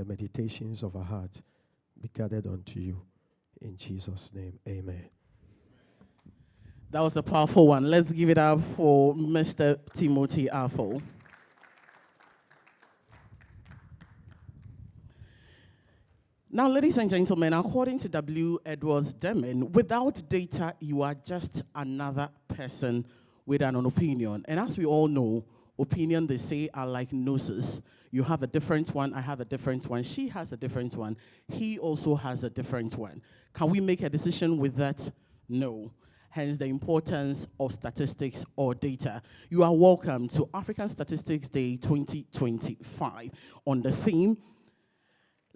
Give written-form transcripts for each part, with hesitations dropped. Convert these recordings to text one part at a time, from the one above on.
the meditations of our heart be gathered unto you. In Jesus' name, amen. That was a powerful one. Let's give it up for Mr. Timothy Afo. Now, ladies and gentlemen, according to W. Edwards Deming, without data, you are just another person with an opinion. And as we all know, opinion, they say, are like noses. You have a different one, I have a different one, she has a different one, he also has a different one. Can we make a decision with that? No. Hence the importance of statistics or data. You are welcome to African Statistics Day 2025 on the theme,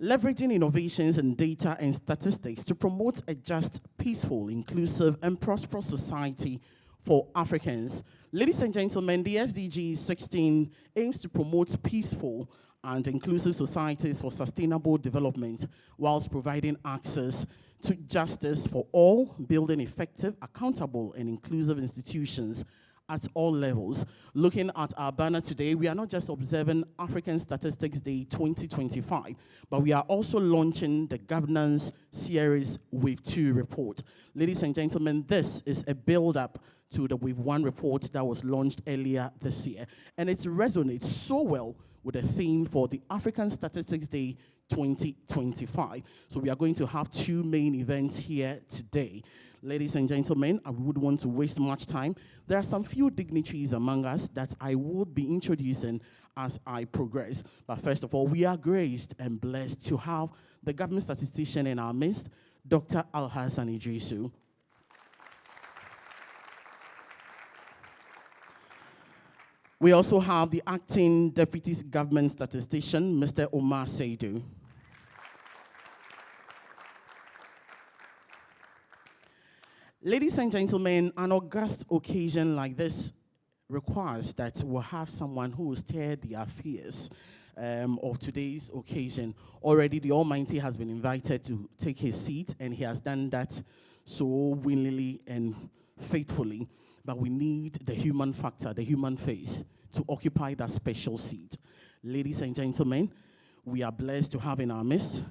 leveraging innovations in data and statistics to promote a just, peaceful, inclusive, and prosperous society for Africans. Ladies and gentlemen, the SDG 16 aims to promote peaceful and inclusive societies for sustainable development whilst providing access to justice for all, building effective, accountable, and inclusive institutions at all levels. Looking at our banner today, we are not just observing African Statistics Day 2025, but we are also launching the Governance Series Wave 2 report. Ladies and gentlemen, this is a build-up to the Wave 1 report that was launched earlier this year. And it resonates so well with the theme for the African Statistics Day 2025. So we are going to have two main events here today. Ladies and gentlemen, I wouldn't want to waste much time. There are some few dignitaries among us that I would be introducing as I progress. But first of all, we are graced and blessed to have the government statistician in our midst, Dr. Alhassan Idrisu. We also have the acting deputy government statistician, Mr. Omar Seidu. Ladies and gentlemen, an august occasion like this requires that we'll have someone who will steer the affairs of today's occasion. Already the Almighty has been invited to take his seat, and he has done that so willingly and faithfully. But we need the human factor, the human face, to occupy that special seat. Ladies and gentlemen, we are blessed to have in our midst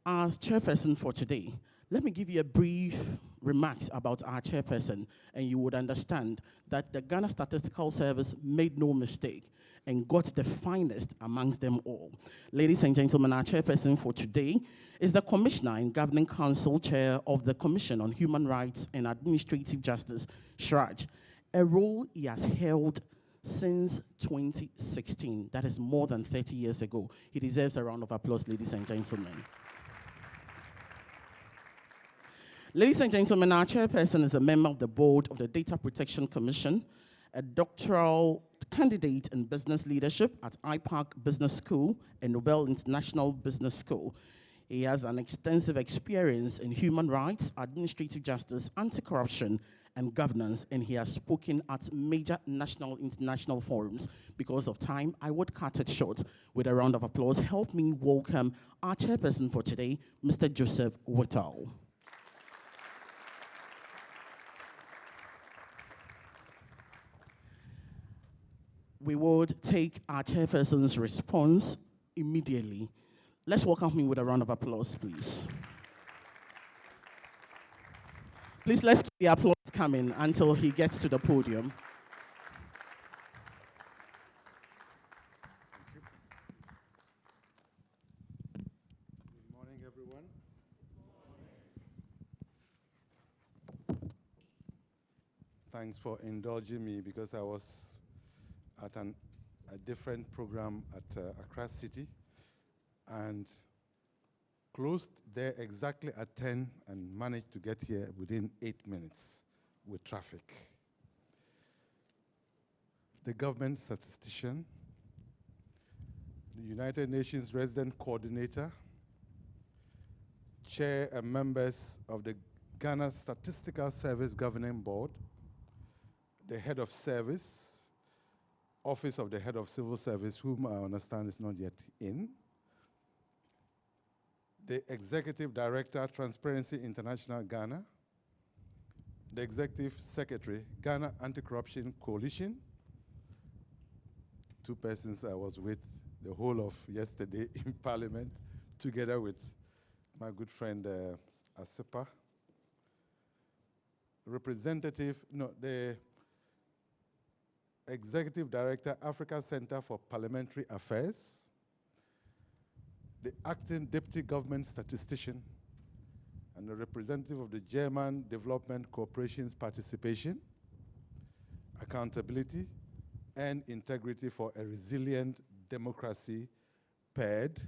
as chairperson for today. Let me give you a brief remarks about our chairperson, and you would understand that the Ghana Statistical Service made no mistake and got the finest amongst them all. Ladies and gentlemen, our chairperson for today is the Commissioner and Governing Council Chair of the Commission on Human Rights and Administrative Justice, SHRAJ, a role he has held since 2016. That is more than 30 years ago. He deserves a round of applause, ladies and gentlemen. Ladies and gentlemen, our chairperson is a member of the board of the Data Protection Commission, a doctoral candidate in business leadership at IPAC Business School and Nobel International Business School. He has an extensive experience in human rights, administrative justice, anti-corruption, and governance, and he has spoken at major national, international forums. Because of time, I would cut it short with a round of applause. Help me welcome our chairperson for today, Mr. Joseph Whittle. We would take our chairperson's response immediately. Let's welcome him with a round of applause, please. Please, let's keep the applause coming until he gets to the podium. Good morning, everyone. Thanks for indulging me because I was at a different program at Accra City and closed there exactly at 10 and managed to get here within 8 minutes with traffic. The government statistician, the United Nations resident coordinator, chair and members of the Ghana Statistical Service Governing Board, the head of service, Office of the Head of Civil Service, whom I understand is not yet in, the Executive Director, Transparency International Ghana, the Executive Secretary, Ghana Anti-Corruption Coalition, two persons I was with the whole of yesterday in Parliament, together with my good friend Asipa, the Executive Director, Africa Center for Parliamentary Affairs, the Acting Deputy Government Statistician, and a representative of the German Development Corporation's Participation, Accountability, and Integrity for a Resilient Democracy, PED,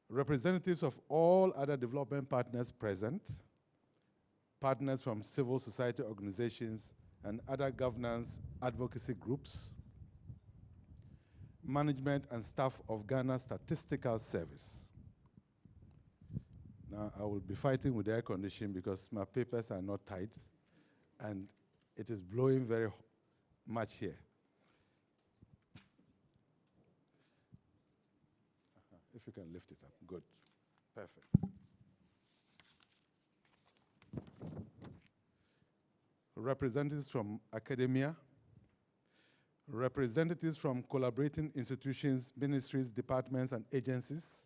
representatives of all other development partners present, partners from civil society organizations and other governance advocacy groups, management and staff of Ghana Statistical Service. Now, I will be fighting with the air conditioning because my papers are not tight, and it is blowing very much here. If you can lift it up, good, perfect. Representatives from academia, representatives from collaborating institutions, ministries, departments, and agencies,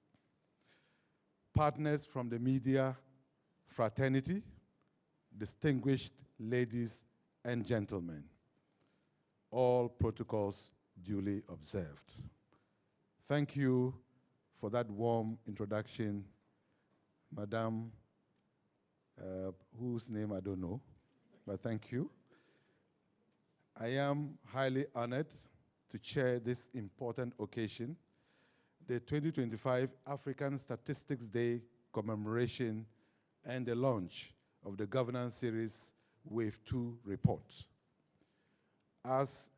partners from the media fraternity, distinguished ladies and gentlemen, all protocols duly observed. Thank you for that warm introduction, Madam, whose name I don't know, but thank you. I am highly honored to chair this important occasion, the 2025 African Statistics Day commemoration and the launch of the governance series Wave 2 report. As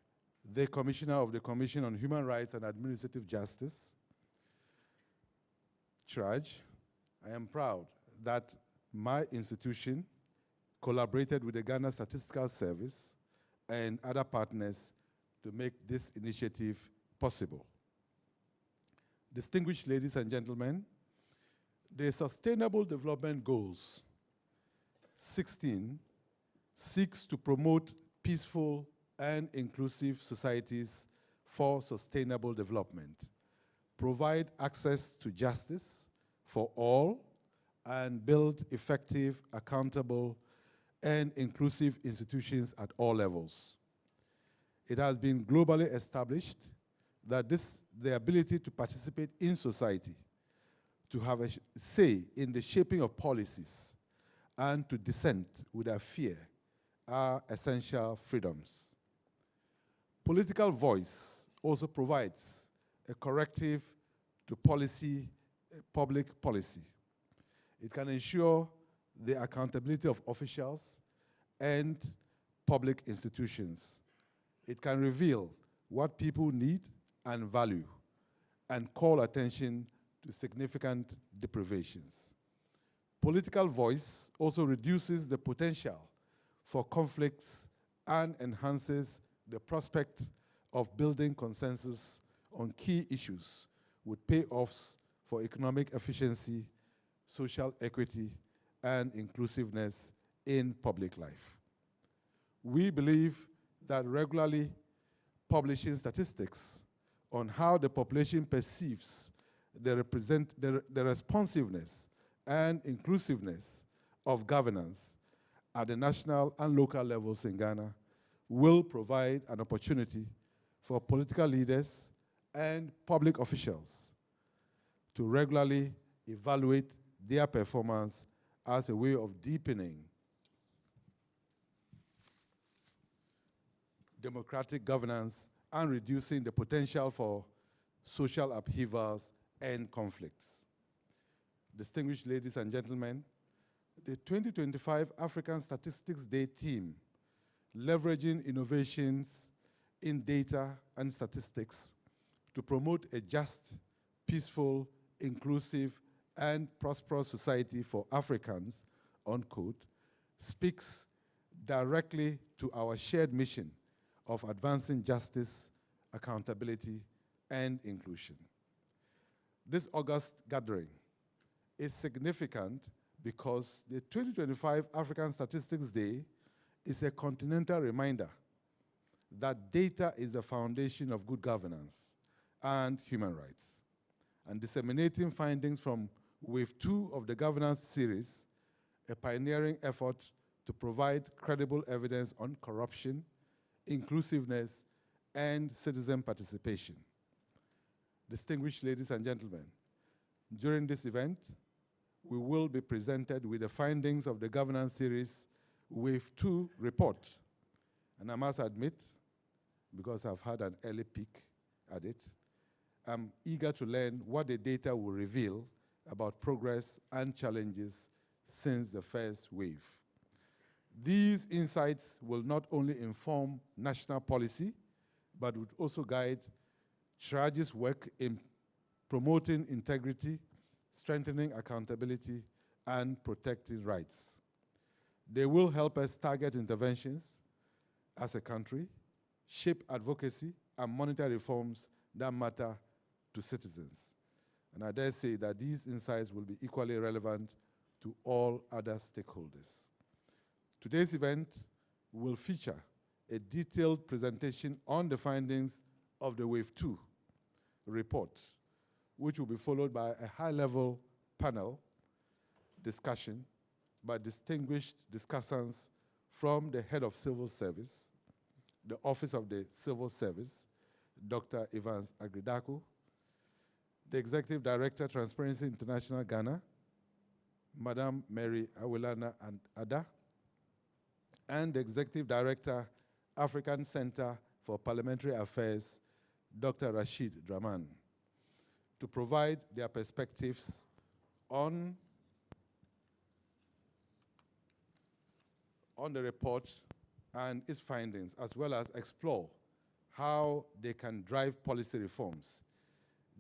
the Commissioner of the Commission on Human Rights and Administrative Justice, CHRAJ, I am proud that my institution collaborated with the Ghana Statistical Service and other partners to make this initiative possible. Distinguished ladies and gentlemen, the Sustainable Development Goals 16 seeks to promote peaceful and inclusive societies for sustainable development, provide access to justice for all, and build effective, accountable, and inclusive institutions at all levels. It has been globally established that the ability to participate in society, to have a say in the shaping of policies, and to dissent without fear are essential freedoms. Political voice also provides a corrective to public policy. It can ensure the accountability of officials and public institutions. It can reveal what people need and value and call attention to significant deprivations. Political voice also reduces the potential for conflicts and enhances the prospect of building consensus on key issues with payoffs for economic efficiency, social equity, and inclusiveness in public life. We believe that regularly publishing statistics on how the population perceives the responsiveness and inclusiveness of governance at the national and local levels in Ghana will provide an opportunity for political leaders and public officials to regularly evaluate their performance as a way of deepening democratic governance and reducing the potential for social upheavals and conflicts. Distinguished ladies and gentlemen, the 2025 African Statistics Day team, leveraging innovations in data and statistics to promote a just, peaceful, inclusive, and prosperous society for Africans, unquote, speaks directly to our shared mission of advancing justice, accountability, and inclusion. This August gathering is significant because the 2025 African Statistics Day is a continental reminder that data is the foundation of good governance and human rights. and disseminating findings from Wave 2 of the governance series, a pioneering effort to provide credible evidence on corruption, inclusiveness, and citizen participation. Distinguished ladies and gentlemen, during this event, we will be presented with the findings of the governance series Wave 2 report. And I must admit, because I've had an early peek at it, I'm eager to learn what the data will reveal about progress and challenges since the first wave. These insights will not only inform national policy, but would also guide Tragi's work in promoting integrity, strengthening accountability, and protecting rights. They will help us target interventions as a country, shape advocacy, and monitor reforms that matter to citizens. And I dare say that these insights will be equally relevant to all other stakeholders. Today's event will feature a detailed presentation on the findings of the Wave 2 report, which will be followed by a high-level panel discussion by distinguished discussants from the Head of Civil Service, the Office of the Civil Service, Dr. Evans Agridako, the Executive Director, Transparency International Ghana, Madam Mary Awilana and Ada, and the Executive Director, African Center for Parliamentary Affairs, Dr. Rashid Draman, to provide their perspectives on the report and its findings, as well as explore how they can drive policy reforms.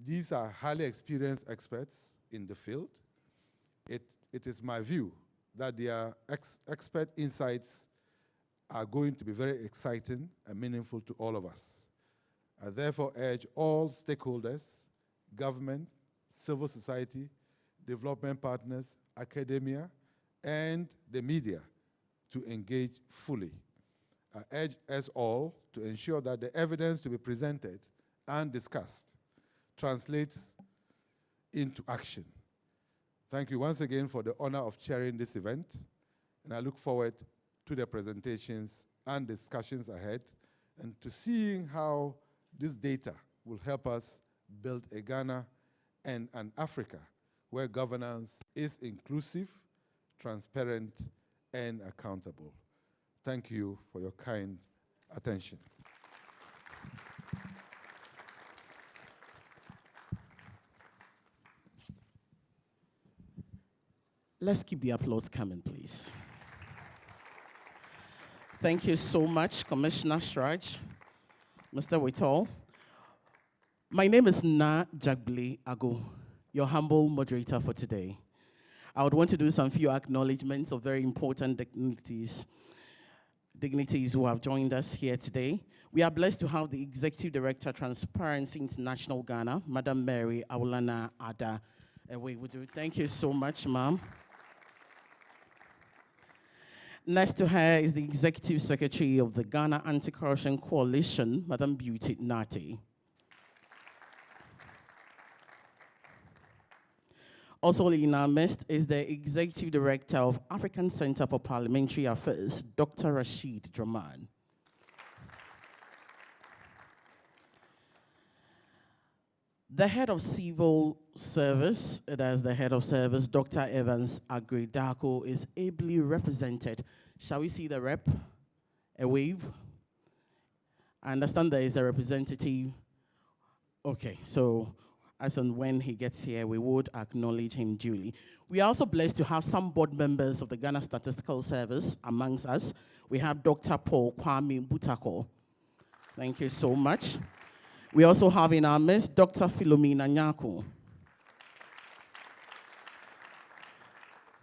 These are highly experienced experts in the field. It is my view that their expert insights are going to be very exciting and meaningful to all of us. I therefore urge all stakeholders, government, civil society, development partners, academia, and the media to engage fully. I urge us all to ensure that the evidence to be presented and discussed translates into action. Thank you once again for the honor of chairing this event, and I look forward to the presentations and discussions ahead, and to seeing how this data will help us build a Ghana and an Africa where governance is inclusive, transparent, and accountable. Thank you for your kind attention. Let's keep the applause coming, please. Thank you so much, Commissioner Shraj, Mr. Whitall. My name is Na Jagbli Ago, your humble moderator for today. I would want to do some few acknowledgements of very important dignitaries who have joined us here today. We are blessed to have the Executive Director, Transparency International Ghana, Madam Mary Awilana Ada. Thank you so much, ma'am. Next to her is the Executive Secretary of the Ghana Anti-Corruption Coalition, Madam Beauty Nate. Also in our midst is the Executive Director of African Center for Parliamentary Affairs, Dr. Rashid Draman. The Head of Civil Service, Dr. Evans Agridako, is ably represented. Shall we see the rep? A wave? I understand there is a representative. Okay, so as and when he gets here, we would acknowledge him duly. We are also blessed to have some board members of the Ghana Statistical Service amongst us. We have Dr. Paul Kwame Butako. Thank you so much. We also have in our midst Dr. Philomena Nyako.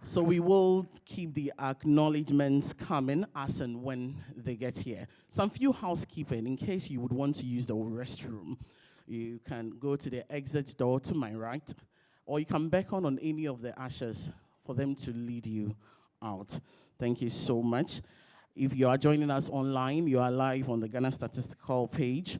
So we will keep the acknowledgements coming as and when they get here. Some few housekeeping in case you would want to use the restroom. You can go to the exit door to my right, or you can beckon on any of the ushers for them to lead you out. Thank you so much. If you are joining us online, you are live on the Ghana Statistical page.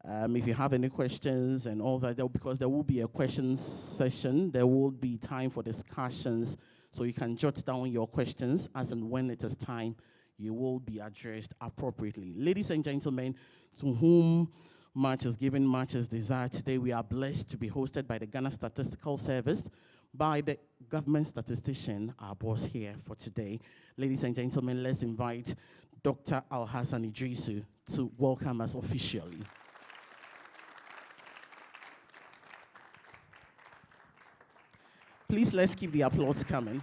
If you have any questions and all that, because there will be a questions session, there will be time for discussions, so you can jot down your questions as and when it is time, you will be addressed appropriately. Ladies and gentlemen, to whom much is given, much is desired, today we are blessed to be hosted by the Ghana Statistical Service, by the government statistician, our boss here for today. Ladies and gentlemen, let's invite Dr. Alhassan Idrisu to welcome us officially. Please, let's keep the applause coming.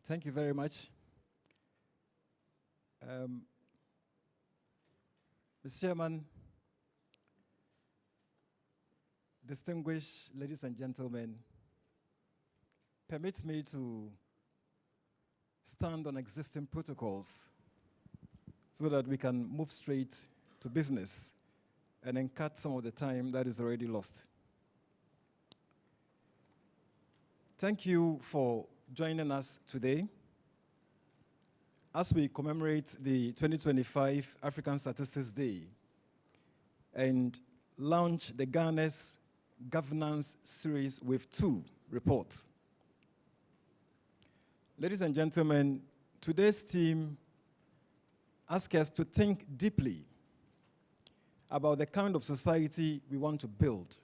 Thank you very much. Mr. Chairman, distinguished ladies and gentlemen, permit me to stand on existing protocols so that we can move straight to business and then cut some of the time that is already lost. Thank you for joining us today as we commemorate the 2025 African Statistics Day and launch the Ghana's governance series with 2 reports. Ladies and gentlemen, today's theme asks us to think deeply about the kind of society we want to build.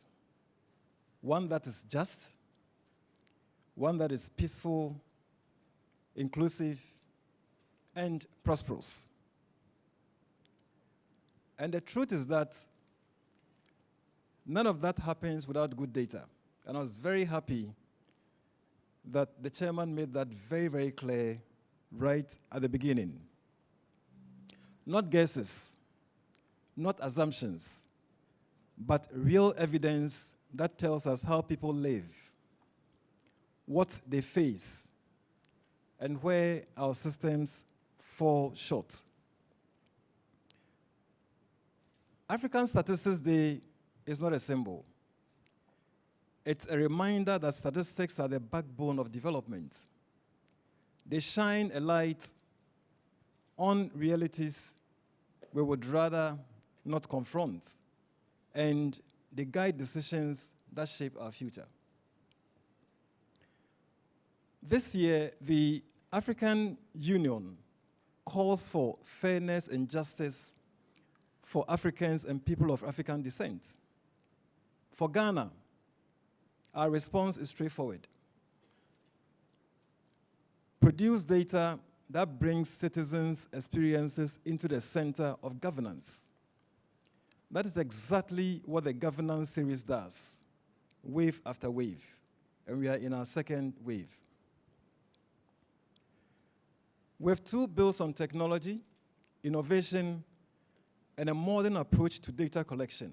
One that is just, one that is peaceful, inclusive, and prosperous. And the truth is that none of that happens without good data. And I was very happy that the chairman made that very, very clear right at the beginning. Not guesses, not assumptions, but real evidence that tells us how people live, what they face, and where our systems fall short. African Statistics Day is not a symbol. It's a reminder that statistics are the backbone of development. They shine a light on realities we would rather not confront, and they guide decisions that shape our future. This year, the African Union calls for fairness and justice for Africans and people of African descent. For Ghana, our response is straightforward. Produce data that brings citizens' experiences into the center of governance. That is exactly what the governance series does, wave after wave, and we are in our 2nd wave. We have 2 bills on technology, innovation, and a modern approach to data collection.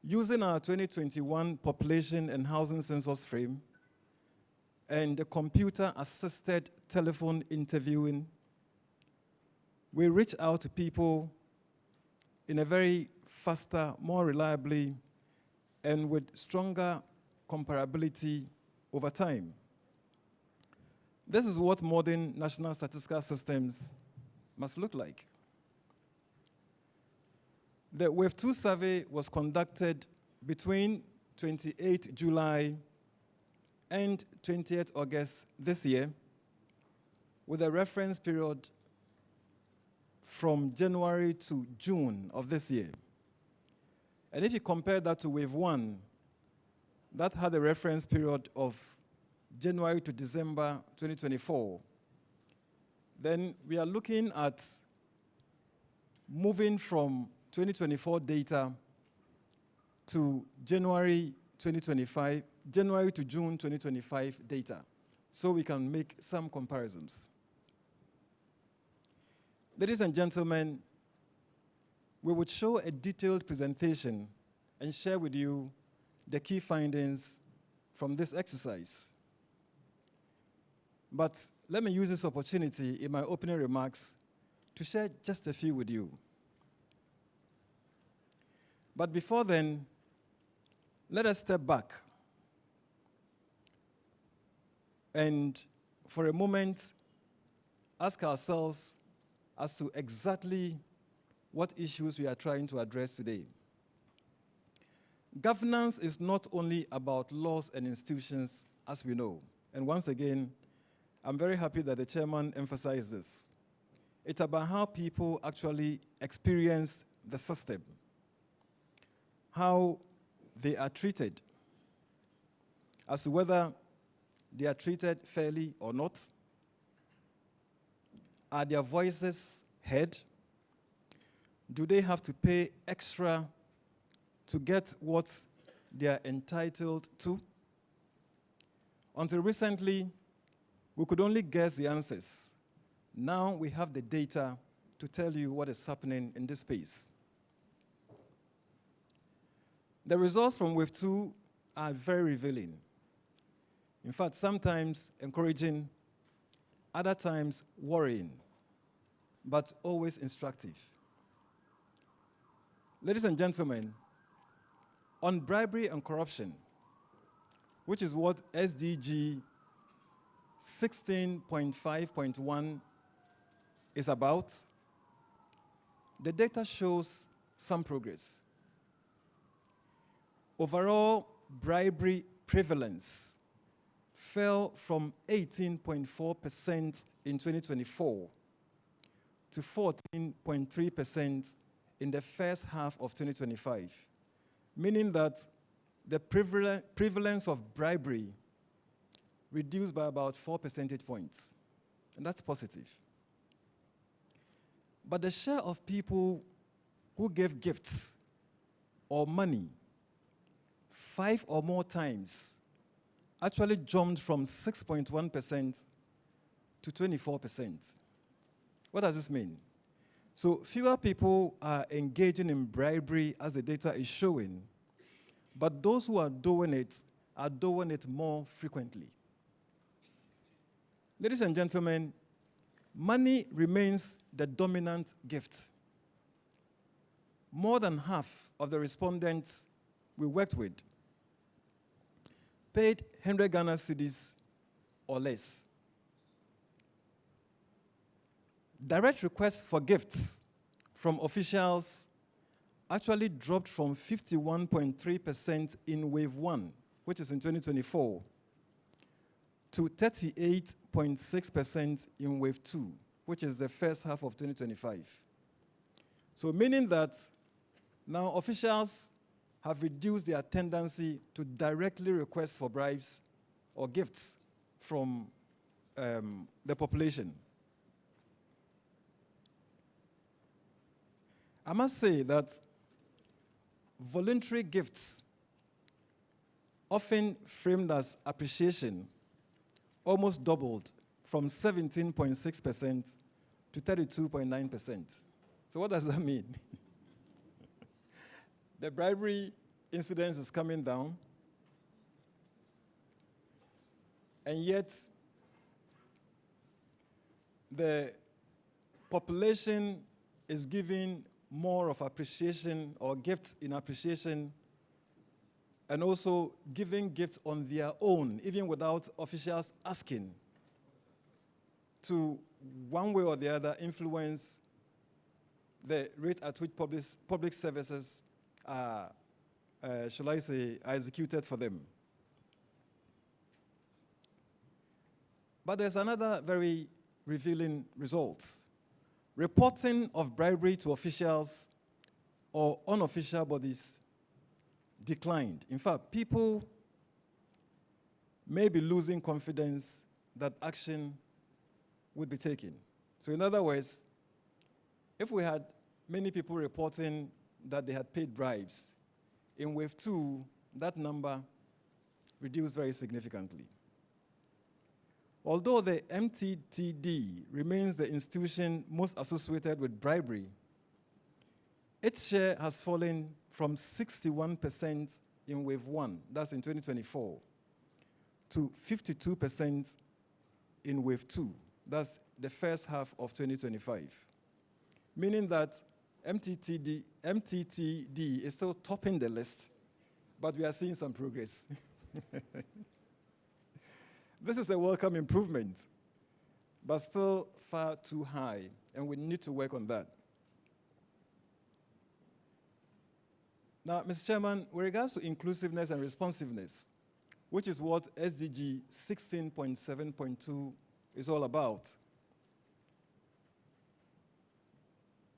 Using our 2021 population and housing census frame and the computer-assisted telephone interviewing, we reach out to people in a very faster, more reliably, and with stronger comparability over time. This is what modern national statistical systems must look like. The Wave 2 survey was conducted between 28 July and 28 August this year, with a reference period from January to June of this year. And if you compare that to Wave 1, that had a reference period of January to December 2024, then we are looking at moving from 2024 data to January to June 2025 data, so we can make some comparisons. Ladies and gentlemen, we would show a detailed presentation and share with you the key findings from this exercise. But let me use this opportunity in my opening remarks to share just a few with you. But before then, let us step back and for a moment ask ourselves as to exactly what issues we are trying to address today. Governance is not only about laws and institutions, as we know. And once again, I'm very happy that the chairman emphasized this. It's about how people actually experience the system, how they are treated, as to whether they are treated fairly or not. Are their voices heard? Do they have to pay extra to get what they are entitled to? Until recently, we could only guess the answers. Now we have the data to tell you what is happening in this space. The results from Wave 2 are very revealing. In fact, sometimes encouraging, other times worrying, but always instructive. Ladies and gentlemen, on bribery and corruption, which is what SDG 16.5.1 is about, the data shows some progress. Overall, bribery prevalence fell from 18.4% in 2024 to 14.3% in the first half of 2025, meaning that the prevalence of bribery reduced by about 4 percentage points, and that's positive. But the share of people who gave gifts or money 5 or more times actually jumped from 6.1% to 24%. What does this mean? So fewer people are engaging in bribery as the data is showing, but those who are doing it more frequently. Ladies and gentlemen, money remains the dominant gift. More than half of the respondents we worked with paid 100 Ghana cedis or less. Direct requests for gifts from officials actually dropped from 51.3% in Wave 1, which is in 2024, to 38.6% in Wave 2, which is the first half of 2025. So meaning that now officials have reduced their tendency to directly request for bribes or gifts from the population. I must say that voluntary gifts, often framed as appreciation, almost doubled from 17.6% to 32.9%. So what does that mean? The bribery incidence is coming down, and yet the population is giving more of appreciation or gifts in appreciation, and also giving gifts on their own, even without officials asking, to one way or the other influence the rate at which public services are, shall I say, are executed for them. But there's another very revealing result. Reporting of bribery to officials or unofficial bodies declined. In fact, people may be losing confidence that action would be taken. So in other words, if we had many people reporting that they had paid bribes, in Wave 2, that number reduced very significantly. Although the MTTD remains the institution most associated with bribery, its share has fallen from 61% in Wave 1, that's in 2024, to 52% in wave 2. That's the first half of 2025. Meaning that MTTD is still topping the list, but we are seeing some progress. This is a welcome improvement, but still far too high, and we need to work on that. Now, Mr. Chairman, with regards to inclusiveness and responsiveness, which is what SDG 16.7.2 is all about,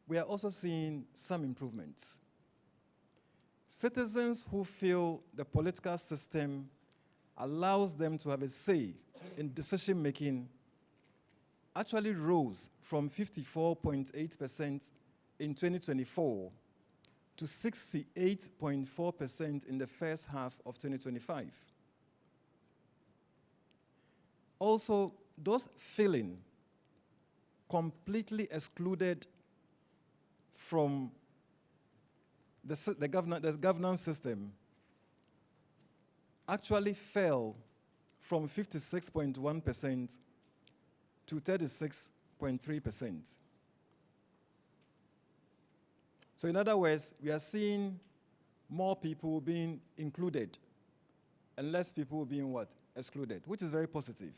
we are also seeing some improvements. Citizens who feel the political system allows them to have a say in decision-making actually rose from 54.8% in 2024 to 68.4% in the first half of 2025. Also, those feeling completely excluded from the governance system actually fell from 56.1% to 36.3%. So in other words, we are seeing more people being included and less people being what? Excluded, which is very positive.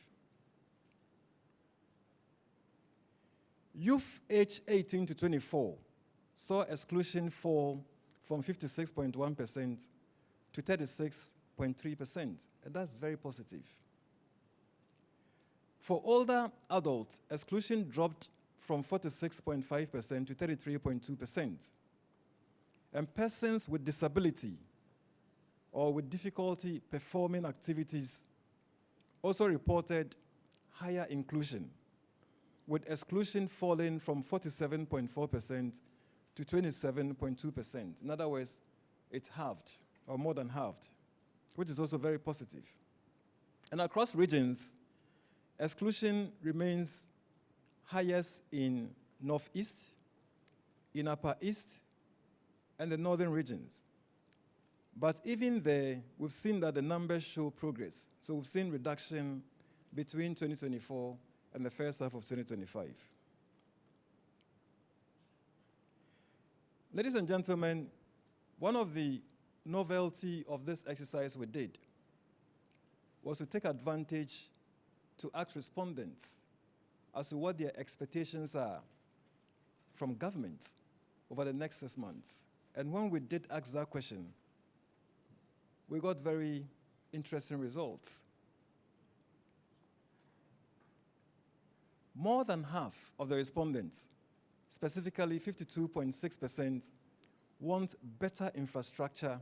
Youth age 18 to 24 saw exclusion fall from 56.1% to 36.3%, and that's very positive. For older adults, exclusion dropped from 46.5% to 33.2%. And persons with disability or with difficulty performing activities also reported higher inclusion, with exclusion falling from 47.4% to 27.2%. In other words, it halved, or more than halved, which is also very positive. And across regions, exclusion remains highest in Northeast, in Upper East, and the northern regions. But even there, we've seen that the numbers show progress. So we've seen reduction between 2024 and the first half of 2025. Ladies and gentlemen, one of the novelty of this exercise we did was to take advantage to ask respondents as to what their expectations are from government over the next 6 months. And when we did ask that question, we got very interesting results. More than half of the respondents, specifically 52.6%, want better infrastructure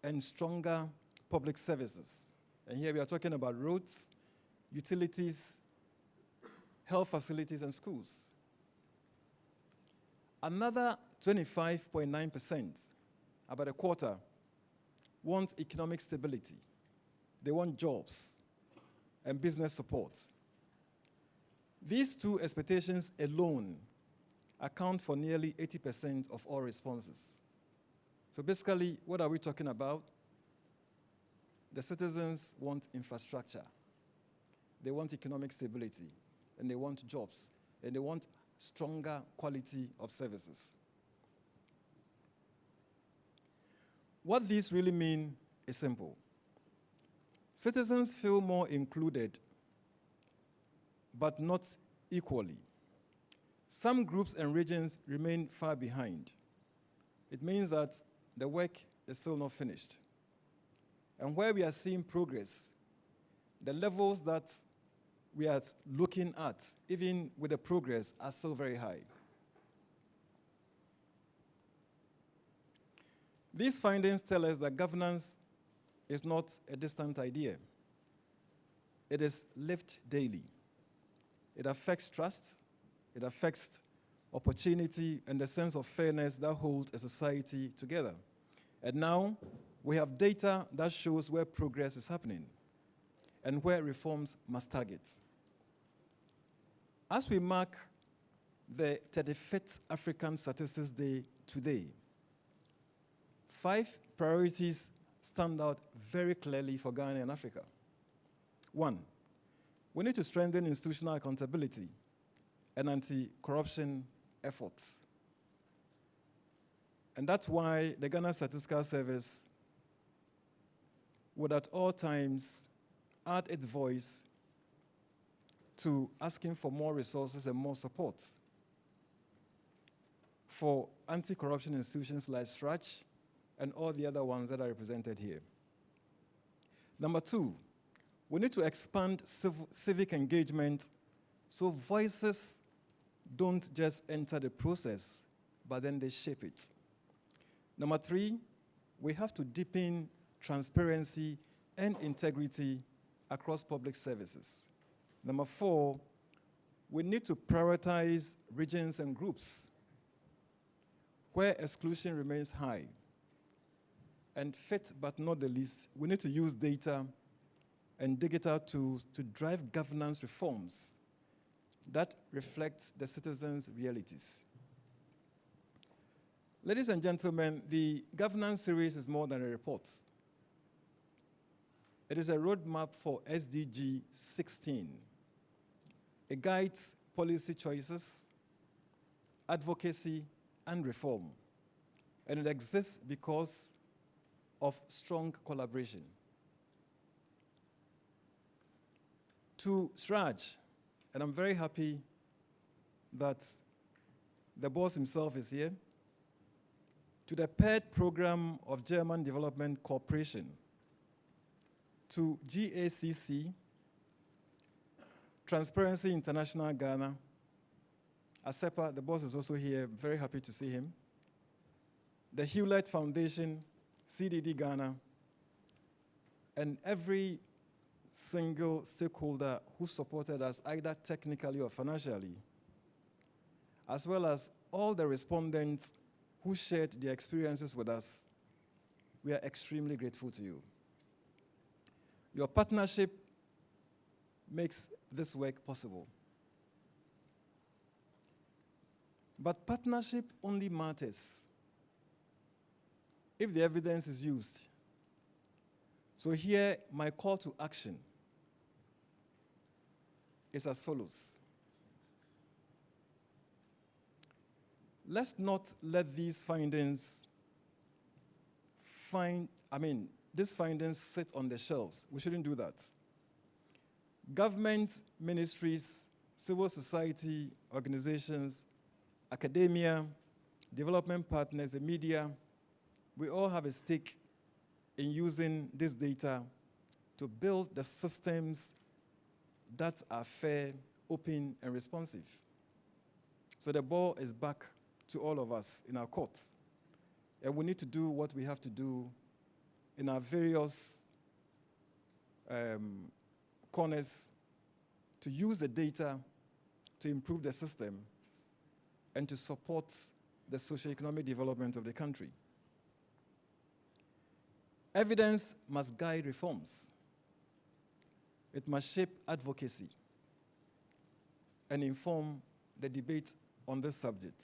and stronger public services. And here we are talking about roads, utilities, health facilities, and schools. Another 25.9%, about a quarter, want economic stability. They want jobs and business support. These two expectations alone account for nearly 80% of all responses. So basically, what are we talking about? The citizens want infrastructure. They want economic stability, and they want jobs, and they want stronger quality of services. What these really mean is simple. Citizens feel more included, but not equally. Some groups and regions remain far behind. It means that the work is still not finished. And where we are seeing progress, the levels that we are looking at, even with the progress, are still very high. These findings tell us that governance is not a distant idea. It is lived daily. It affects trust, it affects opportunity, and the sense of fairness that holds a society together. And now, we have data that shows where progress is happening and where reforms must target. As we mark the 35th African Statistics Day today, 5 priorities stand out very clearly for Ghana and Africa. 1, We need to strengthen institutional accountability and anti-corruption efforts. And that's why the Ghana Statistical Service would at all times add its voice to asking for more resources and more support for anti-corruption institutions like SRACH and all the other ones that are represented here. Number two, we need to expand civic engagement so voices don't just enter the process, but then they shape it. Number three, we have to deepen transparency and integrity across public services. Number four, we need to prioritize regions and groups where exclusion remains high. And fifth, but not the least, we need to use data and digital tools to drive governance reforms that reflect the citizens' realities. Ladies and gentlemen, the governance series is more than a report. It is a roadmap for SDG 16. It guides policy choices, advocacy, and reform. And it exists because of strong collaboration. To Sraj, and I'm very happy that the boss himself is here, to the PED program of German Development Corporation, to GACC, Transparency International Ghana, ASEPA, the boss is also here, very happy to see him, the Hewlett Foundation, CDD Ghana, and every single stakeholder who supported us either technically or financially, as well as all the respondents who shared their experiences with us. We are extremely grateful to you. Your partnership makes this work possible. But partnership only matters if the evidence is used. So here, my call to action is as follows. Let's not let these findings sit on the shelves. We shouldn't do that. Government, ministries, civil society organizations, academia, development partners, the media, we all have a stake in using this data to build the systems that are fair, open, and responsive. So the ball is back to all of us in our courts. And we need to do what we have to do in our various corners to use the data to improve the system and to support the socio-economic development of the country. Evidence must guide reforms. It must shape advocacy and inform the debate on this subject.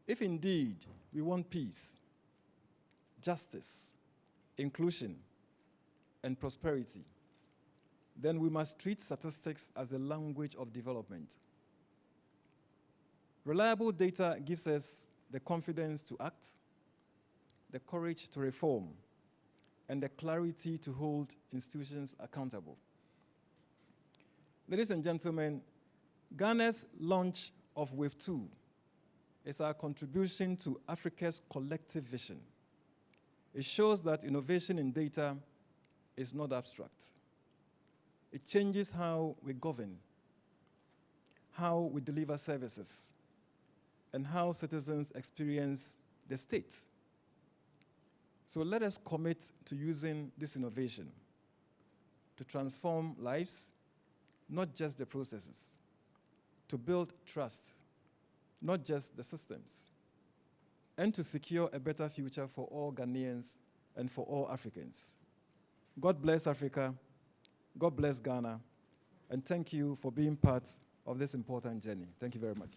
If indeed we want peace, justice, inclusion, and prosperity, then we must treat statistics as the language of development. Reliable data gives us the confidence to act, the courage to reform, and the clarity to hold institutions accountable. Ladies and gentlemen, Ghana's launch of Wave 2 is our contribution to Africa's collective vision. It shows that innovation in data is not abstract. It changes how we govern, how we deliver services, and how citizens experience the state. So let us commit to using this innovation to transform lives, not just the processes, to build trust, not just the systems, and to secure a better future for all Ghanaians and for all Africans. God bless Africa, God bless Ghana, and thank you for being part of this important journey. Thank you very much.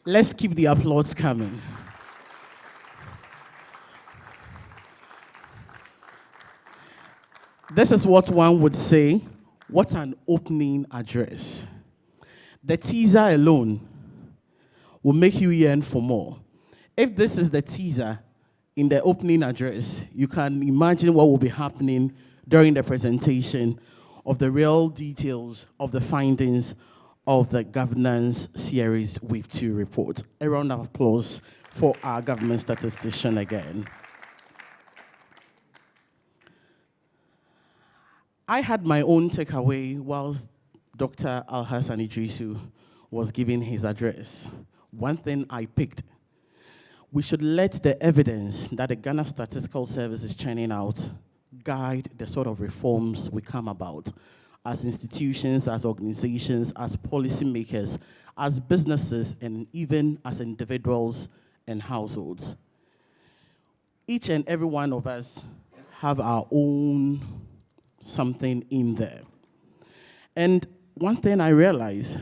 Let's keep the applause coming. This is what one would say, what an opening address. The teaser alone will make you yearn for more. If this is the teaser in the opening address, you can imagine what will be happening during the presentation of the real details of the findings of the governance series Wave 2 report. A round of applause for our government statistician again. I had my own takeaway whilst Dr. Al-Hassan Idrisu was giving his address. One thing I picked: we should let the evidence that the Ghana Statistical Service is churning out guide the sort of reforms we come about as institutions, as organizations, as policymakers, as businesses, and even as individuals and households. Each and every one of us have our own something in there. And one thing I realized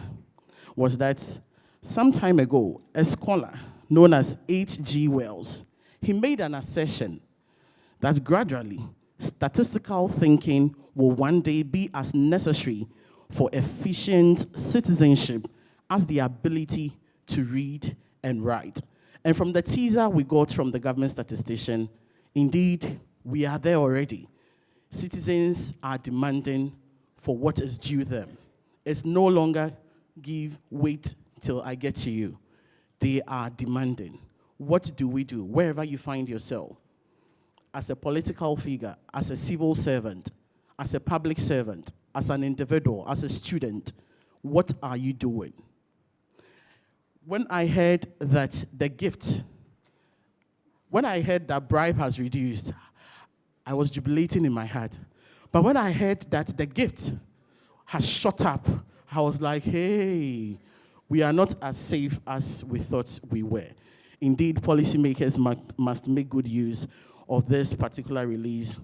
was that some time ago, a scholar known as H.G. Wells, he made an assertion that gradually statistical thinking will one day be as necessary for efficient citizenship as the ability to read and write. And from the teaser we got from the government statistician, indeed, we are there already. Citizens are demanding for what is due them. It's no longer wait till I get to you. They are demanding. What do we do wherever you find yourself? As a political figure, as a civil servant, as a public servant, as an individual, as a student, what are you doing? When I heard that bribe has reduced, I was jubilating in my heart. But when I heard that the gift has shot up, I was like, hey, we are not as safe as we thought we were. Indeed, policymakers must make good use of this particular release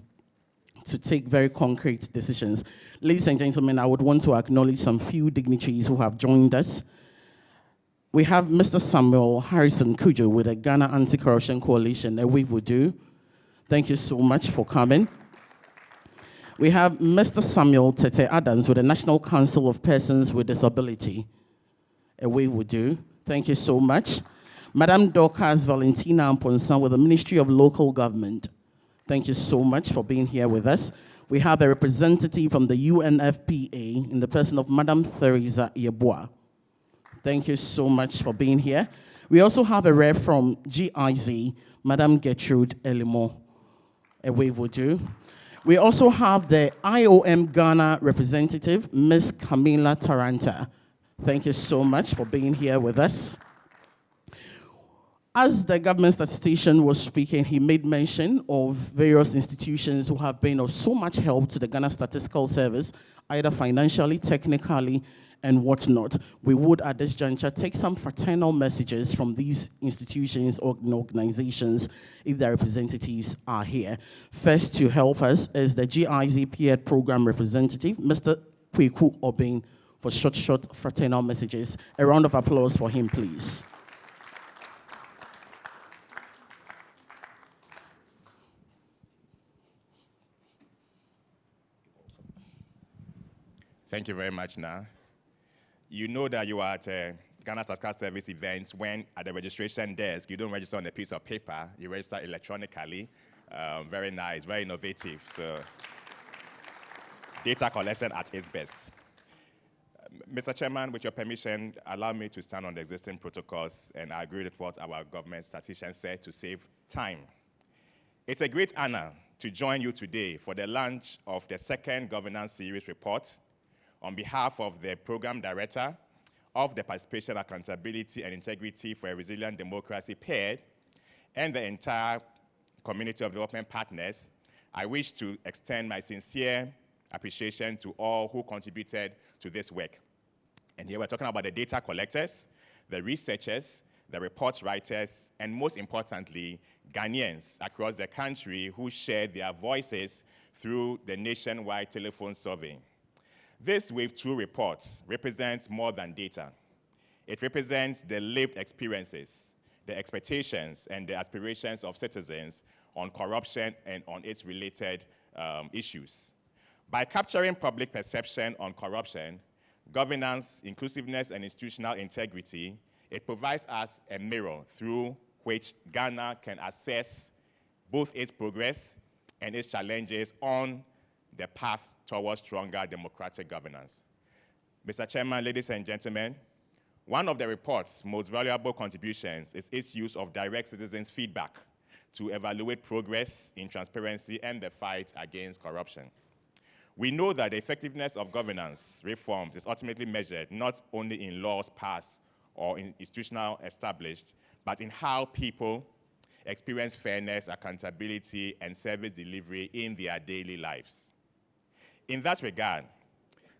to take very concrete decisions. Ladies and gentlemen, I would want to acknowledge some few dignitaries who have joined us. We have Mr. Samuel Harrison Kujo with the Ghana Anti-Corruption Coalition, a wave would do. Thank you so much for coming. We have Mr. Samuel Tete Adams with the National Council of Persons with Disability, a wave would do. Thank you so much. Madam Dorcas Valentina Amponsan with the Ministry of Local Government. Thank you so much for being here with us. We have a representative from the UNFPA in the person of Madam Theresa Yeboah. Thank you so much for being here. We also have a rep from GIZ, Madam Gertrude Elimo. A wave would do. We also have the IOM Ghana representative, Ms. Camila Taranta. Thank you so much for being here with us. As the government statistician was speaking, he made mention of various institutions who have been of so much help to the Ghana Statistical Service, either financially, technically, and whatnot. We would, at this juncture, take some fraternal messages from these institutions or organizations if their representatives are here. First to help us is the GIZ PED program representative, Mr. Kweku Obin, for short fraternal messages. A round of applause for him, please. Thank you very much, Na. You know that you are at a Ghana Statistical Service event when at the registration desk, you don't register on a piece of paper, you register electronically. Very nice, very innovative. So, data collection at its best. Mr. Chairman, with your permission, allow me to stand on the existing protocols, and I agree with what our government statistician said to save time. It's a great honor to join you today for the launch of the second governance series report on behalf of the program director of the Participation, Accountability, and Integrity for a Resilient Democracy, PED, and the entire community of development partners. I wish to extend my sincere appreciation to all who contributed to this work. And here we're talking about the data collectors, the researchers, the report writers, and most importantly, Ghanaians across the country who shared their voices through the nationwide telephone survey. This Wave 2 report represents more than data. It represents the lived experiences, the expectations, and the aspirations of citizens on corruption and on its related issues. By capturing public perception on corruption, governance, inclusiveness, and institutional integrity, it provides us a mirror through which Ghana can assess both its progress and its challenges on the path towards stronger democratic governance. Mr. Chairman, ladies and gentlemen, one of the report's most valuable contributions is its use of direct citizens' feedback to evaluate progress in transparency and the fight against corruption. We know that the effectiveness of governance reforms is ultimately measured not only in laws passed or in institutional established, but in how people experience fairness, accountability, and service delivery in their daily lives. In that regard,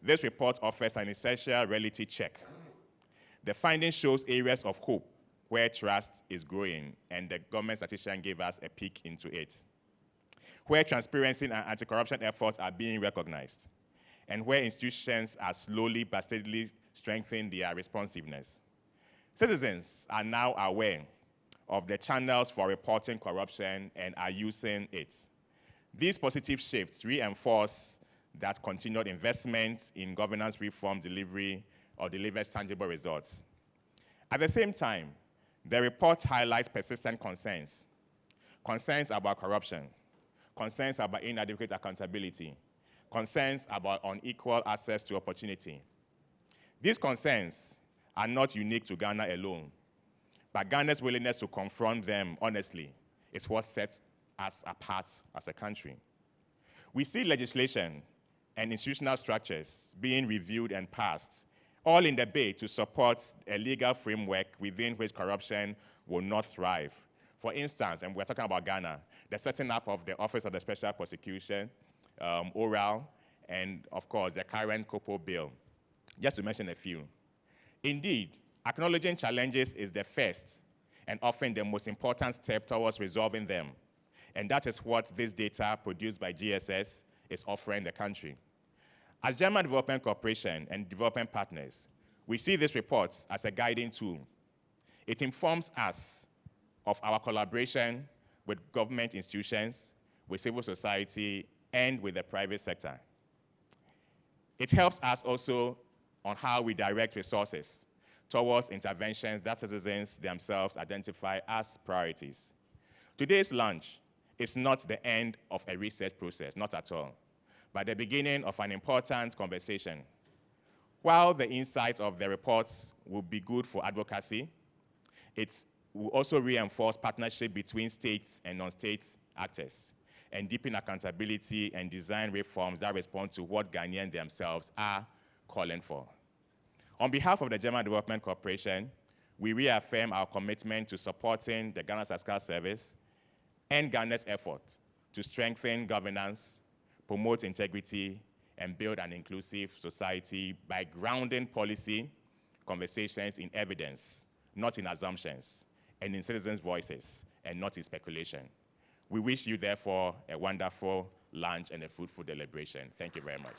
this report offers an essential reality check. The finding shows areas of hope where trust is growing, and the government statistician gave us a peek into it. Where transparency and anti-corruption efforts are being recognized, and where institutions are slowly but steadily strengthening their responsiveness. Citizens are now aware of the channels for reporting corruption and are using it. These positive shifts reinforce that continued investment in governance reform delivers tangible results. At the same time, the report highlights persistent concerns about corruption, concerns about inadequate accountability, concerns about unequal access to opportunity. These concerns are not unique to Ghana alone, but Ghana's willingness to confront them honestly is what sets us apart as a country. We see legislation and institutional structures being reviewed and passed, all in the bid to support a legal framework within which corruption will not thrive. For instance, and we're talking about Ghana, the setting up of the Office of the Special Prosecution, oral, and of course, the current COPO bill, just to mention a few. Indeed, acknowledging challenges is the first and often the most important step towards resolving them. And that is what this data produced by GSS is offering the country. As German Development Corporation and development partners, we see this report as a guiding tool. It informs us of our collaboration with government institutions, with civil society, and with the private sector. It helps us also on how we direct resources towards interventions that citizens themselves identify as priorities. Today's launch is not the end of a research process, not at all, but the beginning of an important conversation. While the insights of the reports will be good for advocacy, it will also reinforce partnership between states and non-state actors and deepen accountability and design reforms that respond to what Ghanaians themselves are calling for. On behalf of the German Development Corporation, we reaffirm our commitment to supporting the Ghana Statistical Service and Ghana's effort to strengthen governance, promote integrity, and build an inclusive society by grounding policy conversations in evidence, not in assumptions, and in citizens' voices, and not in speculation. We wish you, therefore, a wonderful lunch and a fruitful deliberation. Thank you very much.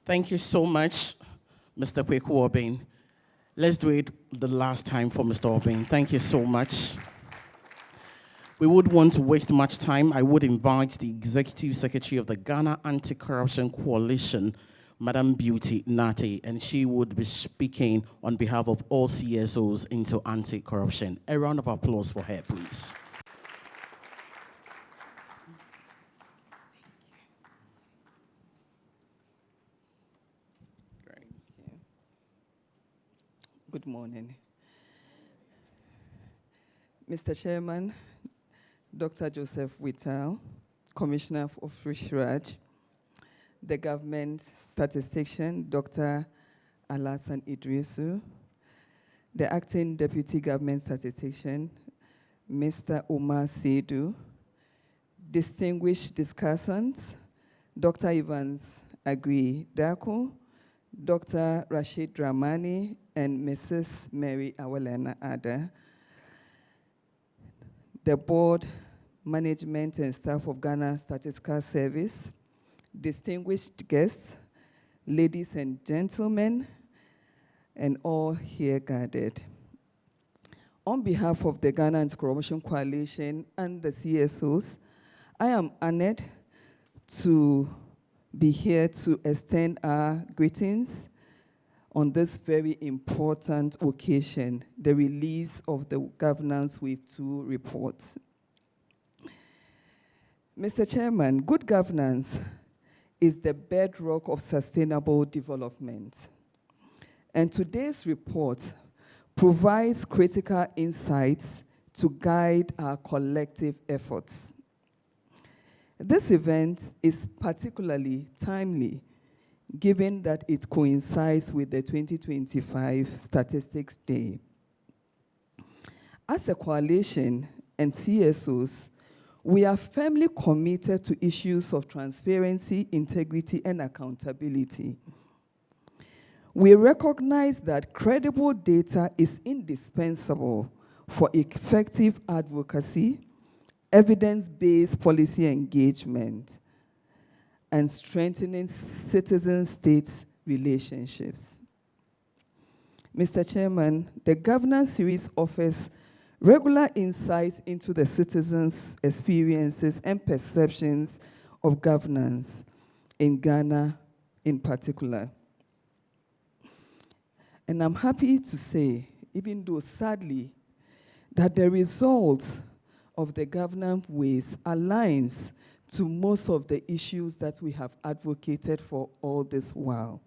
Thank you so much, Mr. Kweku Obeng. Let's do it the last time for Mr. Obeng. Thank you so much. We wouldn't want to waste much time. I would invite the Executive Secretary of the Ghana Anti-Corruption Coalition, Madam Beauty Nati, and she would be speaking on behalf of all CSOs into anti-corruption. A round of applause for her, please. Good morning. Mr. Chairman, Dr. Joseph Whittal, Commissioner of Fisheries, the government statistician, Dr. Alassane Idrisu, the acting deputy government statistician, Mr. Umar Seidu, distinguished discussants, Dr. Evans Agui Dako, Dr. Rashid Dramani, and Mrs. Mary Awelena Ada, the board, management, and staff of Ghana Statistical Service, distinguished guests, ladies and gentlemen, and all here gathered. On behalf of the Ghana Anti-Corruption Coalition and the CSOs, I am honored to be here to extend our greetings on this very important occasion, the release of the Governance Wave 2 report. Mr. Chairman, good governance is the bedrock of sustainable development. And today's report provides critical insights to guide our collective efforts. This event is particularly timely, given that it coincides with the 2025 Statistics Day. As a coalition and CSOs, we are firmly committed to issues of transparency, integrity, and accountability. We recognize that credible data is indispensable for effective advocacy, evidence-based policy engagement, and strengthening citizen-state relationships. Mr. Chairman, the Governance Series offers regular insights into the citizens' experiences and perceptions of governance in Ghana in particular. And I'm happy to say, even though sadly, that the result of the governance ways aligns to most of the issues that we have advocated for all this while.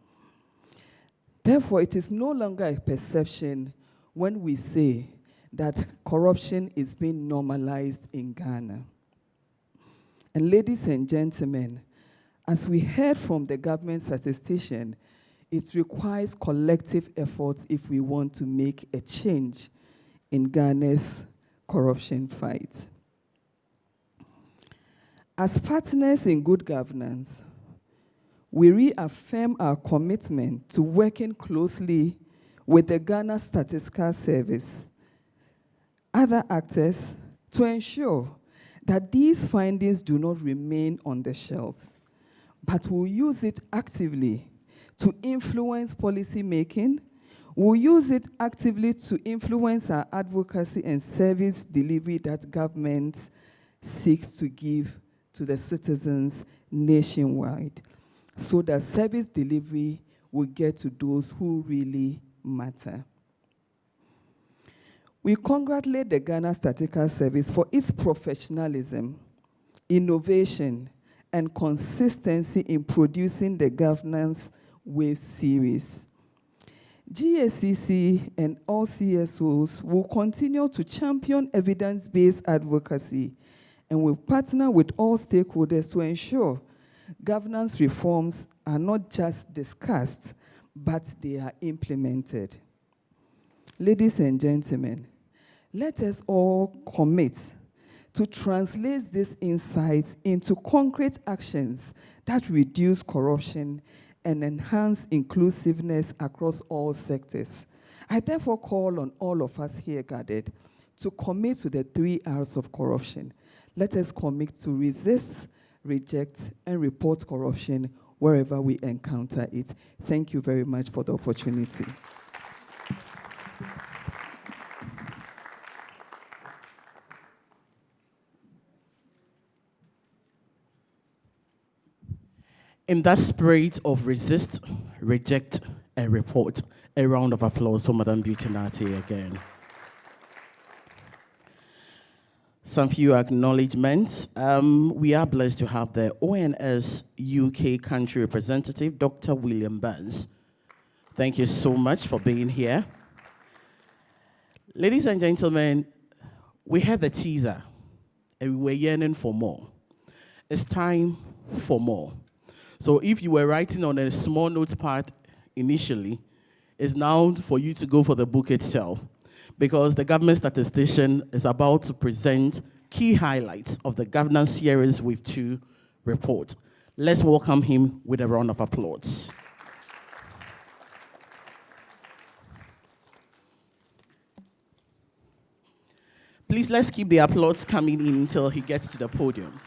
Therefore, it is no longer a perception when we say that corruption is being normalized in Ghana. And ladies and gentlemen, as we heard from the government statistician, it requires collective efforts if we want to make a change in Ghana's corruption fight. As partners in good governance, we reaffirm our commitment to working closely with the Ghana Statistical Service, other actors, to ensure that these findings do not remain on the shelves, but will use it actively to influence policy making. We'll use it actively to influence our advocacy and service delivery that government seeks to give to the citizens nationwide, so that service delivery will get to those who really matter. We congratulate the Ghana Statistical Service for its professionalism, innovation, and consistency in producing the Governance Wave series. GSCC and all CSOs will continue to champion evidence-based advocacy and will partner with all stakeholders to ensure governance reforms are not just discussed, but they are implemented. Ladies and gentlemen, let us all commit to translate these insights into concrete actions that reduce corruption and enhance inclusiveness across all sectors. I therefore call on all of us here gathered to commit to the 3 R's of corruption. Let us commit to resist, reject, and report corruption wherever we encounter it. Thank you very much for the opportunity. In that spirit of resist, reject, and report, a round of applause for Madam Beauty Nati again. Some few acknowledgements. We are blessed to have the ONS UK country representative, Dr. William Burns. Thank you so much for being here. Ladies and gentlemen, we had the teaser, and we were yearning for more. It's time for more. So if you were writing on a small notepad initially, it's now for you to go for the book itself, because the government statistician is about to present key highlights of the Governance Series Wave 2 report. Let's welcome him with a round of applause. Please, let's keep the applause coming in until he gets to the podium.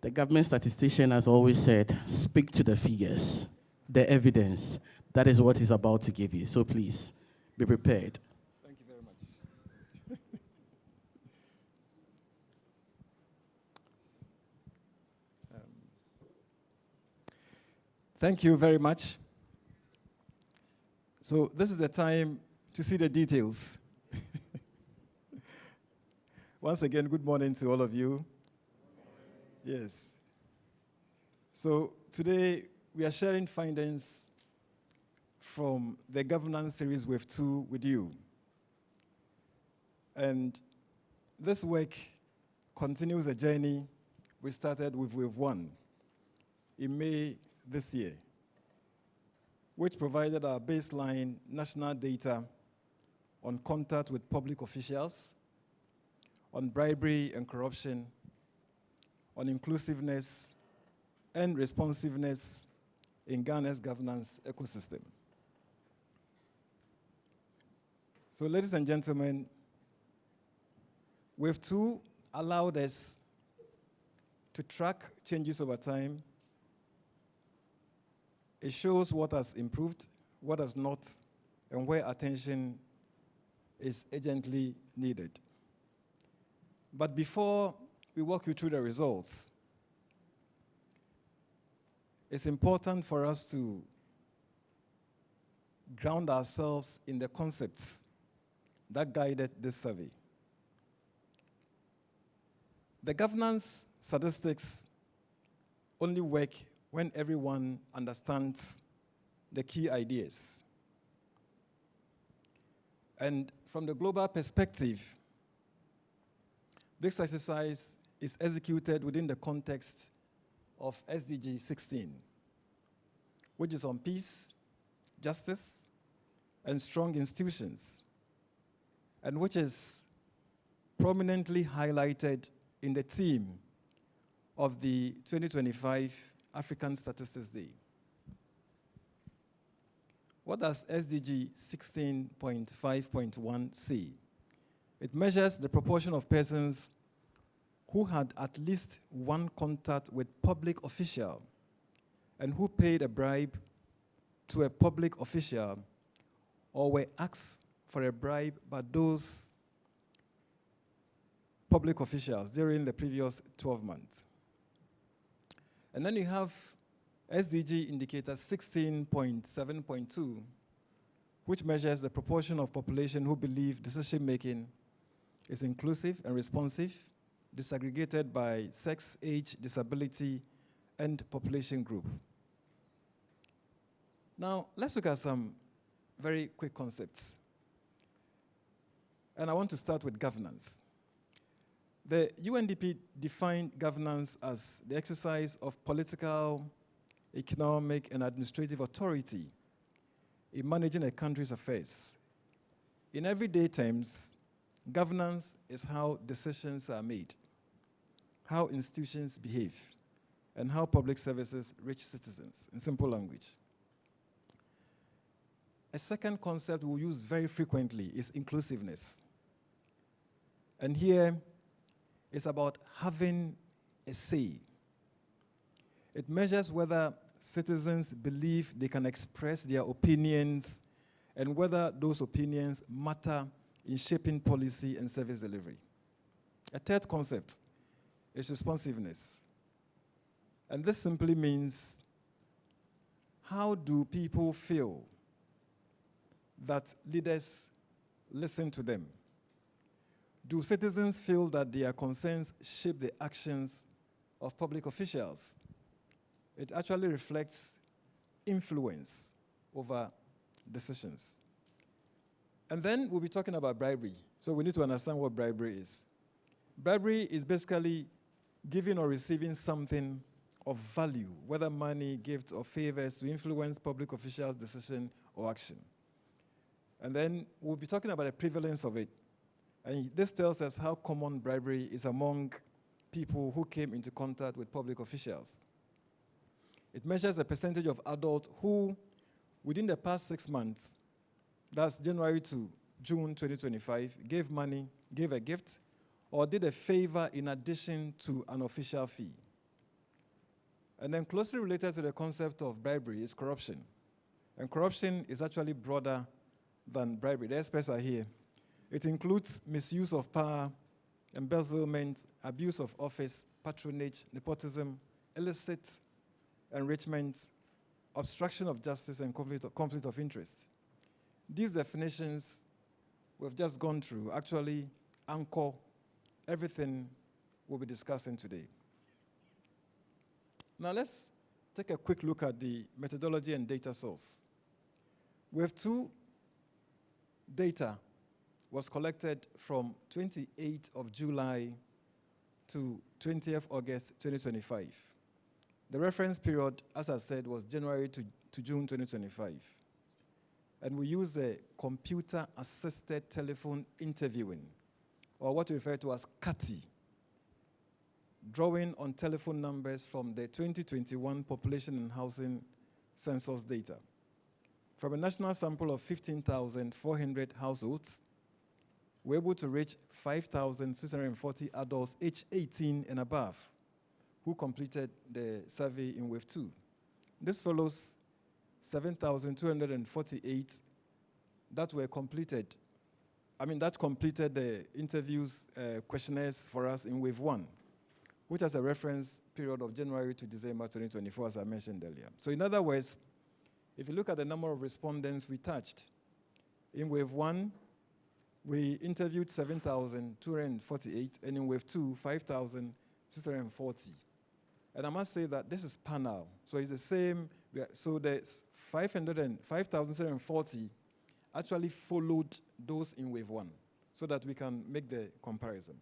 The government statistician has always said, speak to the figures, the evidence. That is what he's about to give you. So please, be prepared. Thank you very much. Thank you very much. So this is the time to see the details. Once again, good morning to all of you. Yes. So today we are sharing findings from the governance series Wave 2 with you. And this work continues a journey we started with Wave 1 in May this year, which provided our baseline national data on contact with public officials, on bribery and corruption, on inclusiveness and responsiveness in Ghana's governance ecosystem. So, ladies and gentlemen, Wave 2 allowed us to track changes over time. It shows what has improved, what has not, and where attention is urgently needed. But before we walk you through the results, it's important for us to ground ourselves in the concepts that guided this survey. The governance statistics only work when everyone understands the key ideas. And from the global perspective, this exercise is executed within the context of SDG 16, which is on peace, justice, and strong institutions, and which is prominently highlighted in the theme of the 2025 African Statistics Day. What does SDG 16.5.1 say? It measures the proportion of persons who had at least one contact with public official and who paid a bribe to a public official or were asked for a bribe by those public officials during the previous 12 months. And then you have SDG indicator 16.7.2, which measures the proportion of population who believe decision-making is inclusive and responsive, disaggregated by sex, age, disability, and population group. Now, let's look at some very quick concepts. And I want to start with governance. The UNDP defined governance as the exercise of political, economic, and administrative authority in managing a country's affairs. In everyday terms, governance is how decisions are made, how institutions behave, and how public services reach citizens, in simple language. A second concept we'll use very frequently is inclusiveness. And here, it's about having a say. It measures whether citizens believe they can express their opinions and whether those opinions matter in shaping policy and service delivery. A third concept is responsiveness. And this simply means, how do people feel that leaders listen to them? Do citizens feel that their concerns shape the actions of public officials? It actually reflects influence over decisions. And then we'll be talking about bribery. So we need to understand what bribery is. Bribery is basically giving or receiving something of value, whether money, gifts, or favors, to influence public officials' decision or action. And then we'll be talking about the prevalence of it. And this tells us how common bribery is among people who came into contact with public officials. It measures the percentage of adults who, within the past 6 months, that's January to June 2025, gave money, gave a gift, or did a favor in addition to an official fee. And then closely related to the concept of bribery is corruption. And corruption is actually broader than bribery. The experts are here. It includes misuse of power, embezzlement, abuse of office, patronage, nepotism, illicit enrichment, obstruction of justice, and conflict of interest. These definitions we've just gone through actually anchor everything we'll be discussing today. Now let's take a quick look at the methodology and data source. We have two data was collected from 28th of July to 20th August 2025. The reference period, as I said, was January to June 2025. And we use the computer-assisted telephone interviewing, or what we refer to as CATI, drawing on telephone numbers from the 2021 Population and Housing Census data. From a national sample of 15,400 households, we're able to reach 5,640 adults aged 18 and above who completed the survey in Wave 2. This follows 7,248 that were completed. That completed the interviews, questionnaires for us in Wave 1, which has a reference period of January to December 2024, as I mentioned earlier. So in other words, if you look at the number of respondents we touched, in Wave 1, we interviewed 7,248, and in Wave 2, 5,640. And I must say that this is panel, so it's the same. So there's 5,740 actually followed those in Wave 1, so that we can make the comparison.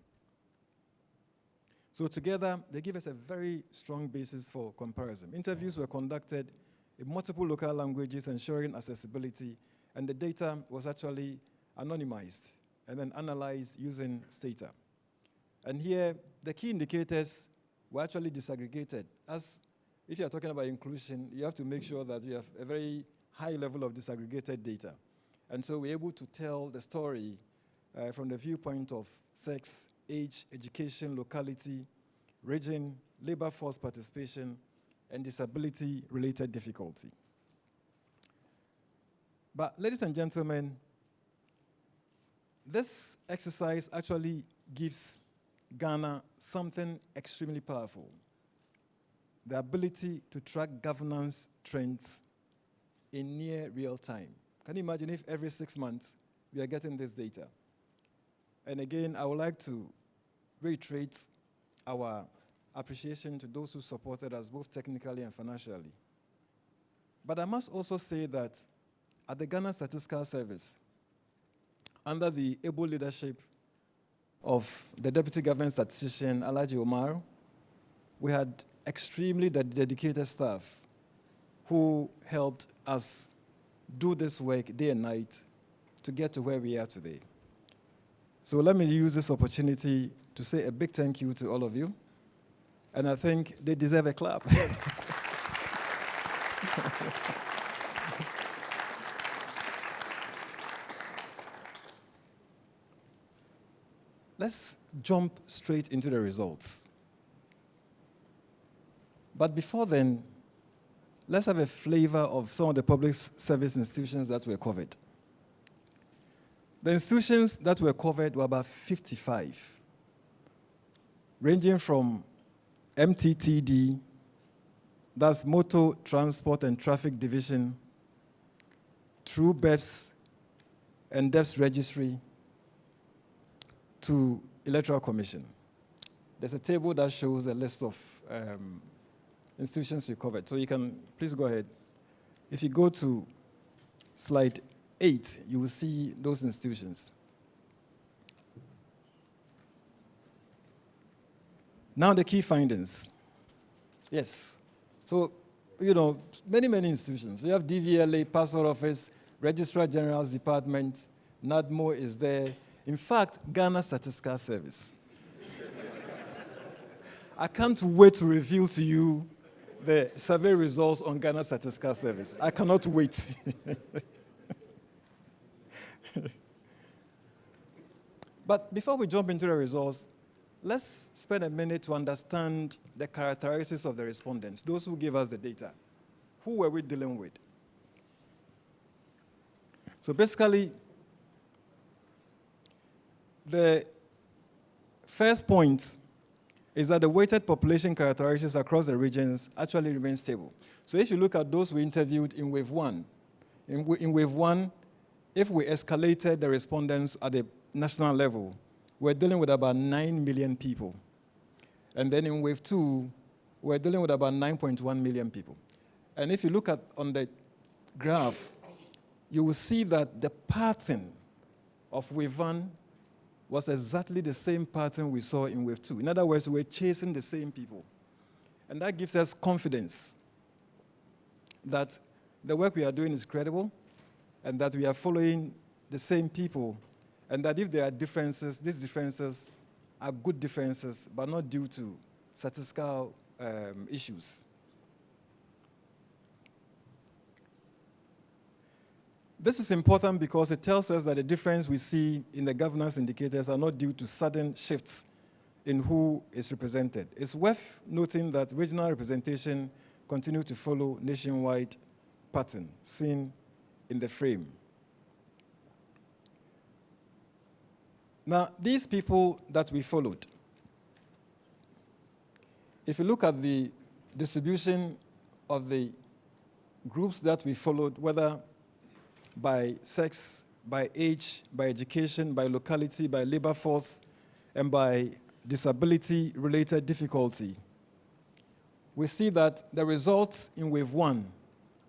So together, they give us a very strong basis for comparison. Interviews were conducted in multiple local languages, ensuring accessibility, and the data was actually anonymized and then analyzed using Stata. And here, the key indicators were actually disaggregated. As if you're talking about inclusion, you have to make sure that you have a very high level of disaggregated data. And so we're able to tell the story from the viewpoint of sex, age, education, locality, region, labor force participation, and disability-related difficulty. But ladies and gentlemen, this exercise actually gives Ghana something extremely powerful: the ability to track governance trends in near real time. Can you imagine if every 6 months we are getting this data? And again, I would like to reiterate our appreciation to those who supported us both technically and financially. But I must also say that at the Ghana Statistical Service, under the able leadership of the Deputy Government Statistician, Alhaji Omar, we had extremely dedicated staff who helped us do this work day and night to get to where we are today. So let me use this opportunity to say a big thank you to all of you. And I think they deserve a clap. Let's jump straight into the results. But before then, let's have a flavor of some of the public service institutions that were covered. The institutions that were covered were about 55, ranging from MTTD, that's Motor Transport and Traffic Division, through BEFS and DEFS Registry, to Electoral Commission. There's a table that shows a list of institutions we covered. So you can, please go ahead. If you go to slide 8, you will see those institutions. Now the key findings. Yes. So, many institutions. You have DVLA, Passport Office, Registrar General's Department, NADMO is there. In fact, Ghana Statistical Service. I can't wait to reveal to you the survey results on Ghana Statistical Service. I cannot wait. But before we jump into the results, let's spend a minute to understand the characteristics of the respondents, those who gave us the data. Who were we dealing with? So basically, the first point is that the weighted population characteristics across the regions actually remain stable. So if you look at those we interviewed in wave one, in wave one, if we escalated the respondents at the national level, we're dealing with about 9 million people. And then in wave two, we're dealing with about 9.1 million people. And if you look at on the graph, you will see that the pattern of wave one was exactly the same pattern we saw in wave two. In other words, we're chasing the same people. And that gives us confidence that the work we are doing is credible and that we are following the same people, and that if there are differences, these differences are good differences, but not due to statistical issues. This is important because it tells us that the difference we see in the governance indicators are not due to sudden shifts in who is represented. It's worth noting that regional representation continues to follow nationwide pattern seen in the frame. Now, these people that we followed, if you look at the distribution of the groups that we followed, whether by sex, by age, by education, by locality, by labor force, and by disability-related difficulty, we see that the results in wave one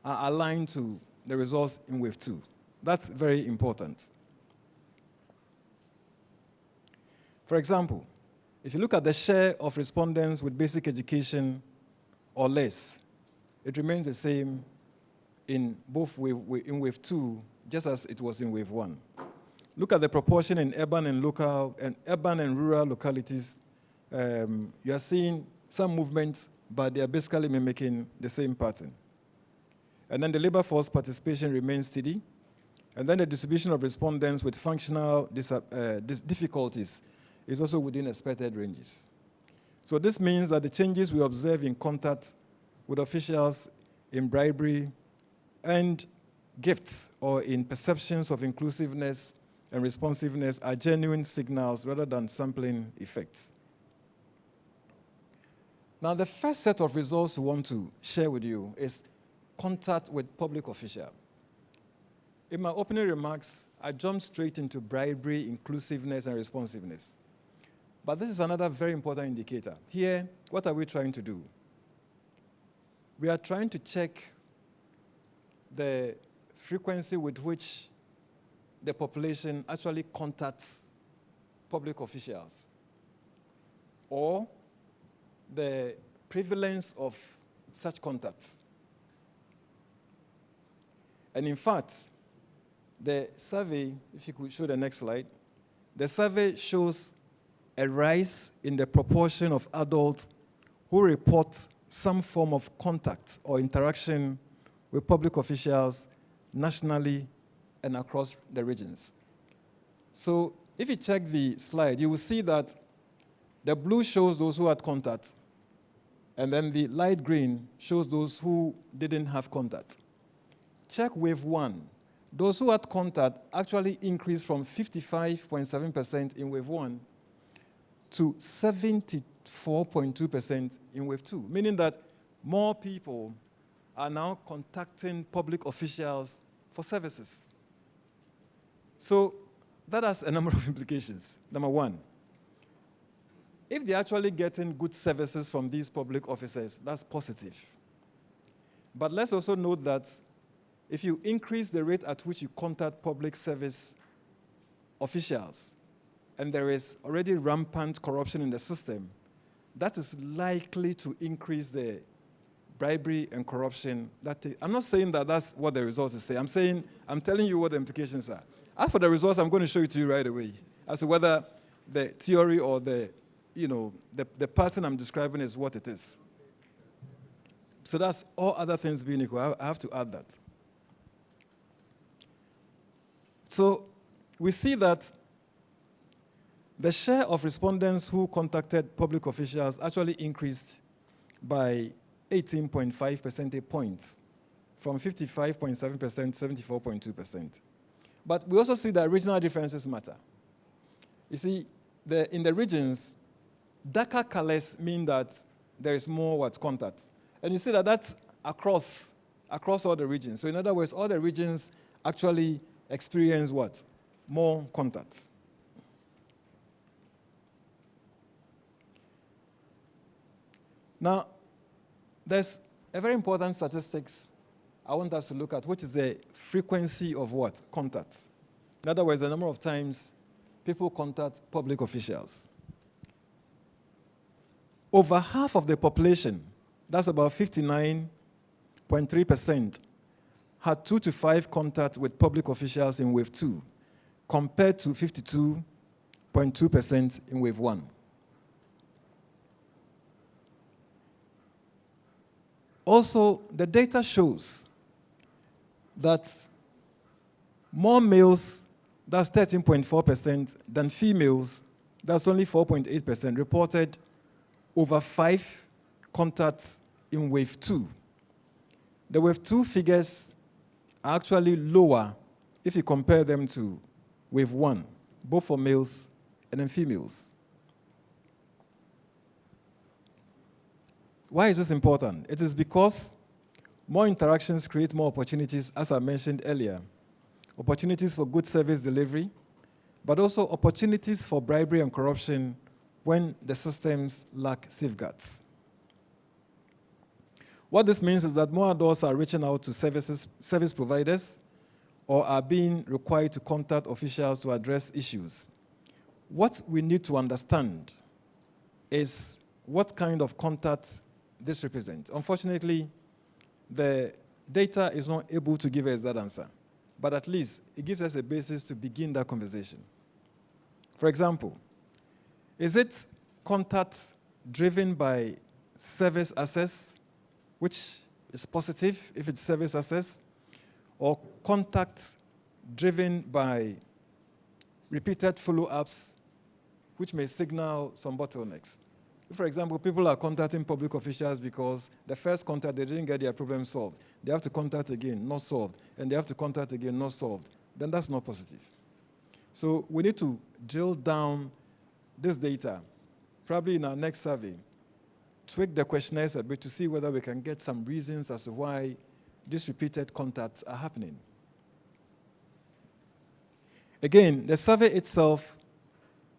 are aligned to the results in wave two. That's very important. For example, if you look at the share of respondents with basic education or less, it remains the same in both wave two, just as it was in wave one. Look at the proportion in urban and rural localities. You are seeing some movement, but they are basically mimicking the same pattern. And then the labor force participation remains steady. And then the distribution of respondents with functional difficulties is also within expected ranges. So this means that the changes we observe in contact with officials, in bribery, and gifts, or in perceptions of inclusiveness and responsiveness, are genuine signals rather than sampling effects. Now, the first set of results we want to share with you is contact with public official. In my opening remarks, I jumped straight into bribery, inclusiveness, and responsiveness. But this is another very important indicator. Here, what are we trying to do? We are trying to check the frequency with which the population actually contacts public officials, or the prevalence of such contacts. And in fact, the survey, if you could show the next slide, the survey shows a rise in the proportion of adults who report some form of contact or interaction with public officials nationally and across the regions. So if you check the slide, you will see that the blue shows those who had contact, and then the light green shows those who didn't have contact. Check wave one. Those who had contact actually increased from 55.7% in wave one to 74.2% in wave two, meaning that more people are now contacting public officials for services. So that has a number of implications. Number one, if they're actually getting good services from these public officers, that's positive. But let's also note that if you increase the rate at which you contact public service officials, and there is already rampant corruption in the system, that is likely to increase the bribery and corruption. I'm not saying that that's what the results say. I'm telling you what the implications are. As for the results, I'm going to show it to you right away as to whether the theory or the pattern I'm describing is what it is. So that's all other things being equal. I have to add that. So we see that The share of respondents who contacted public officials actually increased by 18.5 percentage points, from 55.7% to 74.2%. But we also see that regional differences matter. You see, in the regions, darker colors mean that there is more contact. And you see that that's across all the regions. So in other words, all the regions actually experience what? More contact. Now, there's a very important statistics I want us to look at, which is the frequency of what? Contact. In other words, the number of times people contact public officials. Over half of the population, that's about 59.3%, had 2 to 5 contact with public officials in wave 2, compared to 52.2% in wave 1. Also, the data shows that more males, that's 13.4%, than females, that's only 4.8%, reported over 5 contacts in wave 2. The wave 2 figures are actually lower if you compare them to wave 1, both for males and then females. Why is this important? It is because more interactions create more opportunities, as I mentioned earlier. Opportunities for good service delivery, but also opportunities for bribery and corruption when the systems lack safeguards. What this means is that more adults are reaching out to service providers or are being required to contact officials to address issues. What we need to understand is what kind of contact this represents. Unfortunately, the data is not able to give us that answer, but at least it gives us a basis to begin that conversation. For example, is it contact driven by service access, which is positive if it's service access, or contact driven by repeated follow-ups, which may signal some bottlenecks? For example, people are contacting public officials because the first contact, they didn't get their problem solved. They have to contact again, not solved. And they have to contact again, not solved. Then that's not positive. So we need to drill down this data, probably in our next survey, tweak the questionnaires a bit to see whether we can get some reasons as to why these repeated contacts are happening. Again, the survey itself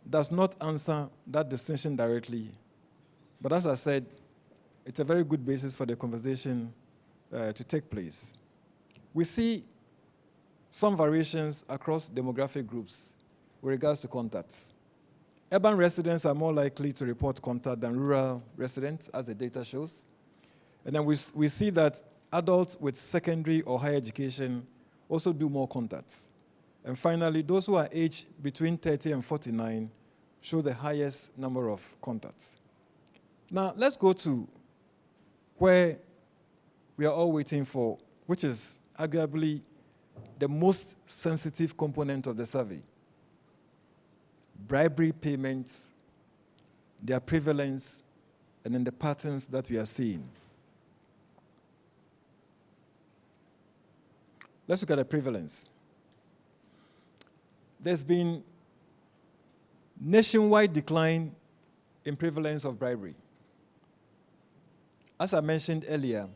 does not answer that distinction directly. But as I said, it's a very good basis for the conversation to take place. We see some variations across demographic groups with regards to contacts. Urban residents are more likely to report contact than rural residents, as the data shows. And then we see that adults with secondary or higher education also do more contacts. And finally, those who are aged between 30 and 49 show the highest number of contacts. Now, let's go to where we are all waiting for, which is arguably the most sensitive component of the survey. Bribery payments, their prevalence, and then the patterns that we are seeing. Let's look at the prevalence. There's been nationwide decline in prevalence of bribery. As I mentioned earlier,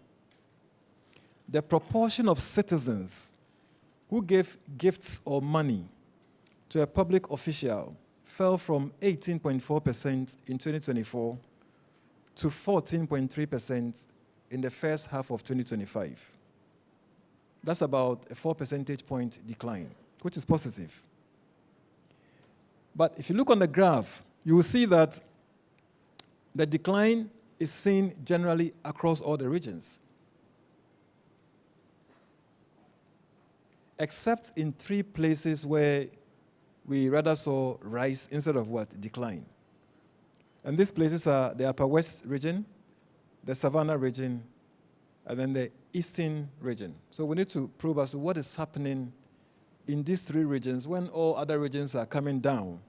the proportion of citizens who gave gifts or money to a public official fell from 18.4% in 2024 to 14.3% in the first half of 2025. That's about a 4 percentage point decline, which is positive. But if you look on the graph, you will see that the decline is seen generally across all the regions, except in 3 places where we rather saw rise instead of what? Decline. And these places are the Upper West region, the Savannah region, and then the Eastern region. So we need to probe as to what is happening in these 3 regions when all other regions are coming down.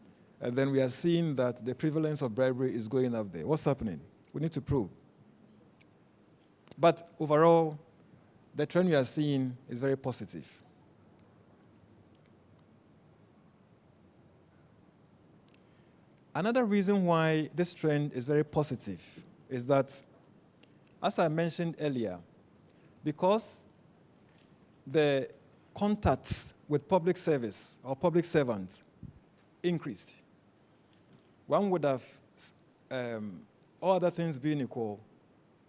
And then we are seeing that the prevalence of bribery is going up there. What's happening? We need to probe. But overall, the trend we are seeing is very positive. Another reason why this trend is very positive is that, as I mentioned earlier, because the contacts with public service or public servants increased, one would have, all other things being equal,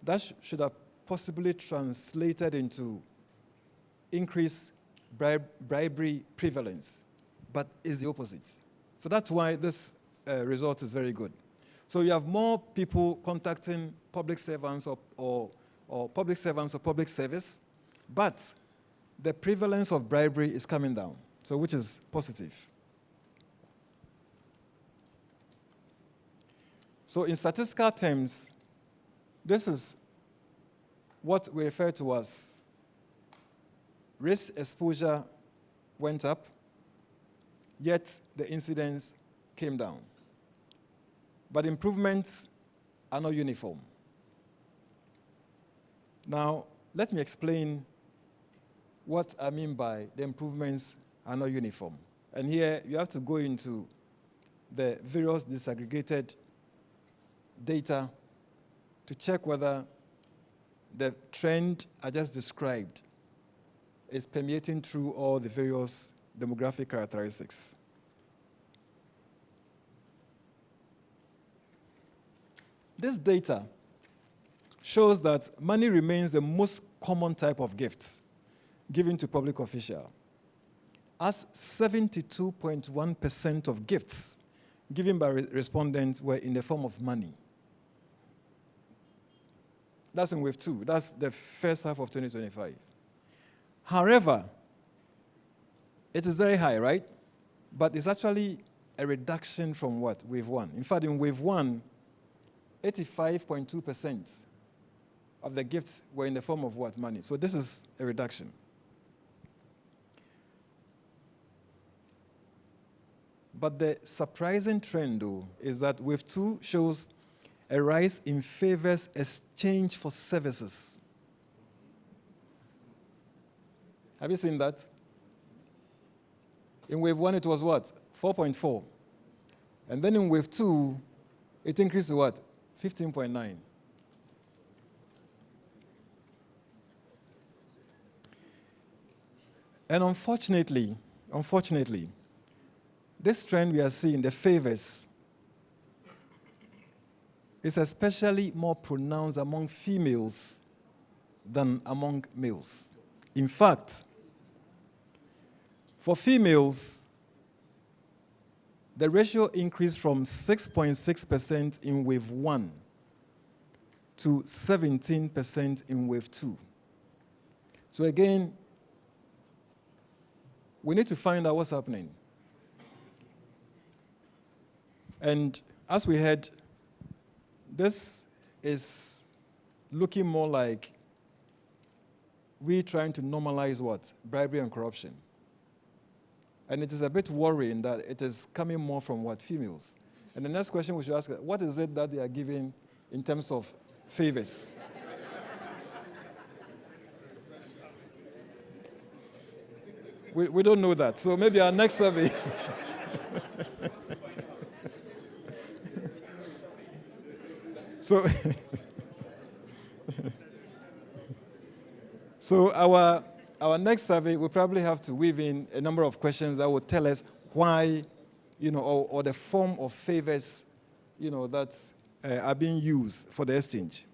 that should have possibly translated into increased bribery prevalence, but is the opposite. So that's why this result is very good. So you have more people contacting public servants or public servants or public service, but the prevalence of bribery is coming down, so which is positive. So in statistical terms, this is what we refer to as risk exposure went up, yet the incidence came down. But improvements are not uniform. Now, let me explain what I mean by the improvements are not uniform. And here you have to go into the various disaggregated data to check whether the trend I just described is permeating through all the various demographic characteristics. This data shows that money remains the most common type of gift given to public officials, as 72.1% of gifts given by respondents were in the form of money. That's in wave 2. That's the first half of 2025. However, it is very high, right? But it's actually a reduction from what? Wave 1. In fact, in wave 1, 85.2% of the gifts were in the form of what? Money. So this is a reduction. But the surprising trend, though, is that wave 2 shows a rise in favors exchange for services. Have you seen that? In wave 1, it was what? 4.4. And then in wave 2, it increased to what? 15.9. And unfortunately, this trend we are seeing, the favors, is especially more pronounced among females than among males. In fact, for females, the ratio increased from 6.6% in wave 1 to 17% in wave 2. So again, we need to find out what's happening. And as we heard, this is looking more like we trying to normalize what? Bribery and corruption. And it is a bit worrying that it is coming more from what? Females. And the next question we should ask, what is it that they are giving in terms of favors? We don't know that. So maybe our next survey. So our next survey will probably have to weave in a number of questions that will tell us why, or the form of favors, that are being used for the exchange.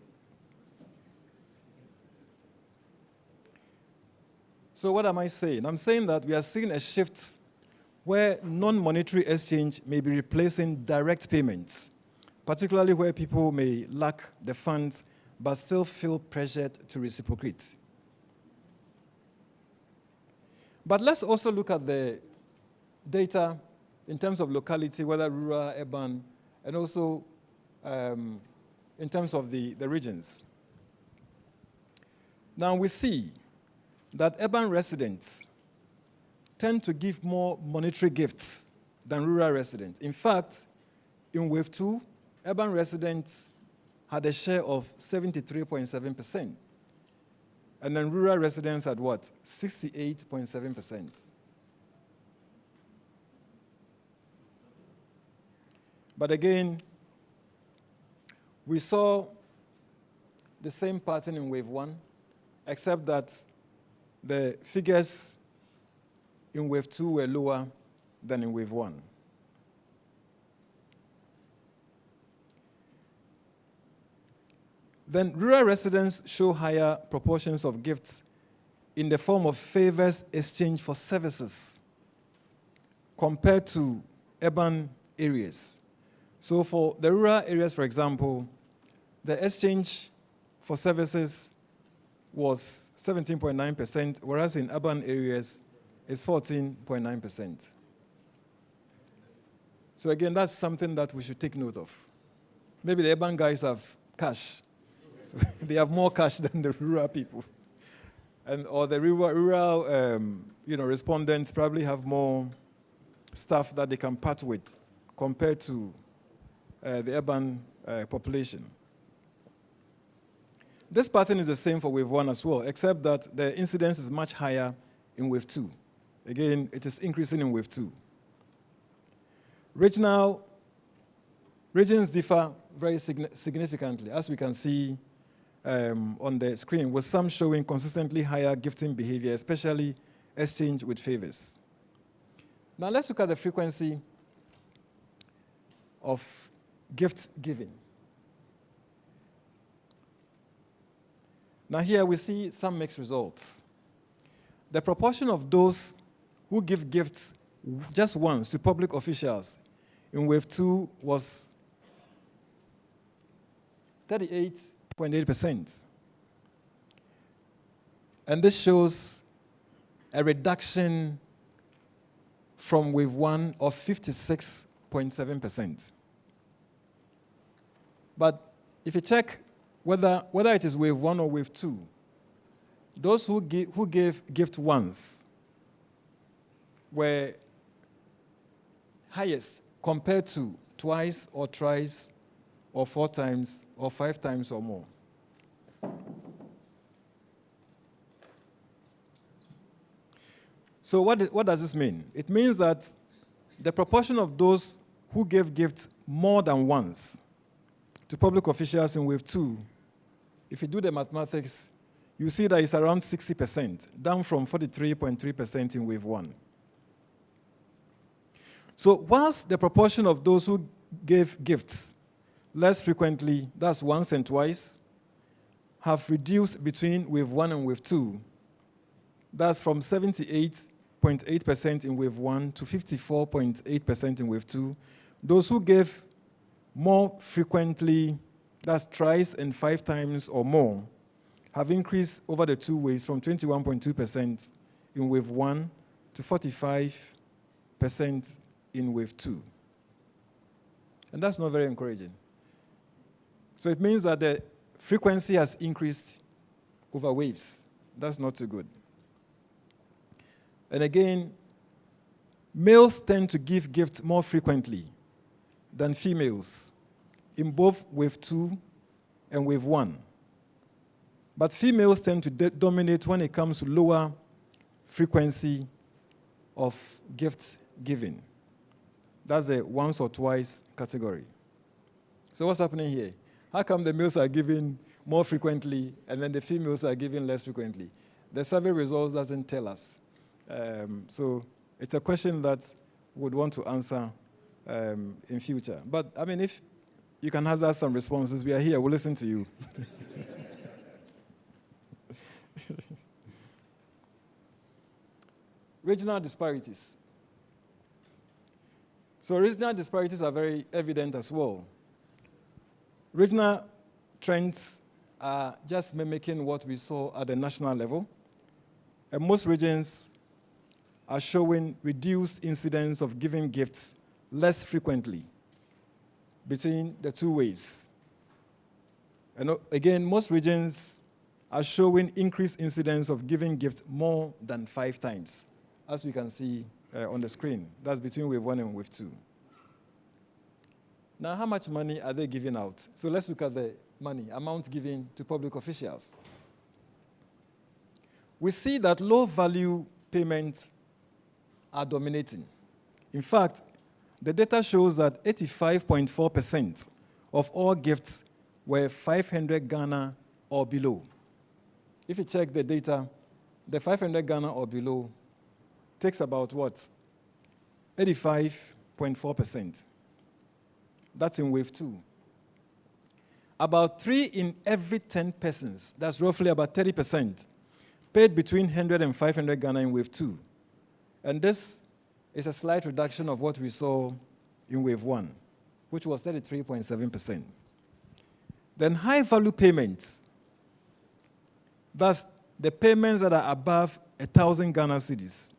So what am I saying? I'm saying that we are seeing a shift where non-monetary exchange may be replacing direct payments, particularly where people may lack the funds but still feel pressured to reciprocate. But let's also look at the data in terms of locality, whether rural, urban, and also in terms of the regions. Now we see that urban residents tend to give more monetary gifts than rural residents. In fact, in Wave 2, urban residents had a share of 73.7%. And then rural residents had what? 68.7%. But again, we saw the same pattern in Wave 1, except that the figures in Wave 2 were lower than in Wave 1. Then rural residents show higher proportions of gifts in the form of favors exchanged for services compared to urban areas. So for the rural areas, for example, the exchange for services was 17.9%, whereas in urban areas, it's 14.9%. So again, that's something that we should take note of. Maybe the urban guys have cash. So they have more cash than the rural people. Or the rural respondents probably have more stuff that they can part with compared to the urban population. This pattern is the same for Wave 1 as well, except that the incidence is much higher in Wave 2. Again, it is increasing in Wave 2. Regions differ very significantly, as we can see on the screen, with some showing consistently higher gifting behavior, especially exchange with favors. Now let's look at the frequency of gift giving. Now here we see some mixed results. The proportion of those who give gifts just once to public officials in Wave 2 was 38.8%. And this shows a reduction from Wave 1 of 56.7%. But if you check whether it is Wave 1 or Wave 2, those who gave gift once were highest compared to twice or thrice or 4 times or 5 times or more. So what does this mean? It means that the proportion of those who gave gifts more than once to public officials in Wave 2, if you do the mathematics, you see that it's around 60%, down from 43.3% in Wave 1. So whilst the proportion of those who gave gifts less frequently, that's once and twice, have reduced between Wave 1 and Wave 2, that's from 78.8% in Wave 1 to 54.8% in Wave 2. Those who gave more frequently, that's thrice and 5 times or more, have increased over the 2 waves from 21.2% in Wave 1 to 45% in Wave 2. And that's not very encouraging. So it means that the frequency has increased over waves. That's not too good. And again, males tend to give gifts more frequently than females in both Wave 2 and Wave 1. But females tend to dominate when it comes to lower frequency of gift giving. That's the once or twice category. So what's happening here? How come the males are giving more frequently and then the females are giving less frequently? The survey results doesn't tell us. So it's a question that we would want to answer in future. But I mean, if you can hazard some responses, we are here, we'll listen to you. Regional disparities. So regional disparities are very evident as well. Regional trends are just mimicking what we saw at the national level. And most regions are showing reduced incidence of giving gifts less frequently between the 2 waves. And again, most regions are showing increased incidence of giving gifts more than 5 times, as we can see on the screen. That's between wave 1 and wave 2. Now, how much money are they giving out? So let's look at the money, amount given to public officials. We see that low-value payments are dominating. In fact, the data shows that 85.4% of all gifts were 500 Ghana or below. If you check the data, the 500 Ghana or below takes about what? 85.4%. That's in wave 2. About 3 in every 10 persons, that's roughly about 30%, paid between 100 and 500 Ghana in wave 2. And this is a slight reduction of what we saw in wave 1, which was 33.7%. Then high-value payments, that's the payments that are above 1,000 Ghana cedis,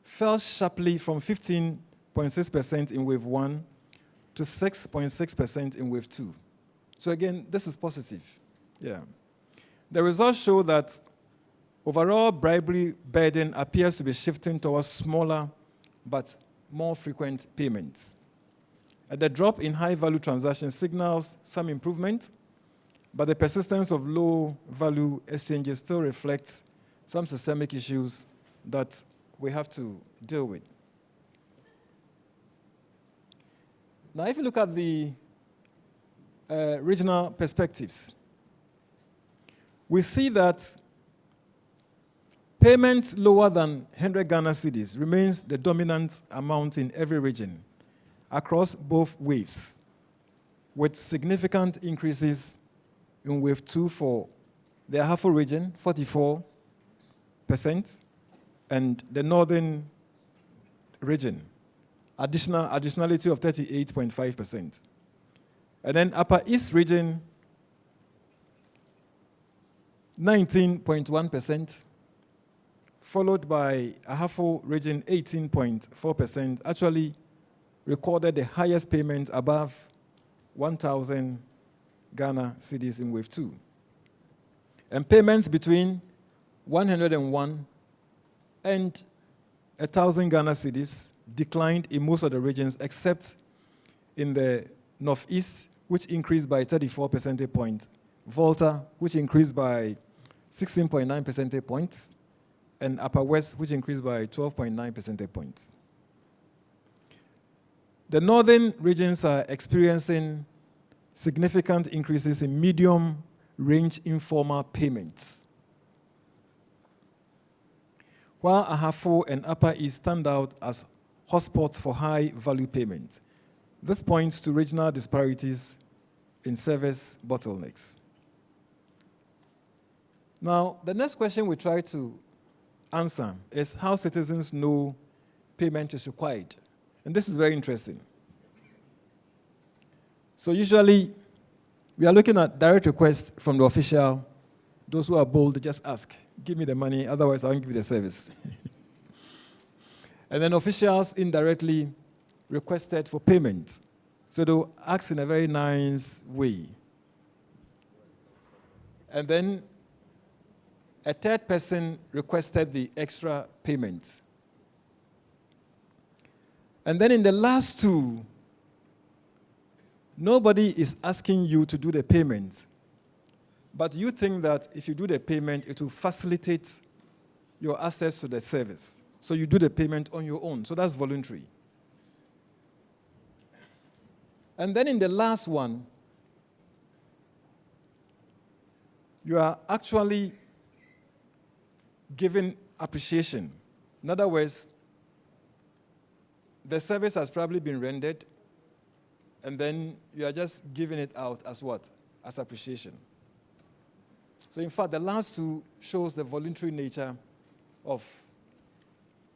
fell sharply from 15.6% in wave 1 to 6.6% in wave 2. So again, this is positive. Yeah. The results show that overall bribery burden appears to be shifting towards smaller but more frequent payments. And the drop in high-value transactions signals some improvement, but the persistence of low-value exchanges still reflects some systemic issues that we have to deal with. Now, if you look at the regional perspectives, we see that payment lower than 100 Ghana cedis remains the dominant amount in every region across both waves, with significant increases in wave 2 for the Ahafo region, 44%, and the northern region, additionality of 38.5%. And then Upper East region, 19.1%, followed by Ahafo region, 18.4%, actually recorded the highest payment above 1,000 Ghana cedis in wave 2. And payments between 101 and 1,000 Ghana cedis declined in most of the regions except in the Northeast, which increased by 34 percentage points, Volta, which increased by 16.9 percentage points, and Upper West, which increased by 12.9 percentage points. The northern regions are experiencing significant increases in medium-range informal payments, while Ahafo and Upper East stand out as hotspots for high-value payments. This points to regional disparities in service bottlenecks. Now, the next question we try to answer is how citizens know payment is required. And this is very interesting. So usually, we are looking at direct requests from the official. Those who are bold, just ask, give me the money, otherwise I won't give you the service. And then officials indirectly requested for payment. So they'll ask in a very nice way. And then a third person requested the extra payment. And then in the last two, nobody is asking you to do the payment, but you think that if you do the payment, it will facilitate your access to the service. So you do the payment on your own. So that's voluntary. And then in the last one, you are actually giving appreciation. In other words, the service has probably been rendered, and then you are just giving it out as what? As appreciation. So in fact, the last two shows the voluntary nature of,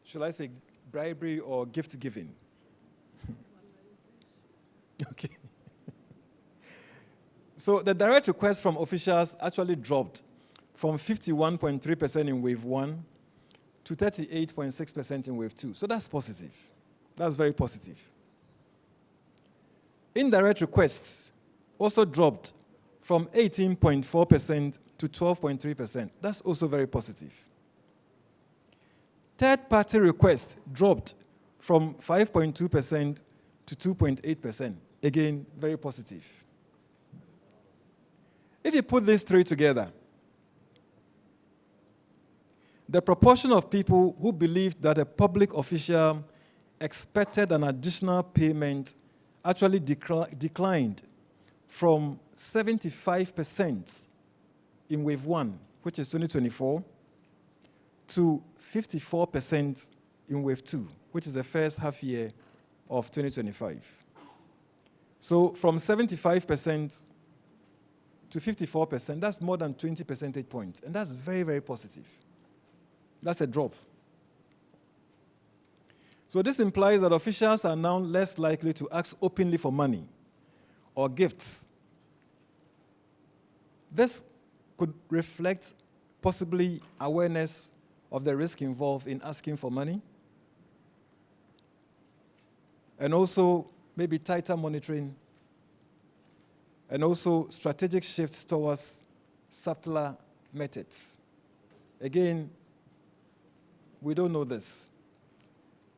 should I say, bribery or gift giving? Okay. So the direct requests from officials actually dropped from 51.3% in wave 1 to 38.6% in wave 2. So that's positive. That's very positive. Indirect requests also dropped from 18.4% to 12.3%. That's also very positive. Third-party requests dropped from 5.2% to 2.8%. Again, very positive. If you put these three together, the proportion of people who believed that a public official expected an additional payment actually declined from 75% in wave 1, which is 2024, to 54% in wave 2, which is the first half year of 2025. So from 75% to 54%, that's more than 20 percentage points. And that's very, very positive. That's a drop. So this implies that officials are now less likely to ask openly for money or gifts. This could reflect possibly awareness of the risk involved in asking for money, and also maybe tighter monitoring, and also strategic shifts towards subtler methods. Again, we don't know this.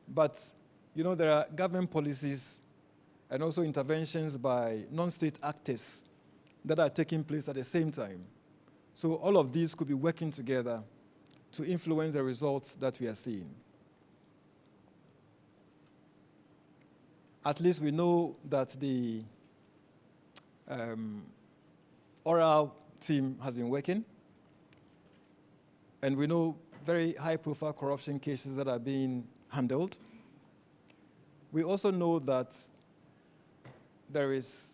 But, there are government policies and also interventions by non-state actors that are taking place at the same time. So all of these could be working together to influence the results that we are seeing. At least we know that the oral team has been working, and we know very high-profile corruption cases that are being handled. We also know that there is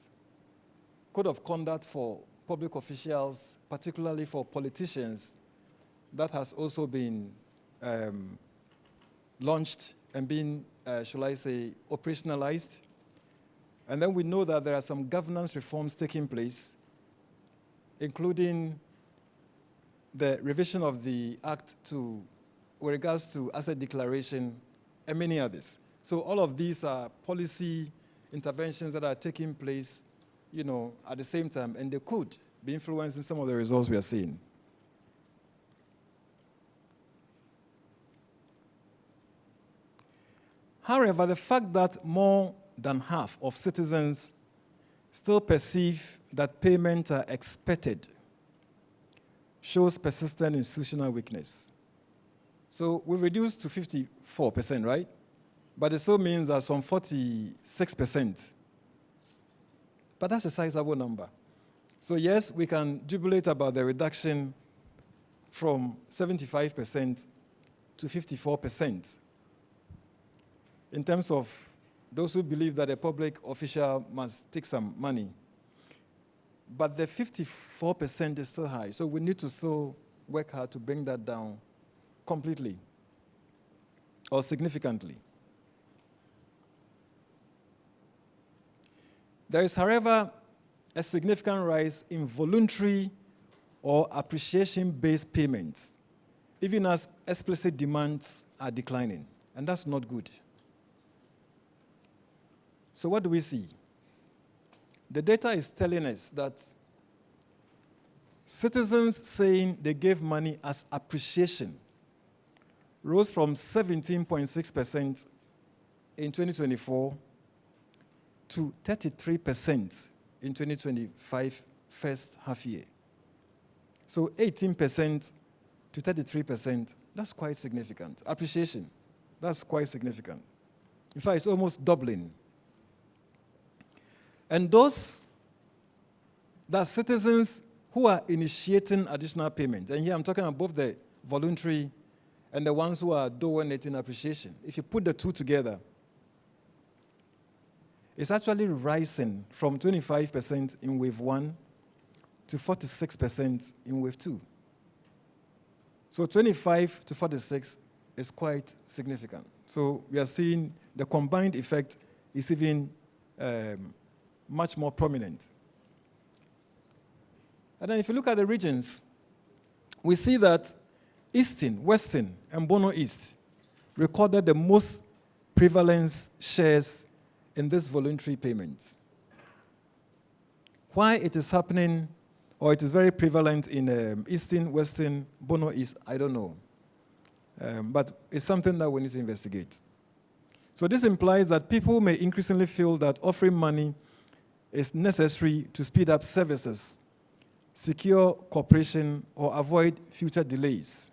code of conduct for public officials, particularly for politicians, that has also been launched and been, shall I say, operationalized. And then we know that there are some governance reforms taking place, including the revision of the Act with regards to asset declaration and many others. So all of these are policy interventions that are taking place, at the same time, and they could be influencing some of the results we are seeing. However, the fact that more than half of citizens still perceive that payments are expected shows persistent institutional weakness. So we've reduced to 54%, right? But it still means that some 46%. But that's a sizable number. So yes, we can jubilate about the reduction from 75% to 54% in terms of those who believe that a public official must take some money. But the 54% is still high, so we need to still work hard to bring that down completely or significantly. There is, however, a significant rise in voluntary or appreciation-based payments, even as explicit demands are declining, and that's not good. So what do we see? The data is telling us that citizens saying they gave money as appreciation rose from 17.6% in 2024 to 33% in 2025 first half year. So 18% to 33%, that's quite significant. Appreciation, that's quite significant. In fact, it's almost doubling. And those that citizens who are initiating additional payments, and here I'm talking about both the voluntary and the ones who are donating appreciation. If you put the two together, it's actually rising from 25% in wave 1 to 46% in wave 2. So 25 to 46 is quite significant. So we are seeing the combined effect is even much more prominent. And then if you look at the regions, we see that Eastern, Western, and Bono East recorded the most prevalence shares in this voluntary payment. Why it is happening, or it is very prevalent in Eastern, Western, Bono East, I don't know. But it's something that we need to investigate. So this implies that people may increasingly feel that offering money is necessary to speed up services, secure cooperation, or avoid future delays.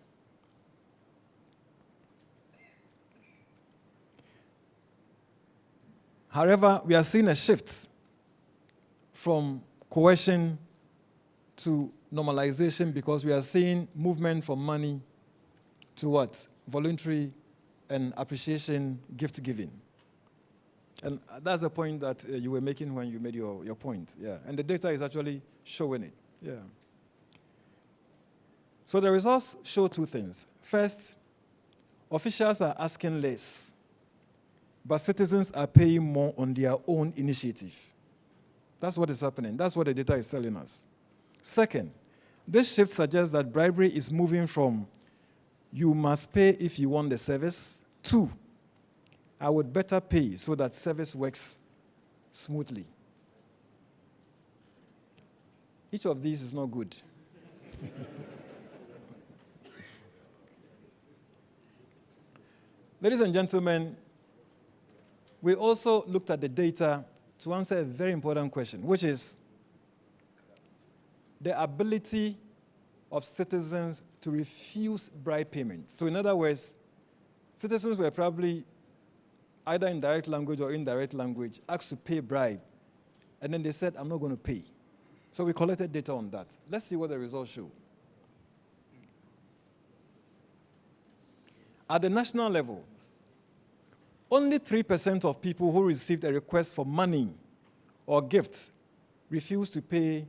However, we are seeing a shift from coercion to normalization because we are seeing movement from money to what? Voluntary and appreciation, gift giving. And that's the point that you were making when you made your point. Yeah. And the data is actually showing it. Yeah. So the results show two things. First, officials are asking less, but citizens are paying more on their own initiative. That's what is happening. That's what the data is telling us. Second, this shift suggests that bribery is moving from you must pay if you want the service to I would better pay so that service works smoothly. Each of these is not good. Ladies and gentlemen, we also looked at the data to answer a very important question, which is the ability of citizens to refuse bribe payment. So in other words, citizens were probably either in direct language or indirect language asked to pay bribe, and then they said, I'm not going to pay. So we collected data on that. Let's see what the results show. At the national level, only 3% of people who received a request for money or gift refused to pay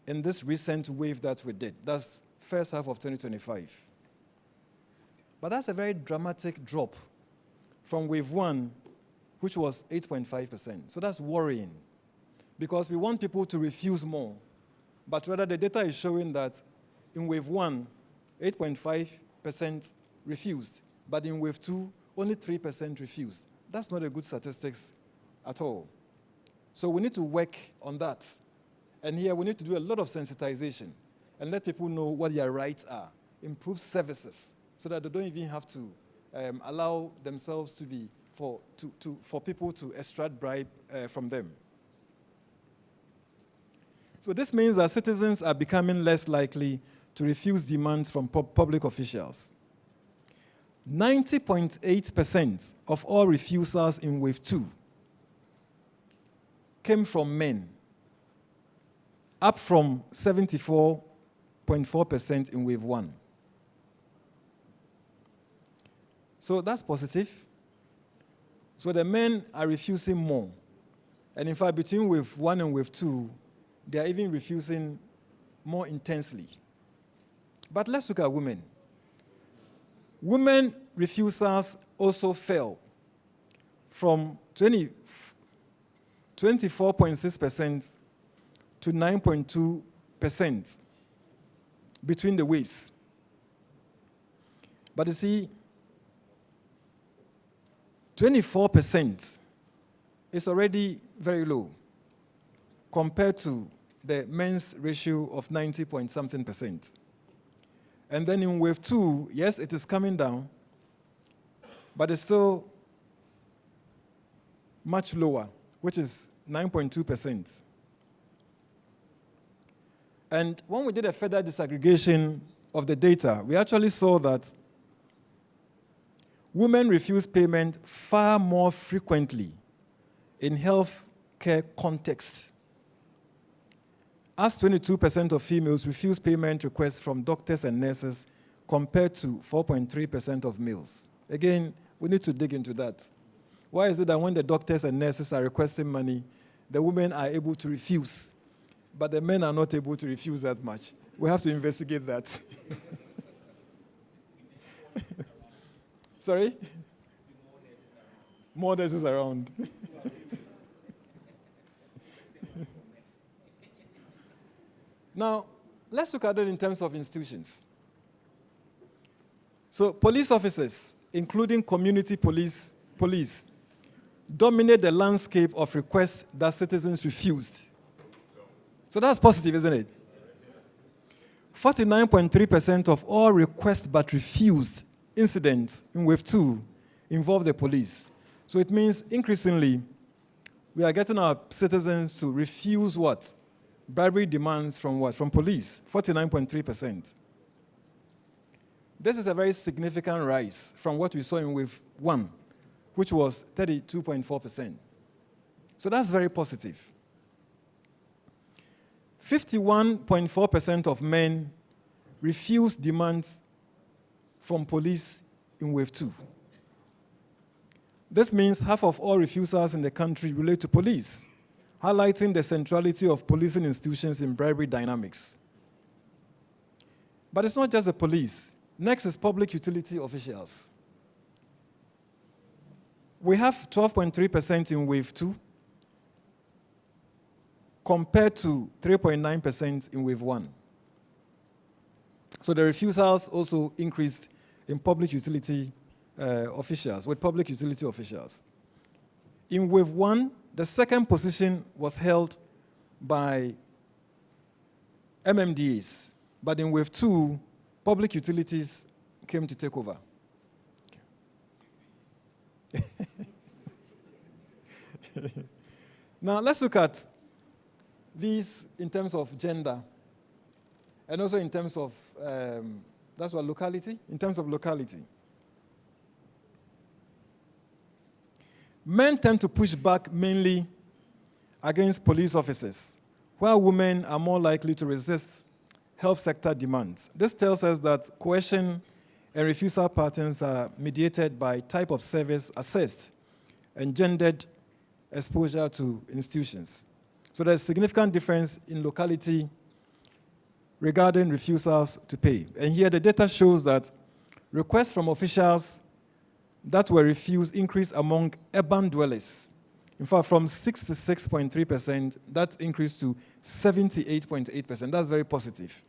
in this recent wave that we did. That's first half of 2025. But that's a very dramatic drop from wave 1, which was 8.5%. So that's worrying because we want people to refuse more. But rather the data is showing that in wave 1, 8.5% refused. But in wave 2, only 3% refused. That's not a good statistics at all. So we need to work on that. And here we need to do a lot of sensitization and let people know what their rights are, improve services so that they don't even have to allow themselves to be, for people to extract bribe from them. So this means that citizens are becoming less likely to refuse demands from public officials. 90.8% of all refusals in wave 2 came from men, up from 74.4% in wave 1. So that's positive. So the men are refusing more. And in fact, between wave 1 and wave 2, they are even refusing more intensely. But let's look at women. Women refusals also fell from 24.6% to 9.2% between the waves. But you see, 24% is already very low compared to the men's ratio of 90-point-something%. And then in wave 2, yes, it is coming down, but it's still much lower, which is 9.2%. And when we did a further disaggregation of the data, we actually saw that women refuse payment far more frequently in health care context, as 22% of females refuse payment requests from doctors and nurses compared to 4.3% of males. Again, we need to dig into that. Why is it that when the doctors and nurses are requesting money, the women are able to refuse, but the men are not able to refuse that much? We have to investigate that. Sorry? More nurses around. Now, let's look at it in terms of institutions. So police officers, including community police, dominate the landscape of requests that citizens refused. So that's positive, isn't it? 49.3% of all requests but refused incidents in wave 2 involve the police. So it means increasingly we are getting our citizens to refuse what? Bribery demands from what? From police, 49.3%. This is a very significant rise from what we saw in wave 1, which was 32.4%. So that's very positive. 51.4% of men refuse demands from police in wave 2. This means half of all refusals in the country relate to police, highlighting the centrality of policing institutions in bribery dynamics. But it's not just the police. Next is public utility officials. We have 12.3% in wave 2, compared to 3.9% in wave 1. So the refusals also increased in public utility officials, with public utility officials. In wave 1, the second position was held by MMDAs, but in wave 2, public utilities came to take over. Now let's look at these in terms of gender, and also in terms of, that's what, locality? In terms of locality. Men tend to push back mainly against police officers, while women are more likely to resist health sector demands. This tells us that coercion and refusal patterns are mediated by type of service assessed and gendered exposure to institutions. So there's a significant difference in locality regarding refusals to pay. And here the data shows that requests from officials that were refused increased among urban dwellers. In fact, from 66.3%, that increased to 78.8%. That's very positive.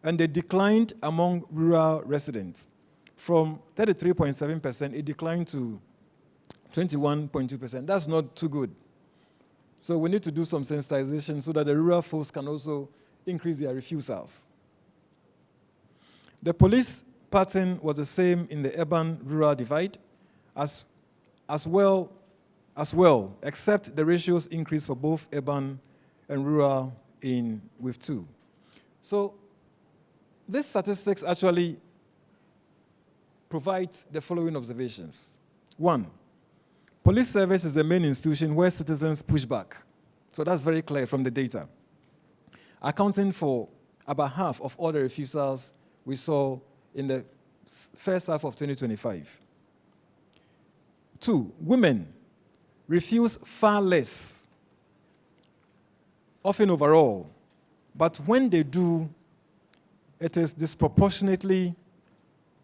And they declined among rural residents. From 33.7%, it declined to 21.2%. That's not too good. So we need to do some sensitization so that the rural folks can also increase their refusals. The police pattern was the same in the urban-rural divide as well, except the ratios increased for both urban and rural in wave 2. So these statistics actually provide the following observations. 1, police service is the main institution where citizens push back. So that's very clear from the data, accounting for about half of all the refusals we saw in the first half of 2025. 2, women refuse far less, often overall, but when they do, it is disproportionately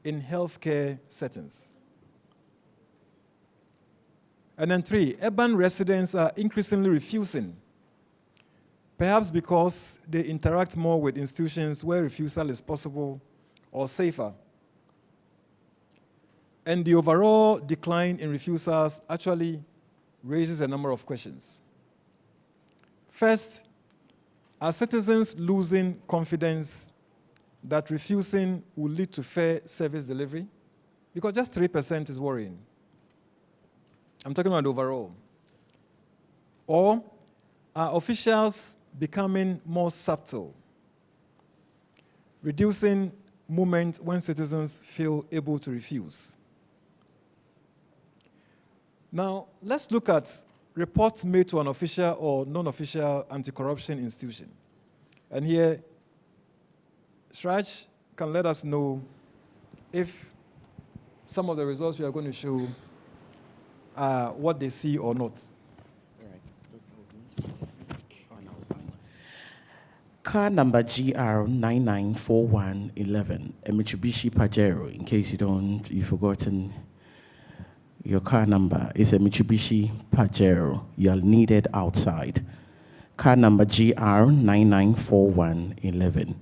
in healthcare settings. And then 3, urban residents are increasingly refusing, perhaps because they interact more with institutions where refusal is possible or safer. And the overall decline in refusals actually raises a number of questions. First, are citizens losing confidence that refusing will lead to fair service delivery? Because just 3% is worrying. I'm talking about overall. Or are officials becoming more subtle, reducing movement when citizens feel able to refuse? Now, let's look at reports made to an official or non-official anti-corruption institution. And here, Shraj can let us know if some of the results we are going to show are what they see or not. Car number GR994111, a Mitsubishi Pajero. In case you've forgotten your car number, is a Mitsubishi Pajero. You are needed outside. Car number GR994111,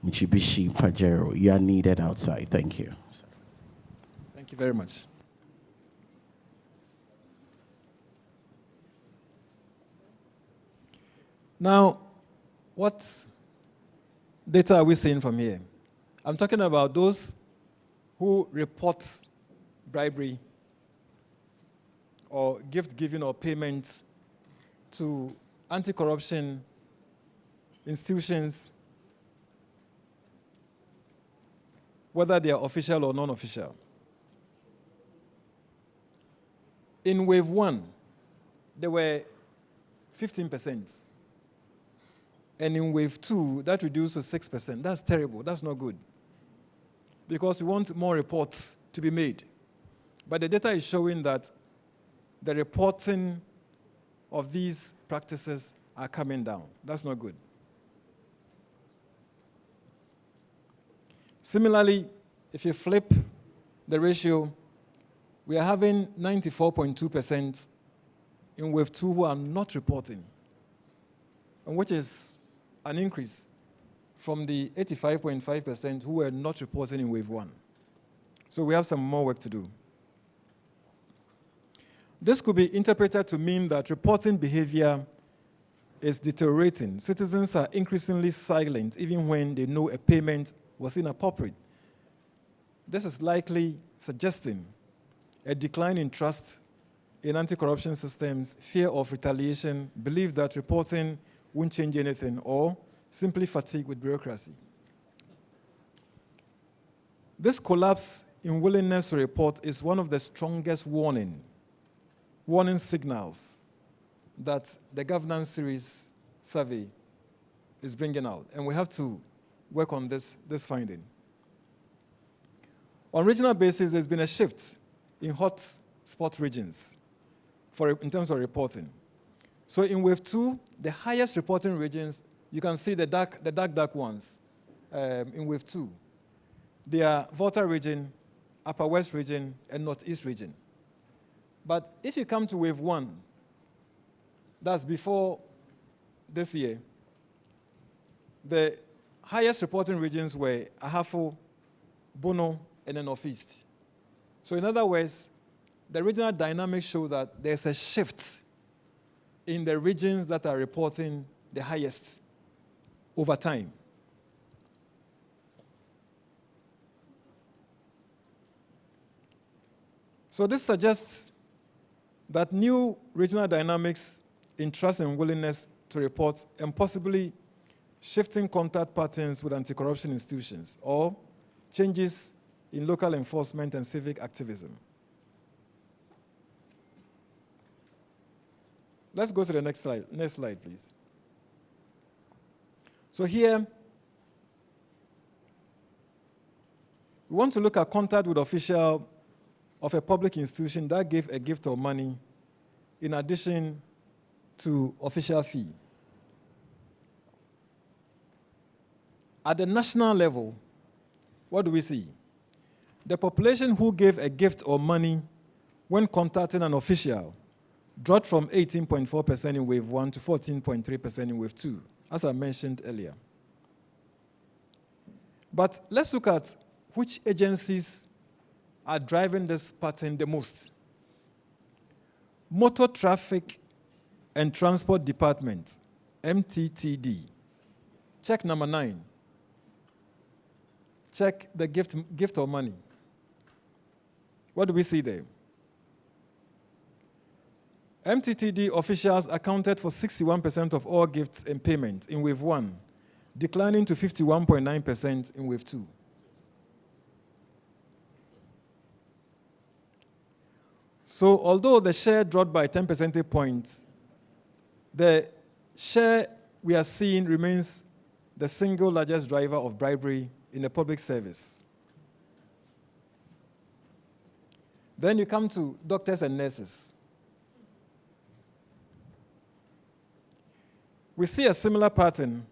Mitsubishi Pajero. You are needed outside. Thank you. Thank you very much. Now, what data are we seeing from here? I'm talking about those who report bribery or gift giving or payment to anti-corruption institutions, whether they are official or non-official. In wave 1, there were 15%. And in wave 2, that reduced to 6%. That's terrible. That's not good. Because we want more reports to be made. But the data is showing that the reporting of these practices are coming down. That's not good. Similarly, if you flip the ratio, we are having 94.2% in wave 2 who are not reporting, and which is an increase from the 85.5% who were not reporting in wave 1. So we have some more work to do. This could be interpreted to mean that reporting behavior is deteriorating. Citizens are increasingly silent even when they know a payment was inappropriate. This is likely suggesting a decline in trust in anti-corruption systems, fear of retaliation, belief that reporting won't change anything, or simply fatigue with bureaucracy. This collapse in willingness to report is one of the strongest warning signals that the governance series survey is bringing out, and we have to work on this finding. On regional basis, there's been a shift in hot spot regions in terms of reporting. So in wave 2, the highest reporting regions, you can see the dark ones in wave 2. They are Volta region, Upper West region, and Northeast region. But if you come to wave 1, that's before this year, the highest reporting regions were Ahafo, Bono, and the Northeast. So in other words, the regional dynamics show that there's a shift in the regions that are reporting the highest over time. So this suggests that new regional dynamics in trust and willingness to report, and possibly shifting contact patterns with anti-corruption institutions, or changes in local enforcement and civic activism. Let's go to the next slide. Next slide, please. So here, we want to look at contact with official of a public institution that gave a gift of money in addition to official fee. At the national level, what do we see? The population who gave a gift or money when contacting an official dropped from 18.4% in wave 1 to 14.3% in wave 2, as I mentioned earlier. But let's look at which agencies are driving this pattern the most. Motor Traffic and Transport Department, MTTD. Check number 9. Check the gift or money. What do we see there? MTTD officials accounted for 61% of all gifts and payments in wave 1, declining to 51.9% in wave 2. So although the share dropped by 10 percentage points, the share we are seeing remains the single largest driver of bribery in the public service. Then you come to doctors and nurses. We see a similar pattern,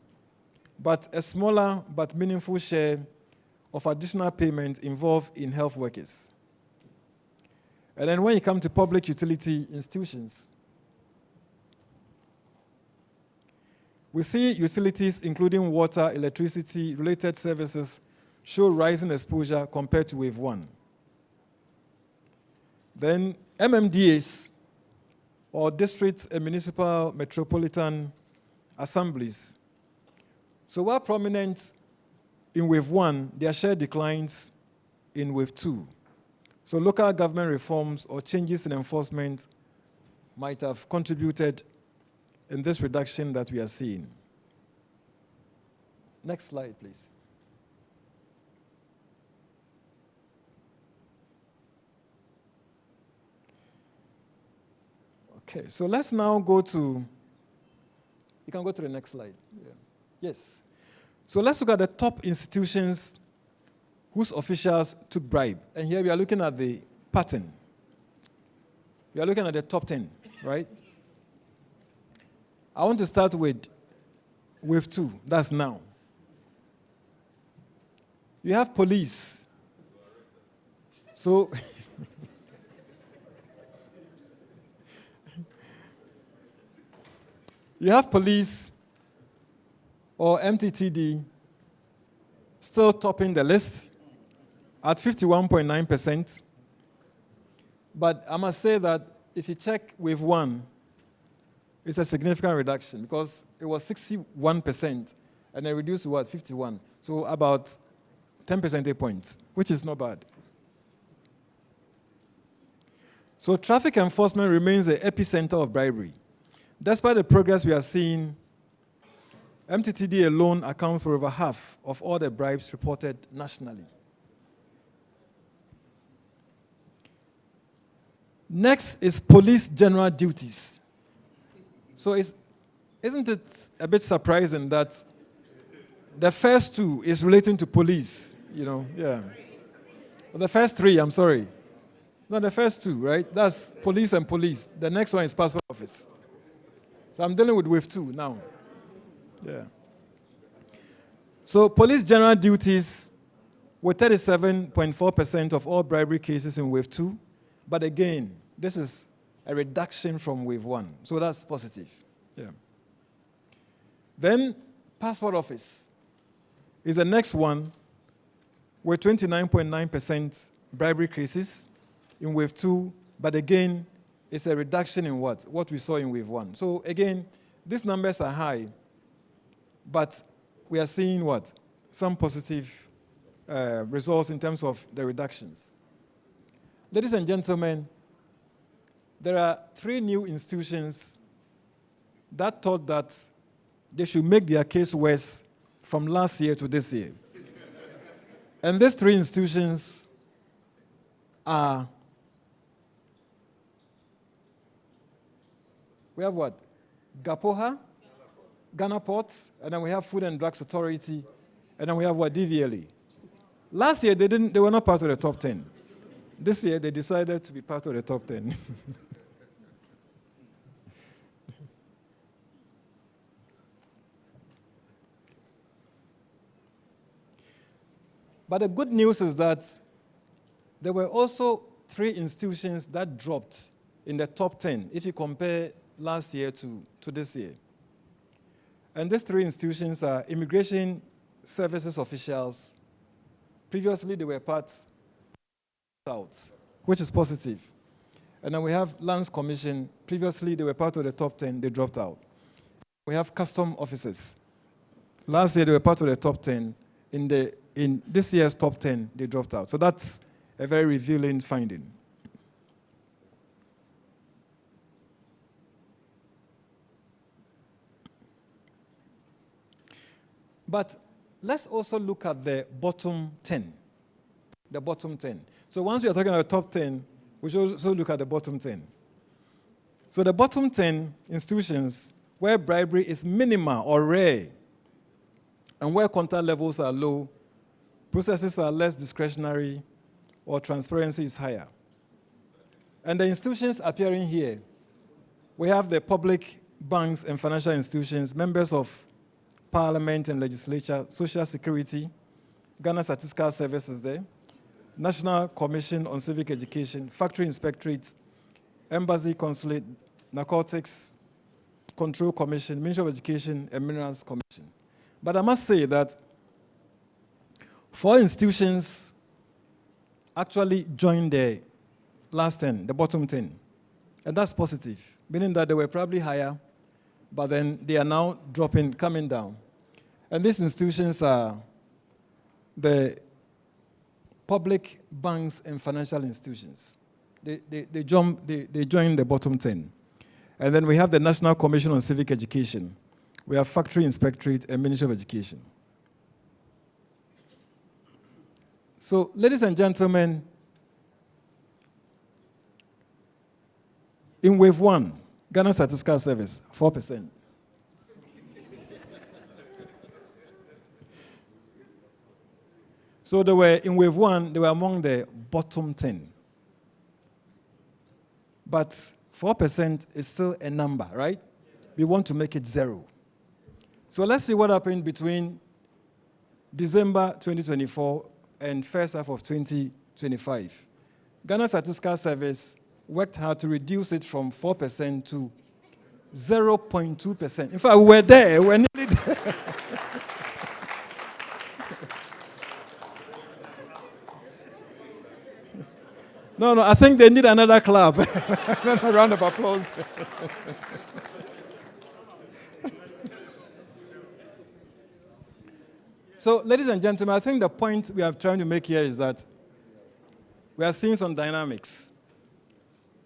but a smaller but meaningful share of additional payment involved in health workers. And then when you come to public utility institutions, we see utilities, including water, electricity, related services, show rising exposure compared to wave 1. Then MMDAs, or district and municipal metropolitan assemblies. So while prominent in wave 1, their share declines in wave 2. So local government reforms or changes in enforcement might have contributed in this reduction that we are seeing. Next slide, please. Okay, so let's now go to, you can go to the next slide. Yeah. Yes. So let's look at the top institutions whose officials took bribe. And here we are looking at the pattern. We are looking at the top 10, right? I want to start with wave 2, that's now. You have police. So, you have police or MTTD still topping the list at 51.9%. But I must say that if you check wave 1, it's a significant reduction because it was 61% and it reduced to what, 51. So about 10 percentage points, which is not bad. So traffic enforcement remains the epicenter of bribery. Despite the progress we are seeing, MTTD alone accounts for over half of all the bribes reported nationally. Next is police general duties. So isn't it a bit surprising that the first 2 is relating to police, you know? Yeah. Well, the first 3, I'm sorry. No, the first 2, right? That's police and police. The next one is passport office. So I'm dealing with wave 2 now. Yeah. So police general duties were 37.4% of all bribery cases in wave 2. But again, this is a reduction from wave 1. So that's positive. Yeah. Then passport office is the next one with 29.9% bribery cases in wave 2. But again, it's a reduction in what we saw in wave 1. So again, these numbers are high, but we are seeing what? Some positive results in terms of the reductions. Ladies and gentlemen, there are 3 new institutions that thought that they should make their case worse from last year to this year. And these 3 institutions are, we have what? GAPOHA, Ghana Ports, and then we have Food and Drugs Authority, and then we have what? DVLA. Last year, they were not part of the top 10. This year, they decided to be part of the top 10. But the good news is that there were also 3 institutions that dropped in the top 10 if you compare last year to this year. And these 3 institutions are immigration services officials. Previously, they were part out, which is positive. And then we have Lands Commission. Previously, they were part of the top 10. They dropped out. We have custom officers. Last year, they were part of the top 10. In this year's top 10, they dropped out. So that's a very revealing finding. But let's also look at the bottom 10. The bottom 10. So once we are talking about the top 10, we should also look at the bottom 10. So the bottom 10 institutions where bribery is minimal or rare, and where contact levels are low, processes are less discretionary, or transparency is higher. And the institutions appearing here, we have the public banks and financial institutions, members of parliament and legislature, social security, Ghana Statistical Service is there, National Commission on Civic Education, Factory Inspectorate, Embassy, Consulate, Narcotics Control Commission, Ministry of Education, and Minerals Commission. But I must say that 4 institutions actually joined the last 10, the bottom 10. And that's positive, meaning that they were probably higher, but then they are now dropping, coming down. And these institutions are the public banks and financial institutions. They join the bottom 10. And then we have the National Commission on Civic Education. We have Factory Inspectorate and Ministry of Education. So, ladies and gentlemen, in wave 1, Ghana Statistical Service, 4%. So in wave 1, they were among the bottom 10. But 4% is still a number, right? We want to make it 0. So let's see what happened between December 2024 and first half of 2025. Ghana Statistical Service worked hard to reduce it from 4% to 0.2%. In fact, we were there. We were nearly there. No, I think they need another clap. A round of applause. So, ladies and gentlemen, I think the point we are trying to make here is that we are seeing some dynamics.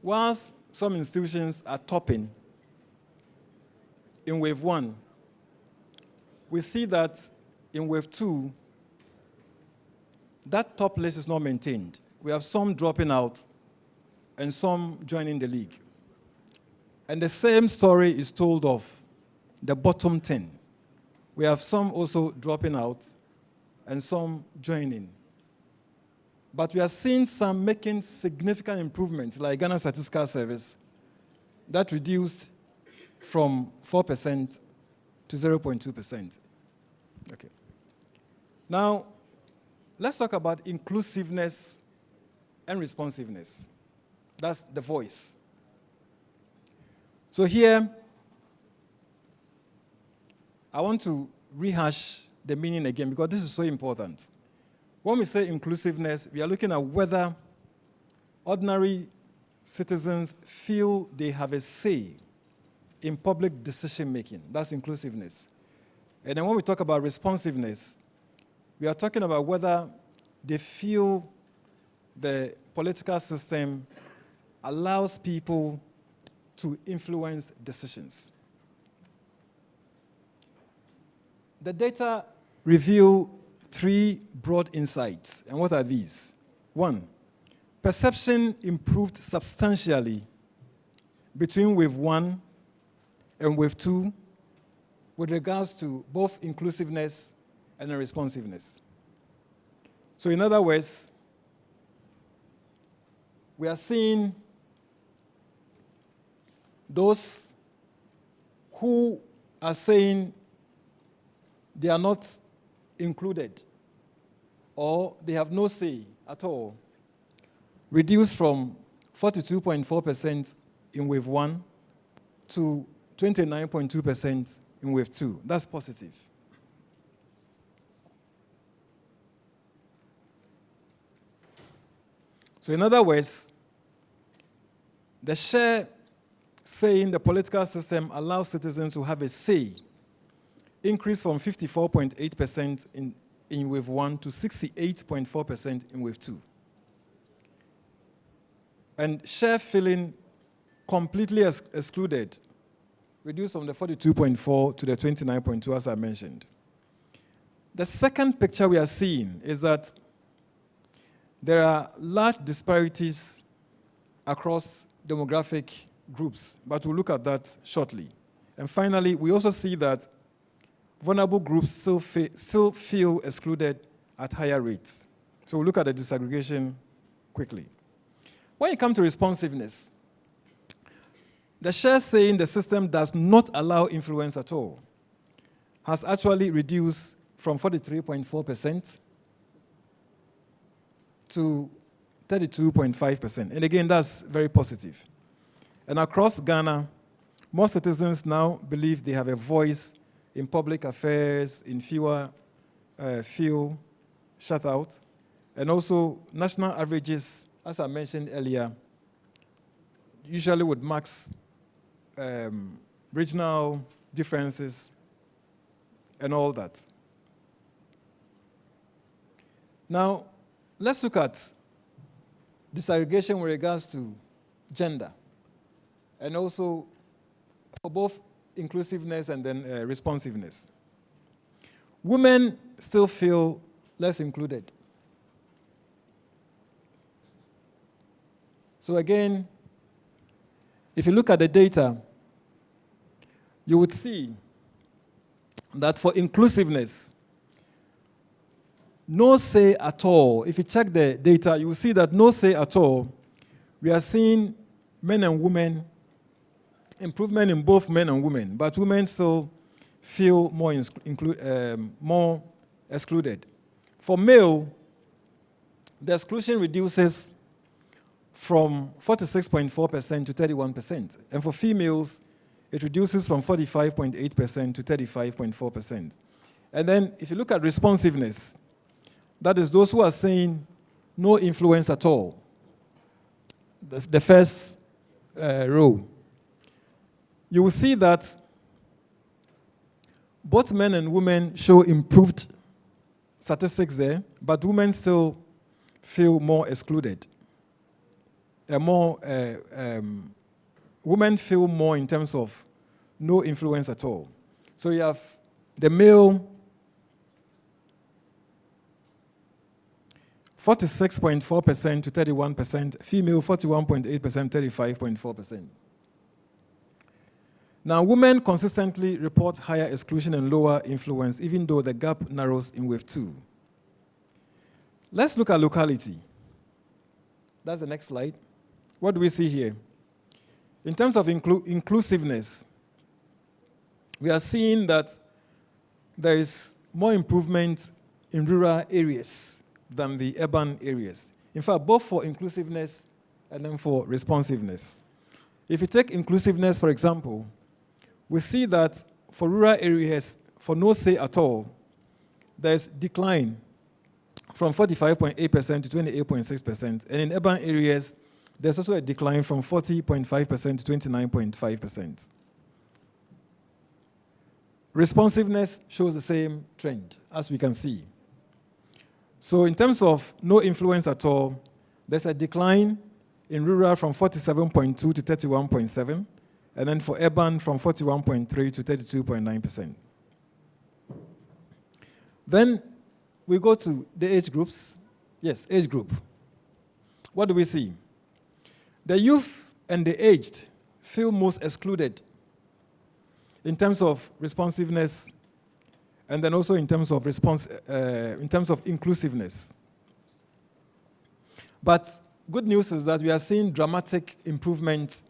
Whilst some institutions are topping in wave 1, we see that in wave 2, that top list is not maintained. We have some dropping out and some joining the league. And the same story is told of the bottom 10. We have some also dropping out and some joining. But we are seeing some making significant improvements, like Ghana Statistical Service, that reduced from 4% to 0.2%. Okay. Now, let's talk about inclusiveness and responsiveness. That's the voice. So here, I want to rehash the meaning again because this is so important. When we say inclusiveness, we are looking at whether ordinary citizens feel they have a say in public decision making. That's inclusiveness. And then when we talk about responsiveness, we are talking about whether they feel the political system allows people to influence decisions. The data reveal 3 broad insights. And what are these? 1, perception improved substantially between wave 1 and wave 2 with regards to both inclusiveness and responsiveness. So in other words, we are seeing those who are saying they are not included or they have no say at all, reduced from 42.4% in wave 1 to 29.2% in wave 2. That's positive. So in other words, the share saying the political system allows citizens to have a say increased from 54.8% in wave 1 to 68.4% in wave 2. And share feeling completely excluded reduced from the 42.4 to the 29.2, as I mentioned. The second picture we are seeing is that there are large disparities across demographic groups, but we'll look at that shortly. And finally, we also see that vulnerable groups still feel excluded at higher rates. So we'll look at the disaggregation quickly. When it comes to responsiveness, the share saying the system does not allow influence at all has actually reduced from 43.4% to 32.5%. And again, that's very positive. And across Ghana, most citizens now believe they have a voice in public affairs, in fewer feel shut out. And also, national averages, as I mentioned earlier, usually would max regional differences and all that. Now, let's look at disaggregation with regards to gender, and also for both inclusiveness and then responsiveness. Women still feel less included. So again, if you look at the data, you would see that for inclusiveness, no say at all. If you check the data, you will see that no say at all. We are seeing men and women, improvement in both men and women, but women still feel more excluded. For male, the exclusion reduces from 46.4% to 31%. And for females, it reduces from 45.8% to 35.4%. And then if you look at responsiveness, that is those who are saying no influence at all. The first row. You will see that both men and women show improved statistics there, but women still feel more excluded. Women feel more in terms of no influence at all. So you have the male 46.4% to 31%, female 41.8%, 35.4%. Now, women consistently report higher exclusion and lower influence, even though the gap narrows in wave 2. Let's look at locality. That's the next slide. What do we see here? In terms of inclusiveness, we are seeing that there is more improvement in rural areas than the urban areas. In fact, both for inclusiveness and then for responsiveness. If you take inclusiveness, for example, we see that for rural areas, for no say at all, there's decline from 45.8% to 28.6%. And in urban areas, there's also a decline from 40.5% to 29.5%. Responsiveness shows the same trend, as we can see. So in terms of no influence at all, there's a decline in rural from 47.2 to 31.7, and then for urban from 41.3 to 32.9%. Then we go to the age groups. Yes, age group. What do we see? The youth and the aged feel most excluded in terms of responsiveness, and then also in terms of inclusiveness. But good news is that we are seeing dramatic improvement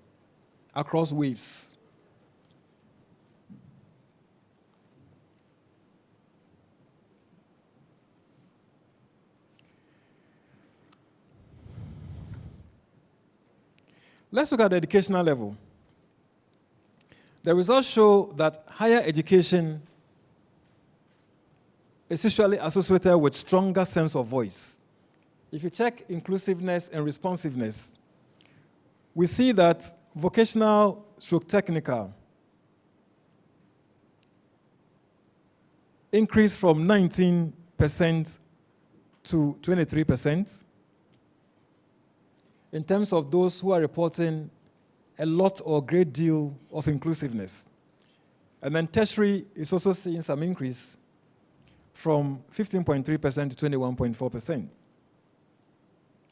across waves. Let's look at the educational level. The results show that higher education is usually associated with stronger sense of voice. If you check inclusiveness and responsiveness, we see that vocational / technical increased from 19% to 23%. In terms of those who are reporting a lot or great deal of inclusiveness. And then tertiary is also seeing some increase from 15.3% to 21.4%.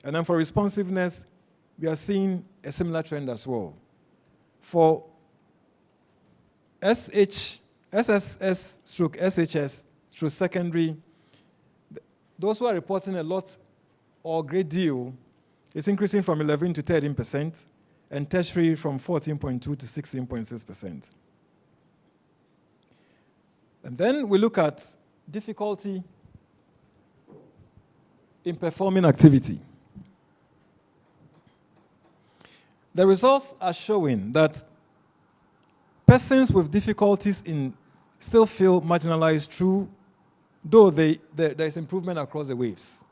And then for responsiveness, we are seeing a similar trend as well. For SSS/SHS/secondary, those who are reporting a lot or great deal is increasing from 11 to 13%, and tertiary from 14.2 to 16.6%. And then we look at difficulty in performing activity. The results are showing that persons with difficulties still feel marginalized though there is improvement across the waves.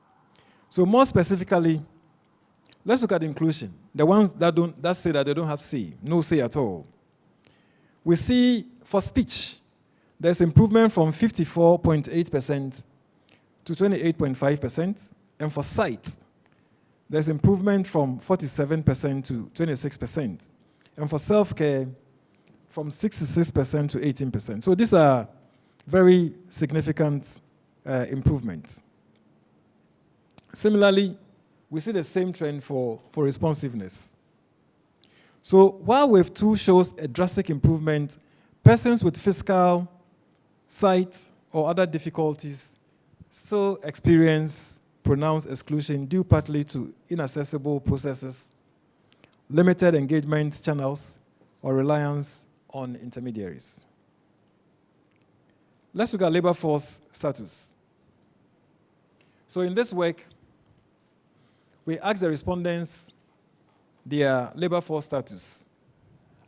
So more specifically, let's look at inclusion. The ones that say that they don't have say, no say at all. We see for speech, there's improvement from 54.8% to 28.5%, And for sight, there's improvement from 47% to 26%. And for self-care, from 66% to 18%. So these are very significant improvements. Similarly, we see the same trend for responsiveness. So while Wave 2 shows a drastic improvement, persons with physical, sight, or other difficulties still experience pronounced exclusion due partly to inaccessible processes, limited engagement channels, or reliance on intermediaries. Let's look at labor force status. So in this work, we asked the respondents their labor force status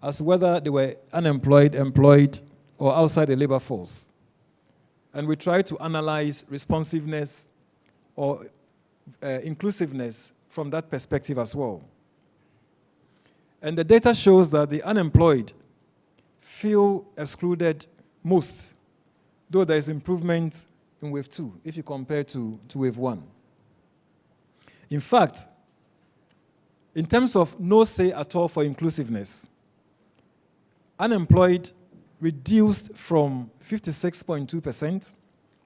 as whether they were unemployed, employed, or outside the labor force. And we tried to analyze responsiveness or inclusiveness from that perspective as well. And the data shows that the unemployed feel excluded most, though there is improvement in Wave 2 if you compare to Wave 1. In fact, in terms of no say at all for inclusiveness, unemployed reduced from 56.2%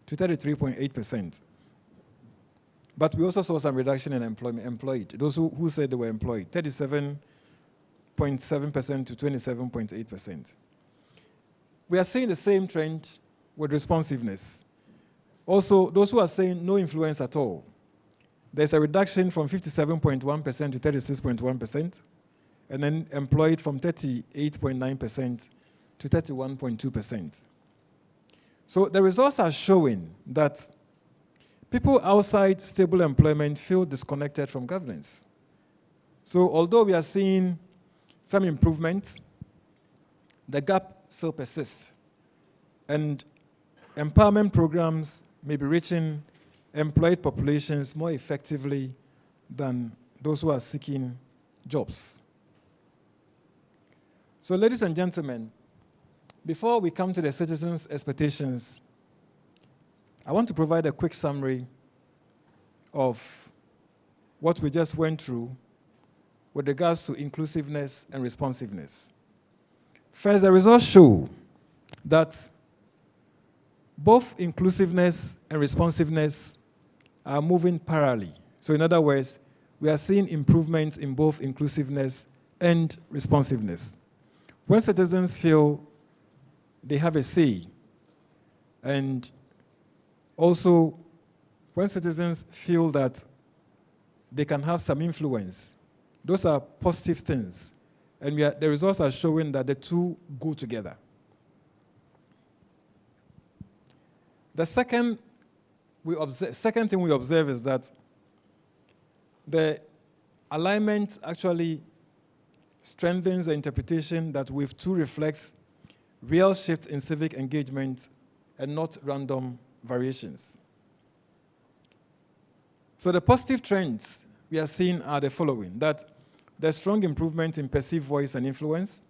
to 33.8%. But we also saw some reduction in employed. Those who said they were employed, 37.7% to 27.8%. We are seeing the same trend with responsiveness. Also, those who are saying no influence at all, there's a reduction from 57.1% to 36.1%, and then employed from 38.9% to 31.2%. So the results are showing that people outside stable employment feel disconnected from governance. So although we are seeing some improvements, the gap still persists. And empowerment programs may be reaching employed populations more effectively than those who are seeking jobs. So ladies and gentlemen, before we come to the citizens' expectations, I want to provide a quick summary of what we just went through with regards to inclusiveness and responsiveness. First, the results show that both inclusiveness and responsiveness are moving parallelly. So in other words, we are seeing improvements in both inclusiveness and responsiveness. When citizens feel they have a say, and also when citizens feel that they can have some influence, those are positive things. And the results are showing that the two go together. The second thing we observe is that the alignment actually strengthens the interpretation that Wave 2 reflects real shift in civic engagement and not random variations. So the positive trends we are seeing are the following: that there's strong improvement in perceived voice and influence,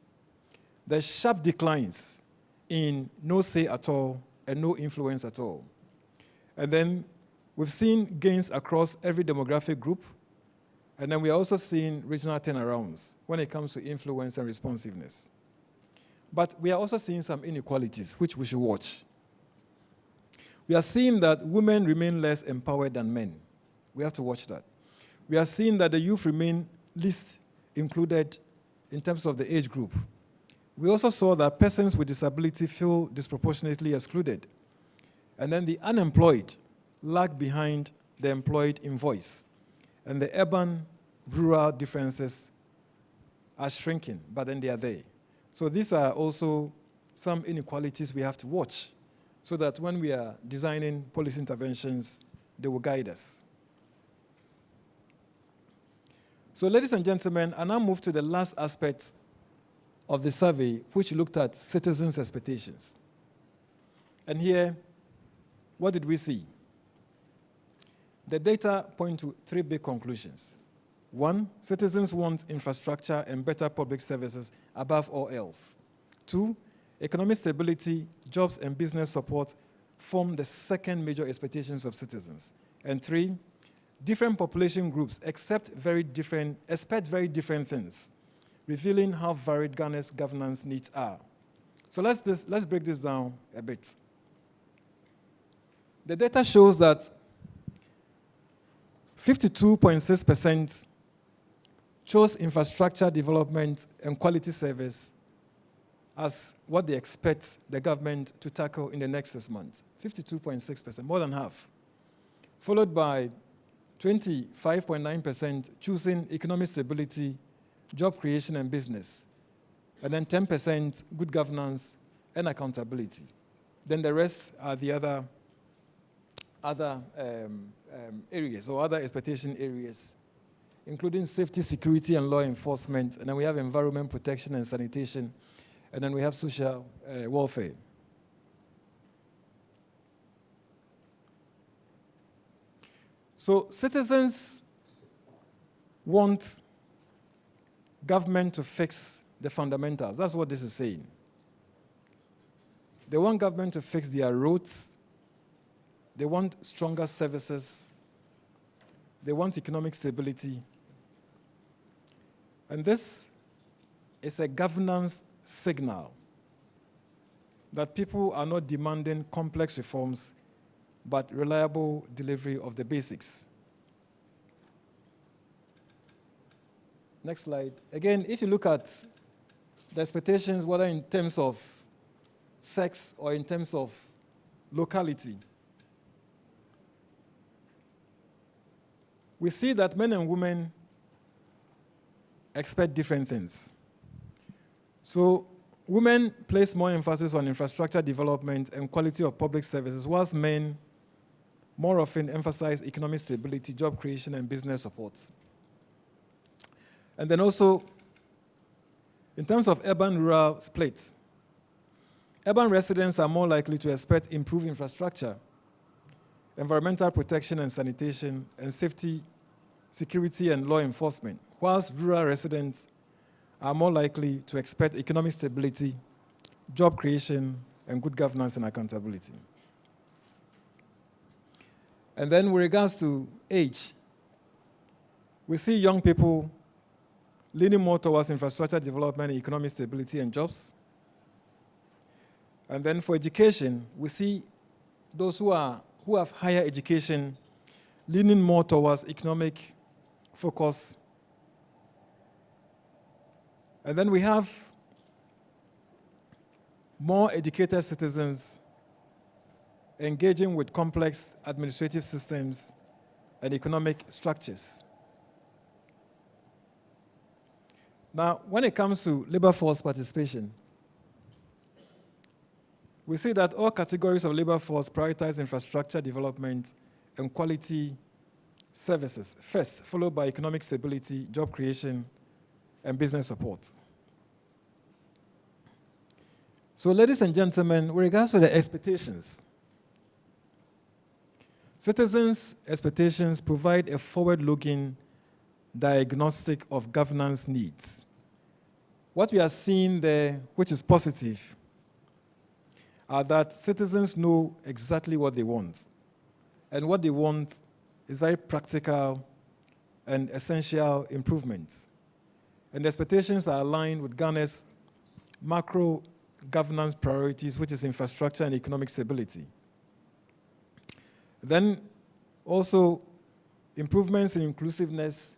there's sharp declines in no say at all and no influence at all. And then we've seen gains across every demographic group, and then we're also seeing regional turnarounds when it comes to influence and responsiveness. But we are also seeing some inequalities, which we should watch. We are seeing that women remain less empowered than men. We have to watch that. We are seeing that the youth remain least included in terms of the age group. We also saw that persons with disability feel disproportionately excluded. And then the unemployed lag behind the employed in voice. And the urban-rural differences are shrinking, but then they are there. So these are also some inequalities we have to watch so that when we are designing policy interventions, they will guide us. So ladies and gentlemen, I now move to the last aspect of the survey, which looked at citizens' expectations. And here, what did we see? The data point to three big conclusions. One, citizens want infrastructure and better public services above all else. Two, economic stability, jobs, and business support form the second major expectations of citizens. And three, different population groups expect very different things, revealing how varied Ghana's governance needs are. So let's break this down a bit. The data shows that 52.6% chose infrastructure development and quality service as what they expect the government to tackle in the next 6 months. 52.6%, more than half. Followed by 25.9% choosing economic stability, job creation, and business. And then 10% good governance and accountability. Then the rest are the other areas or other expectation areas, including safety, security, and law enforcement. And then we have environment protection and sanitation. And then we have social welfare. So citizens want government to fix the fundamentals. That's what this is saying. They want government to fix their roads. They want stronger services. They want economic stability. And this is a governance signal that people are not demanding complex reforms, but reliable delivery of the basics. Next slide. Again, if you look at the expectations, whether in terms of sex or in terms of locality, we see that men and women expect different things. So women place more emphasis on infrastructure development and quality of public services, whilst men more often emphasize economic stability, job creation, and business support. And then also, in terms of urban-rural split, urban residents are more likely to expect improved infrastructure, environmental protection and sanitation, and safety, security, and law enforcement, whilst rural residents are more likely to expect economic stability, job creation, and good governance and accountability. And then with regards to age, we see young people leaning more towards infrastructure development, economic stability, and jobs. And then for education, we see those who have higher education leaning more towards economic focus. And then we have more educated citizens engaging with complex administrative systems and economic structures. Now, when it comes to labor force participation, we see that all categories of labor force prioritize infrastructure development and quality services first, followed by economic stability, job creation, and business support. So, ladies and gentlemen, with regards to the expectations, citizens' expectations provide a forward-looking diagnostic of governance needs. What we are seeing there, which is positive, are that citizens know exactly what they want. And what they want is very practical and essential improvements. And the expectations are aligned with Ghana's macro governance priorities, which is infrastructure and economic stability. Then also, improvements in inclusiveness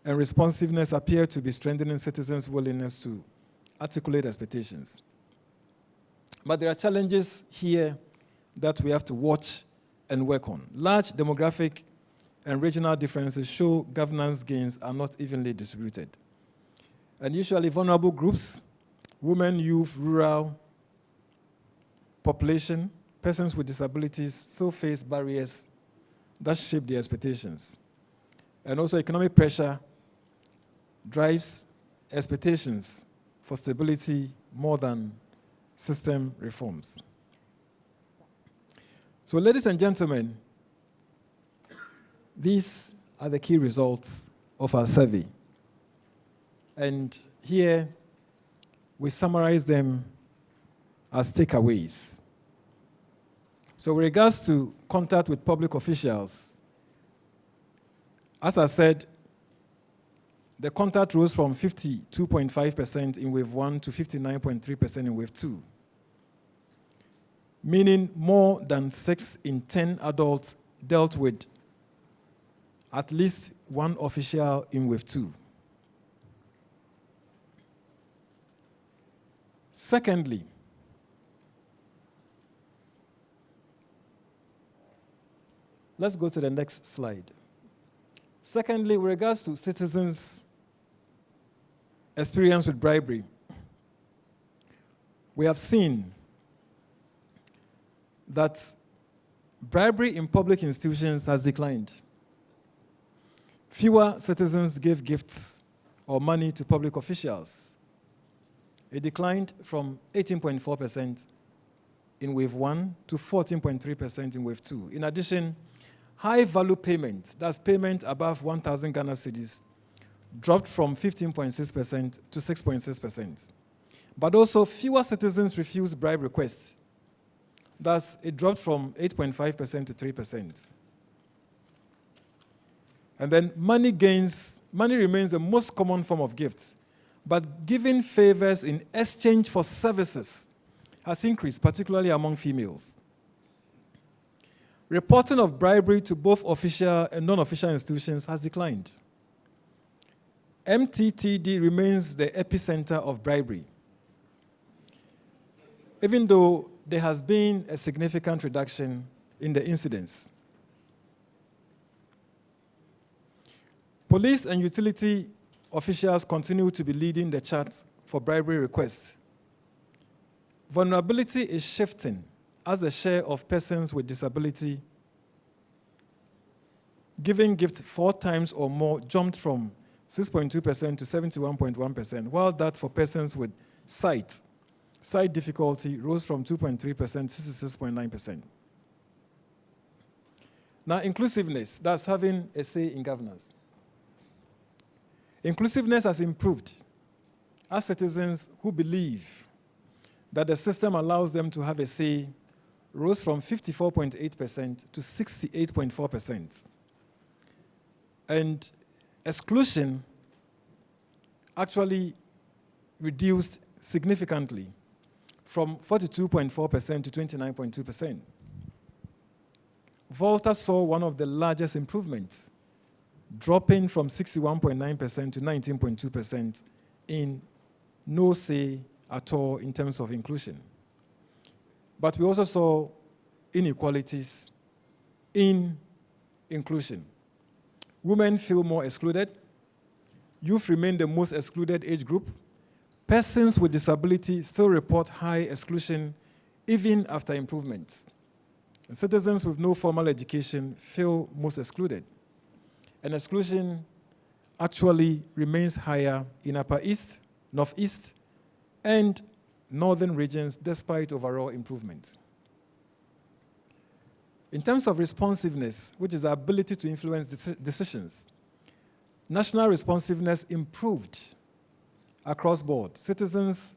and responsiveness appear to be strengthening citizens' willingness to articulate expectations. But there are challenges here that we have to watch and work on. Large demographic and regional differences show governance gains are not evenly distributed. And usually vulnerable groups, women, youth, rural population, persons with disabilities still face barriers that shape their expectations. And also economic pressure drives expectations for stability more than system reforms. So, ladies and gentlemen, these are the key results of our survey. And here we summarize them as takeaways. So with regards to contact with public officials, As I said, the contact rose from 52.5% in wave 1 to 59.3% in wave 2, meaning more than 6 in 10 adults dealt with at least one official in wave 2. Secondly, let's go to the next slide. Secondly, with regards to citizens' experience with bribery, we have seen that bribery in public institutions has declined. Fewer citizens give gifts or money to public officials. It declined from 18.4% in wave 1 to 14.3% in wave 2. In addition, high-value payment, that's payment above 1,000 Ghana cedis, dropped from 15.6% to 6.6%. But also, fewer citizens refused bribe requests. Thus, it dropped from 8.5% to 3%. And then money remains the most common form of gift, but giving favors in exchange for services has increased, particularly among females. Reporting of bribery to both official and non-official institutions has declined. MTTD remains the epicenter of bribery, even though there has been a significant reduction in the incidence. Police and utility officials continue to be leading the chart for bribery requests. Vulnerability is shifting as a share of persons with disability giving gift 4 times or more jumped from 6.2% to 71.1%, while that for persons with sight difficulty rose from 2.3% to 66.9%. Now, inclusiveness, that's having a say in governance. Inclusiveness has improved as citizens who believe that the system allows them to have a say rose from 54.8% to 68.4%. And exclusion actually reduced significantly from 42.4% to 29.2%. Volta saw one of the largest improvements, dropping from 61.9% to 19.2% in no say at all in terms of inclusion. But we also saw inequalities in inclusion. Women feel more excluded. Youth remain the most excluded age group. Persons with disability still report high exclusion even after improvements. And citizens with no formal education feel most excluded. And exclusion actually remains higher in Upper East, Northeast, and northern regions despite overall improvement. In terms of responsiveness, which is the ability to influence decisions, national responsiveness improved across board. Citizens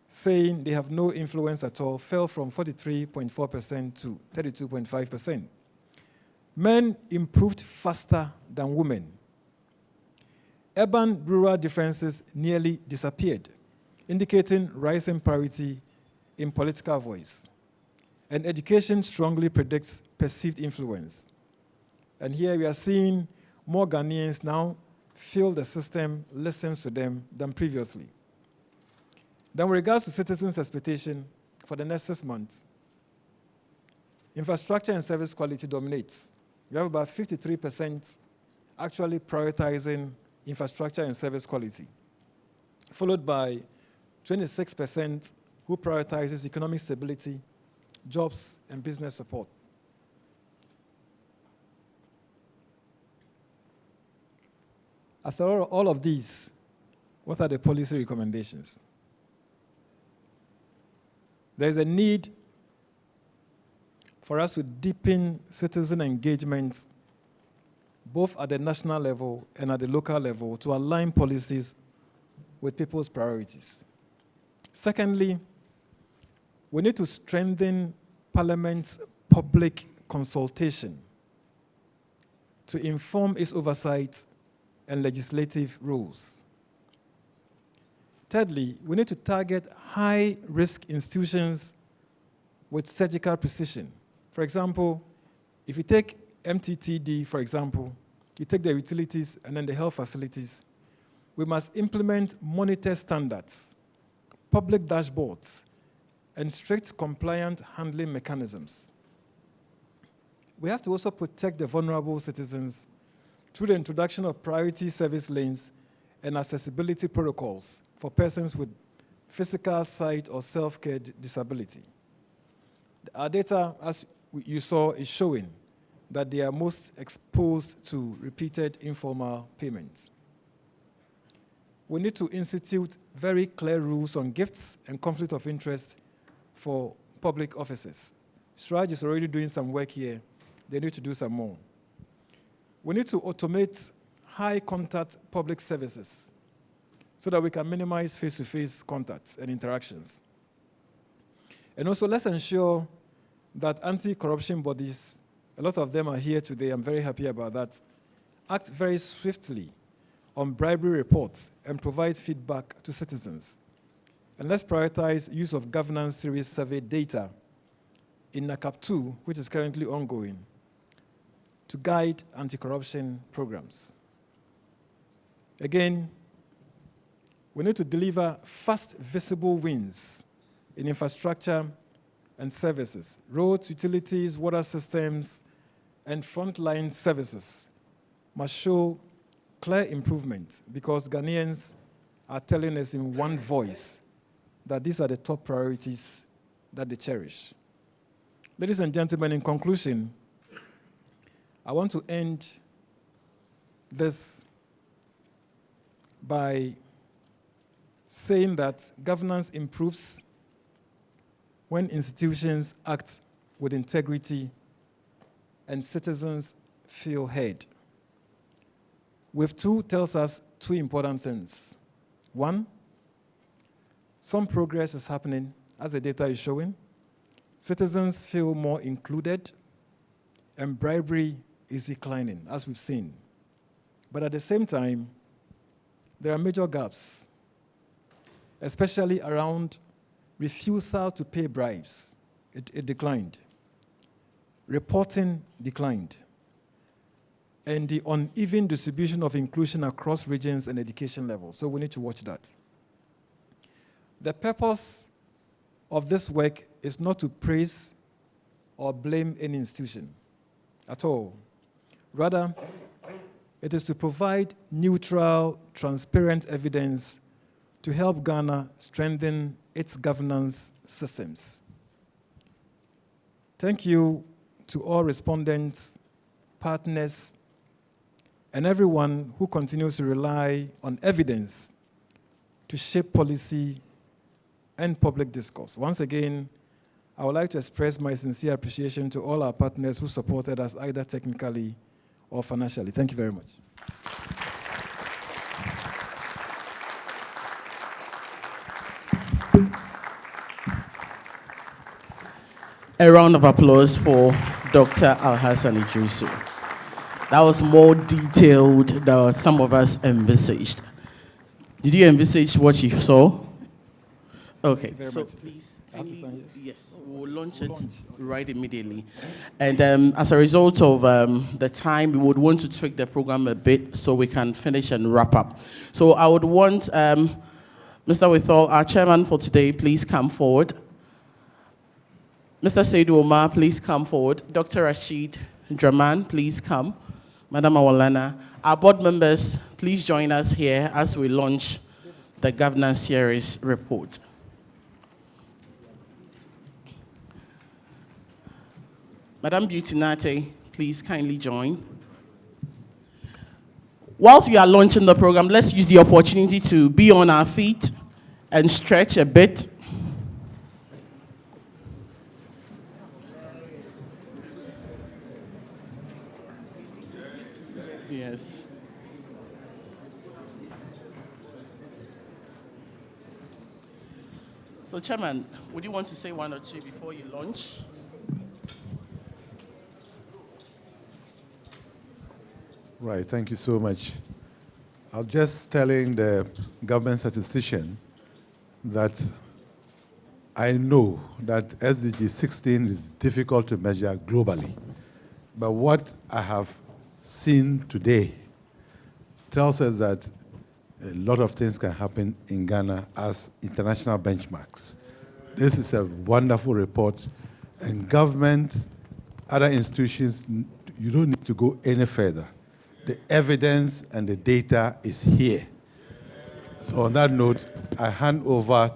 saying they have no influence at all fell from 43.4% to 32.5%. Men improved faster than women. Urban-rural differences nearly disappeared, indicating rising parity in political voice. And education strongly predicts perceived influence. And here we are seeing more Ghanaians now feel the system listens to them than previously. Then with regards to citizens' expectation for the next 6 months, infrastructure and service quality dominates. We have about 53% actually prioritizing infrastructure and service quality, followed by 26% who prioritizes economic stability, jobs, and business support. After all of these, what are the policy recommendations? There's a need for us to deepen citizen engagement both at the national level and at the local level to align policies with people's priorities. Secondly, we need to strengthen Parliament's public consultation to inform its oversight and legislative roles. Thirdly, we need to target high-risk institutions with surgical precision. For example, if you take MTTD, for example, you take the utilities and then the health facilities, we must implement monitor standards, public dashboards, and strict compliant handling mechanisms. We have to also protect the vulnerable citizens through the introduction of priority service lanes and accessibility protocols for persons with physical, sight, or self-care disability. Our data, as you saw, is showing that they are most exposed to repeated informal payments. We need to institute very clear rules on gifts and conflict of interest for public offices. SRAJ is already doing some work here. They need to do some more. We need to automate high-contact public services so that we can minimize face-to-face contacts and interactions. And also, let's ensure that anti-corruption bodies, a lot of them are here today, I'm very happy about that, act very swiftly on bribery reports and provide feedback to citizens. And let's prioritize use of governance series survey data in NACAP 2, which is currently ongoing, to guide anti-corruption programs. Again, we need to deliver fast, visible wins in infrastructure and services. Roads, utilities, water systems, and frontline services must show clear improvement because Ghanaians are telling us in one voice that these are the top priorities that they cherish. Ladies and gentlemen, in conclusion, I want to end this by saying that governance improves when institutions act with integrity and citizens feel heard. Wave 2 tells us two important things. One, some progress is happening, as the data is showing. Citizens feel more included, and bribery is declining, as we've seen. But at the same time, there are major gaps, especially around refusal to pay bribes. It declined. Reporting declined. And the uneven distribution of inclusion across regions and education levels. So we need to watch that. The purpose of this work is not to praise or blame any institution at all. Rather, it is to provide neutral, transparent evidence to help Ghana strengthen its governance systems. Thank you to all respondents, partners, and everyone who continues to rely on evidence to shape policy and public discourse. Once again, I would like to express my sincere appreciation to all our partners who supported us either technically or financially. Thank you very much. A round of applause for Dr. Alhassan Idrisu. That was more detailed than some of us envisaged. Did you envisage what you saw? Okay, so please, yes, we'll launch it right immediately. And as a result of the time, we would want to tweak the program a bit so we can finish and wrap up. So I would want Mr. Withall, our chairman for today, please come forward. Mr. Saidu Omar, please come forward. Dr. Rashid Draman, please come. Madam Awalana, our board members, please join us here as we launch the governance series report. Madam Beauty-Nate, please kindly join. Whilst we are launching the program, let's use the opportunity to be on our feet and stretch a bit. Yes. So, Chairman, would you want to say one or two before you launch? Right, thank you so much. I was just telling the government statistician that I know that SDG 16 is difficult to measure globally. But what I have seen today tells us that a lot of things can happen in Ghana as international benchmarks. This is a wonderful report, and government, other institutions, you don't need to go any further. The evidence and the data is here. So on that note, I hand over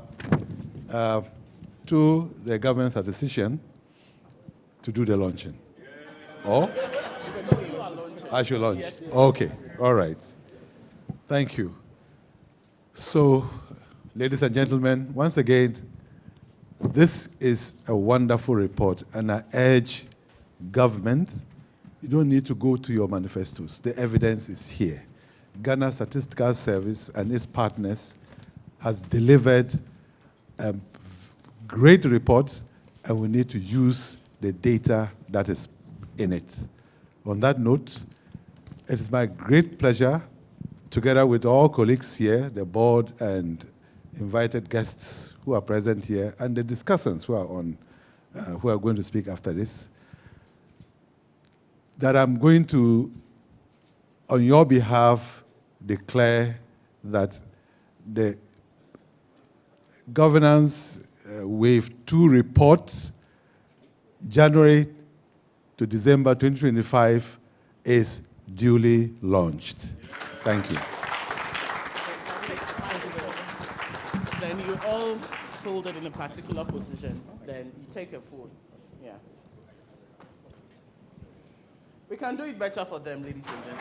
to the government statistician to do the launching. Or? I should launch. Okay, all right. Thank you. So, ladies and gentlemen, once again, this is a wonderful report, and I urge government, you don't need to go to your manifestos. The evidence is here. Ghana Statistical Service and its partners has delivered a great report, and we need to use the data that is in it. On that note, it is my great pleasure, together with all colleagues here, the board and invited guests who are present here, and the discussants who are going to speak after this, that I'm going to, on your behalf, declare that the Governance Wave 2 report, January to December 2025, is duly launched. Thank you. Then you all hold it in a particular position. Then you take a phone. Yeah. We can do it better for them, ladies and gentlemen.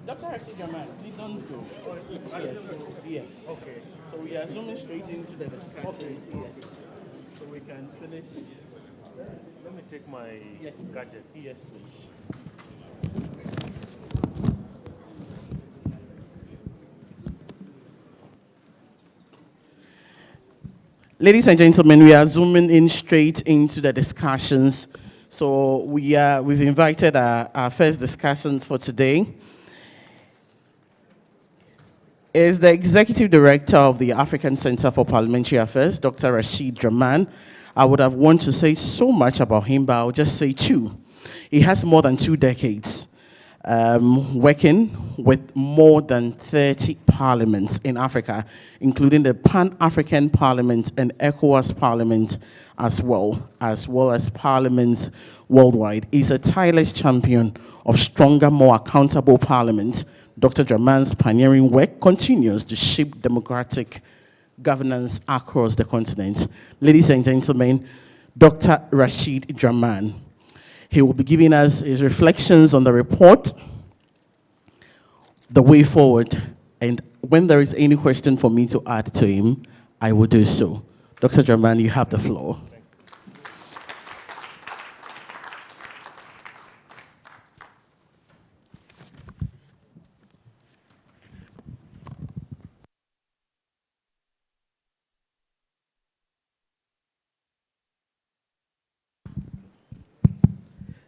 Dr. Rashid Jamal, please don't go. Yes, yes. Okay. So we are zooming straight into the discussions, yes. So we can finish. Let me take my gadget. Yes, please. Ladies and gentlemen, we are zooming in straight into the discussions. So we've invited our first discussants for today. Is the Executive Director of the African Center for Parliamentary Affairs, Dr. Rashid Draman. I would have wanted to say so much about him, but I'll just say two. He has more than 2 decades working with more than 30 parliaments in Africa, including the Pan-African Parliament and ECOWAS Parliament, as well as parliaments worldwide. He's a tireless champion of stronger, more accountable parliaments. Dr. Draman's pioneering work continues to shape democratic governance across the continent. Ladies and gentlemen, Dr. Rashid Draman. He will be giving us his reflections on the report, the way forward, and when there is any question for me to add to him, I will do so. Dr. Draman, you have the floor.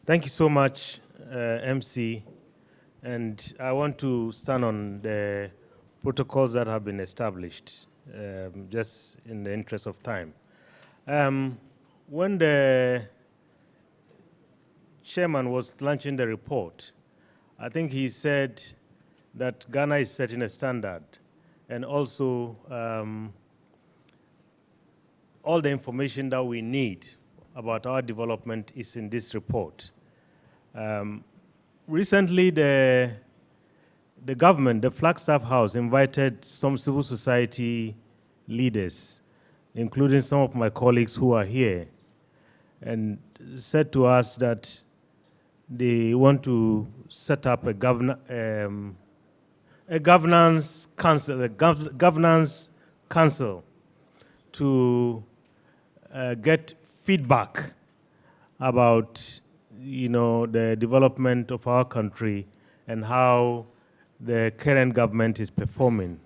Thank you so much, MC. And I want to stand on the protocols that have been established, just in the interest of time. When the chairman was launching the report, I think he said that Ghana is setting a standard, and also all the information that we need about our development is in this report. Recently, the government, the Flagstaff House, invited some civil society leaders, including some of my colleagues who are here, and said to us that they want to set up a governance council to get feedback about the development of our country and how the current government is performing.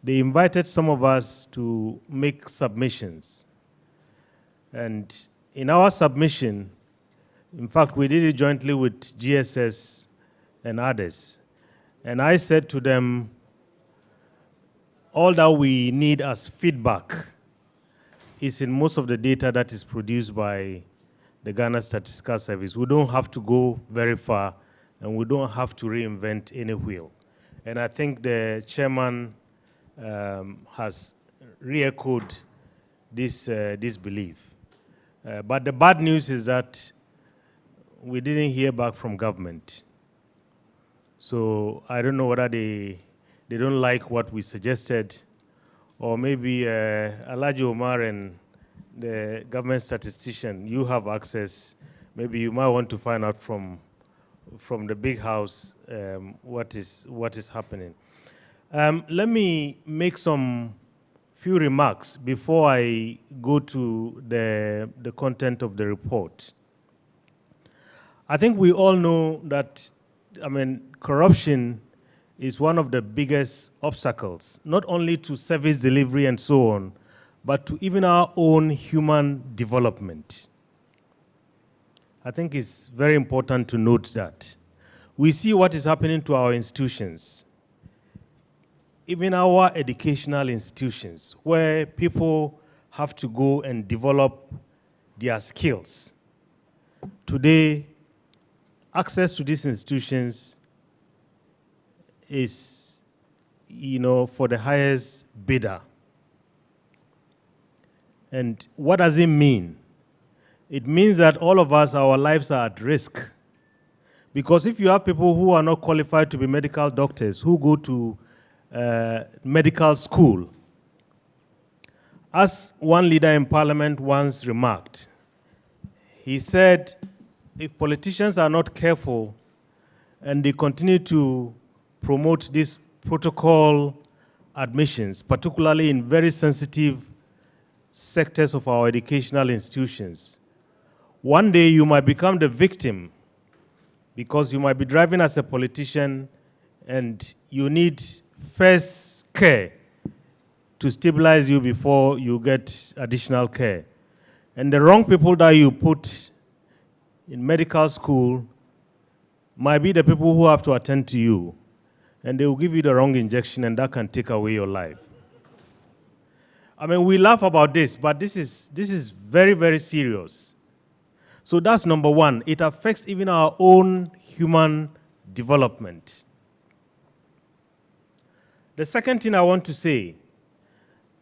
They invited some of us to make submissions. And in our submission, in fact, we did it jointly with GSS and others. And I said to them, all that we need as feedback is in most of the data that is produced by the Ghana Statistical Service. We don't have to go very far, and we don't have to reinvent any wheel. And I think the chairman has re-echoed this belief. But the bad news is that we didn't hear back from government. So I don't know whether they don't like what we suggested, or maybe Alhaji Omar and the government statistician, you have access. Maybe you might want to find out from the big house what is happening. Let me make some few remarks before I go to the content of the report. I think we all know that, corruption is one of the biggest obstacles, not only to service delivery and so on, but to even our own human development. I think it's very important to note that. We see what is happening to our institutions, even our educational institutions, where people have to go and develop their skills. Today, access to these institutions is, for the highest bidder. And what does it mean? It means that all of us, our lives are at risk. Because if you have people who are not qualified to be medical doctors, who go to medical school, as one leader in parliament once remarked, he said, if politicians are not careful and they continue to promote these protocol admissions, particularly in very sensitive sectors of our educational institutions, one day you might become the victim, because you might be driving as a politician and you need first care to stabilize you before you get additional care. And the wrong people that you put in medical school might be the people who have to attend to you, and they will give you the wrong injection, and that can take away your life. We laugh about this, but this is very, very serious. So that's number one. It affects even our own human development. The second thing I want to say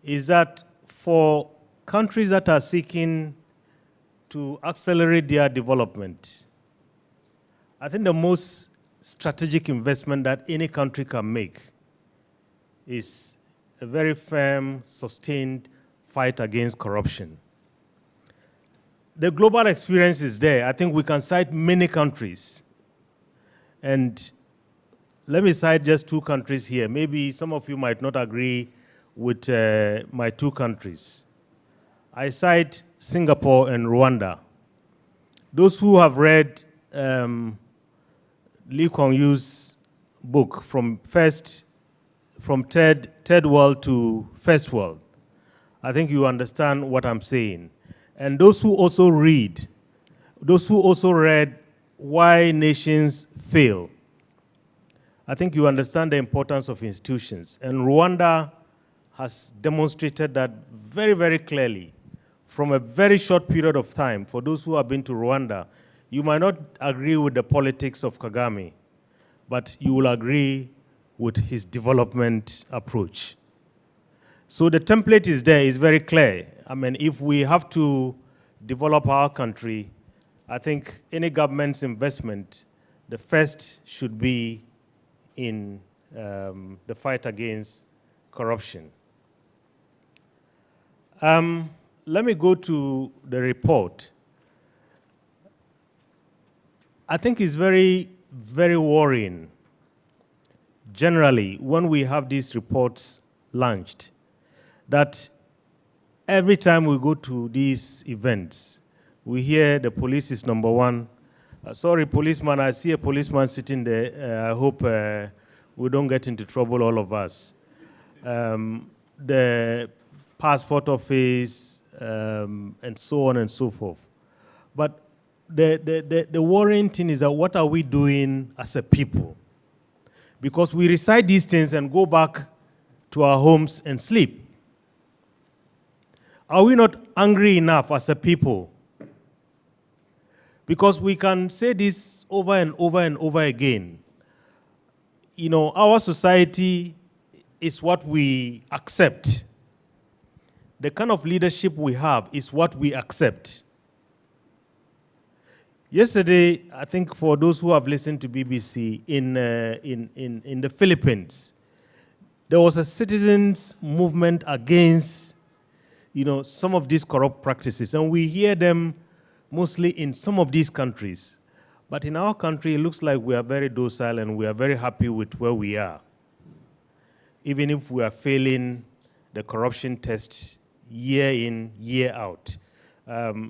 is that for countries that are seeking to accelerate their development, I think the most strategic investment that any country can make is a very firm, sustained fight against corruption. The global experience is there. I think we can cite many countries. And let me cite just two countries here. Maybe some of you might not agree with my two countries. I cite Singapore and Rwanda. Those who have read Lee Kuan Yew's book, From Third World to First World, I think you understand what I'm saying. And those who also read, those who also read Why Nations Fail, I think you understand the importance of institutions. And Rwanda has demonstrated that very, very clearly from a very short period of time. For those who have been to Rwanda, you might not agree with the politics of Kagame, but you will agree with his development approach. So the template is there, it's very clear. If we have to develop our country, I think any government's investment, the first should be in the fight against corruption. Let me go to the report. I think it's very, very worrying, generally, when we have these reports launched, that every time we go to these events, we hear the police is number one, Sorry, policeman, I see a policeman sitting there. I hope we don't get into trouble, all of us. The passport office, and so on and so forth. But the worrying thing is that what are we doing as a people? Because we recite these things and go back to our homes and sleep. Are we not angry enough as a people? Because we can say this over and over and over again. You know, our society is what we accept. The kind of leadership we have is what we accept. Yesterday, I think for those who have listened to BBC, in the Philippines, there was a citizens' movement against, you know, some of these corrupt practices. And we hear them mostly in some of these countries. But in our country, it looks like we are very docile and we are very happy with where we are, even if we are failing the corruption test year in, year out.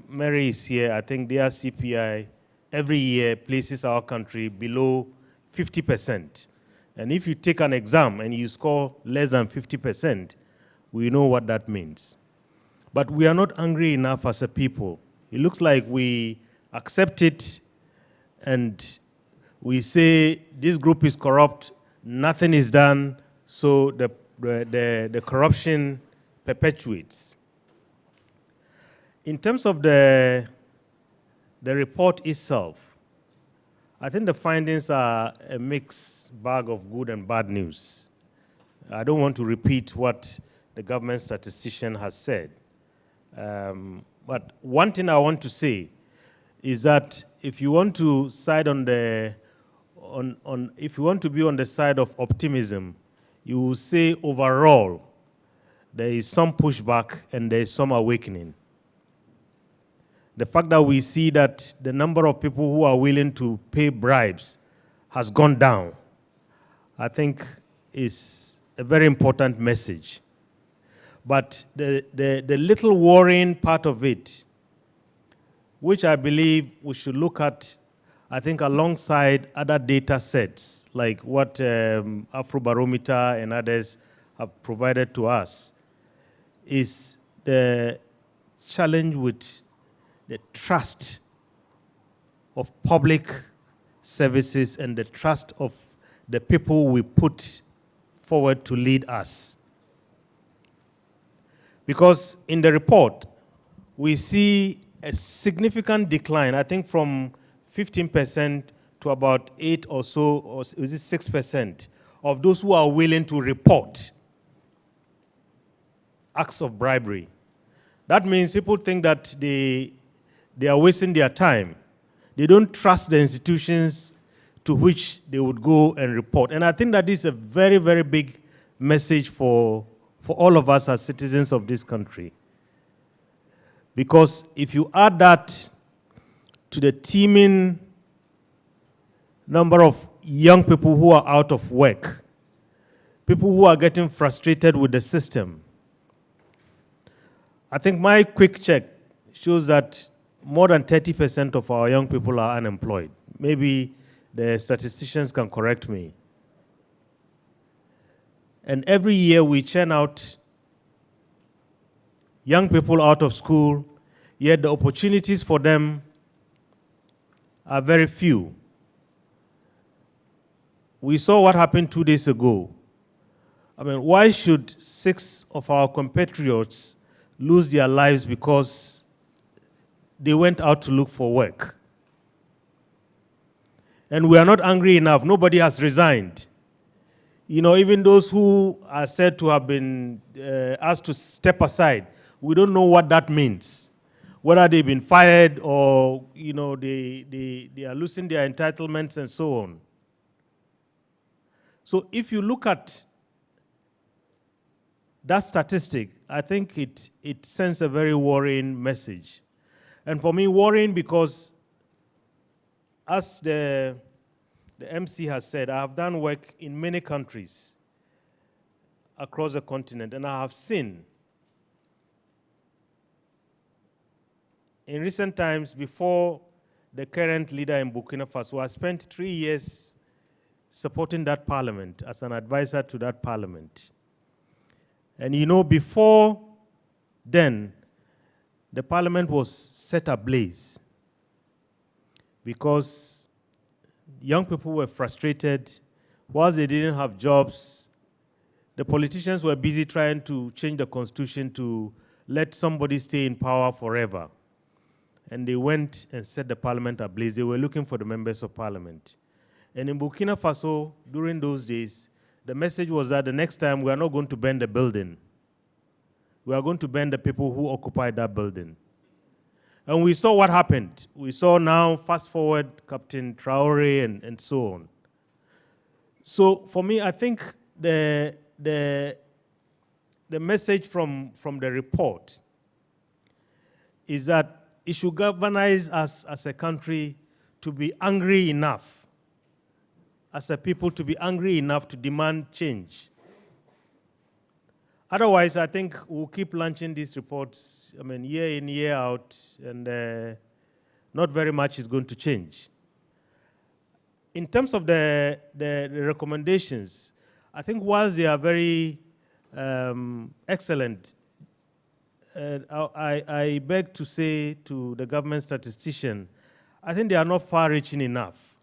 Mary is here. I think their CPI every year places our country below 50%. And if you take an exam and you score less than 50%, we know what that means. But we are not angry enough as a people. It looks like we accept it and we say this group is corrupt, nothing is done, so the corruption perpetuates. In terms of the report itself, I think the findings are a mixed bag of good and bad news. I don't want to repeat what the government statistician has said. But one thing I want to say is that if you want to side on the if you want to be on the side of optimism, you will say overall there is some pushback and there is some awakening. The fact that we see that the number of people who are willing to pay bribes has gone down, I think is a very important message. But the little worrying part of it, which I believe we should look at, I think alongside other data sets, like what Afrobarometer and others have provided to us, is the challenge with the trust of public services and the trust of the people we put forward to lead us. Because in the report, we see a significant decline, I think from 15% to about 8 or so, or is it 6%, of those who are willing to report acts of bribery. That means people think that they are wasting their time. They don't trust the institutions to which they would go and report. And I think that is a very, very big message for all of us as citizens of this country. Because if you add that to the teeming number of young people who are out of work, people who are getting frustrated with the system, I think my quick check shows that more than 30% of our young people are unemployed. Maybe the statisticians can correct me. And every year we churn out young people out of school, yet the opportunities for them are very few. We saw what happened 2 days ago. I mean, why should 6 of our compatriots lose their lives because they went out to look for work? And we are not angry enough. Nobody has resigned. You know, even those who are said to have been asked to step aside, we don't know what that means. Whether they've been fired or, you know, they are losing their entitlements and so on. So if you look at that statistic, I think it sends a very worrying message. And for me, worrying because, as the MC has said, I have done work in many countries across the continent, and I have seen in recent times, before the current leader in Burkina Faso. I spent 3 years supporting that parliament as an advisor to that parliament. And you know, before then, the parliament was set ablaze because young people were frustrated. Whilst they didn't have jobs, the politicians were busy trying to change the constitution to let somebody stay in power forever. And they went and set the parliament ablaze. They were looking for the members of parliament. And in Burkina Faso, during those days, the message was that the next time we are not going to burn the building. We are going to burn the people who occupied that building. And we saw what happened. We saw now, fast forward, Captain Traore and so on. So for me, I think the message from the report is that it should galvanize us as a country to be angry enough, as a people to be angry enough to demand change. Otherwise, I think we'll keep launching these reports, year in, year out, and not very much is going to change. In terms of the recommendations, I think whilst they are very excellent, I beg to say to the government statistician, I think they are not far-reaching enough.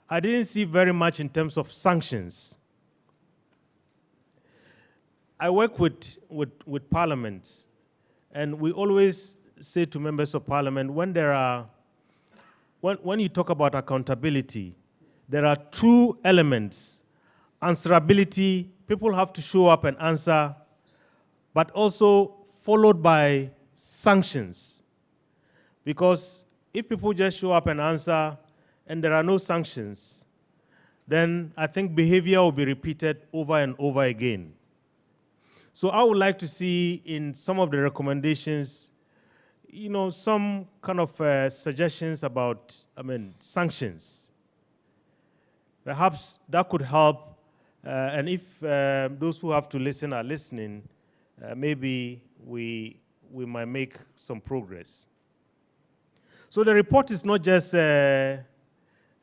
I didn't see very much in terms of sanctions. I work with parliaments, and we always say to members of parliament, when you talk about accountability, there are two elements. Answerability, people have to show up and answer, but also followed by sanctions. Because if people just show up and answer and there are no sanctions, then I think behavior will be repeated over and over again. So I would like to see in some of the recommendations, some kind of suggestions about, sanctions. Perhaps that could help, and if those who have to listen are listening, maybe we might make some progress. So the report is not just a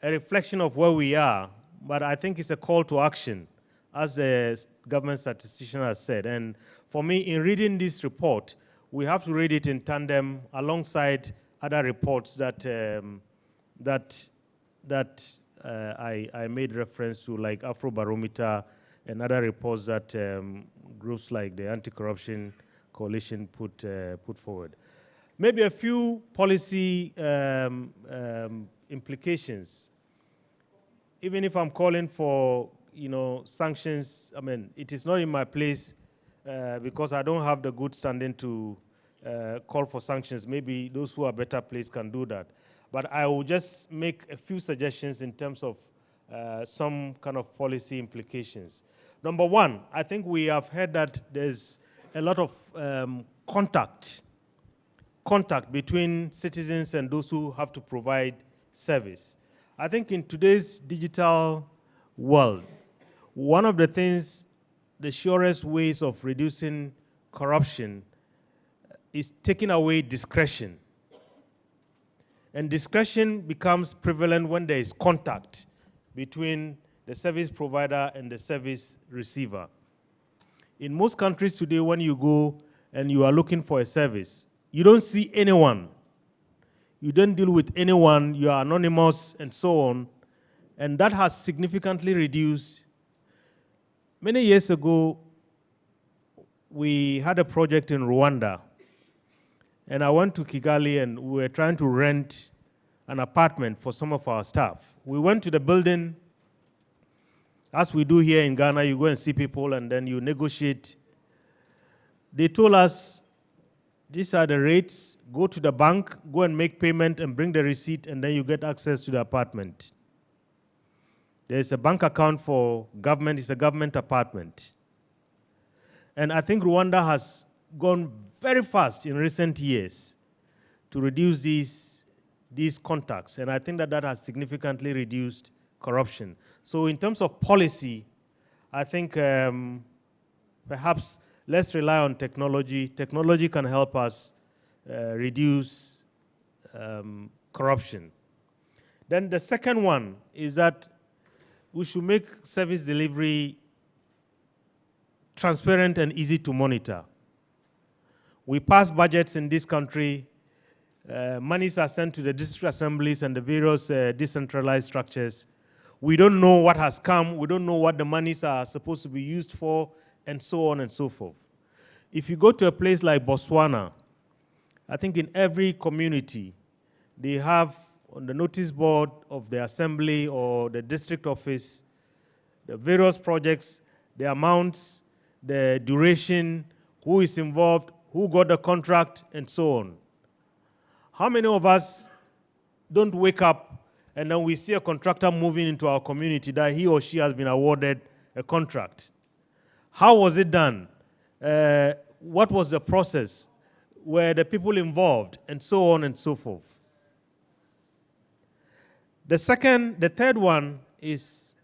reflection of where we are, but I think it's a call to action, as the government statistician has said. And for me, in reading this report, we have to read it in tandem alongside other reports that I made reference to, like Afrobarometer and other reports that groups like the Anti-Corruption Coalition put forward. Maybe a few policy implications. Even if I'm calling for sanctions, it is not in my place because I don't have the good standing to call for sanctions. Maybe those who are better placed can do that. But I will just make a few suggestions in terms of some kind of policy implications. Number one, I think we have heard that there's a lot of contact between citizens and those who have to provide service. I think in today's digital world, one of the things, the surest ways of reducing corruption is taking away discretion. And discretion becomes prevalent when there is contact between the service provider and the service receiver. In most countries today, when you go and you are looking for a service, you don't see anyone. You don't deal with anyone, you are anonymous and so on. And that has significantly reduced. Many years ago, we had a project in Rwanda. And I went to Kigali and we were trying to rent an apartment for some of our staff. We went to the building. As we do here in Ghana, you go and see people and then you negotiate. They told us, these are the rates, go to the bank, go and make payment and bring the receipt, and then you get access to the apartment. There's a bank account for government, it's a government apartment. And I think Rwanda has gone very fast in recent years to reduce these contacts, and I think that has significantly reduced corruption. So in terms of policy, I think perhaps let's rely on technology. Technology can help us reduce corruption. Then the second one is that we should make service delivery transparent and easy to monitor. We pass budgets in this country. Monies are sent to the district assemblies and the various decentralized structures. We don't know what has come. We don't know what the monies are supposed to be used for, and so on and so forth. If you go to a place like Botswana, I think in every community, they have on the notice board of the assembly or the district office, the various projects, the amounts, the duration, who is involved, who got the contract, and so on. How many of us don't wake up and then we see a contractor moving into our community that he or she has been awarded a contract? How was it done? What was the process? Were the people involved? And so on and so forth. The third one is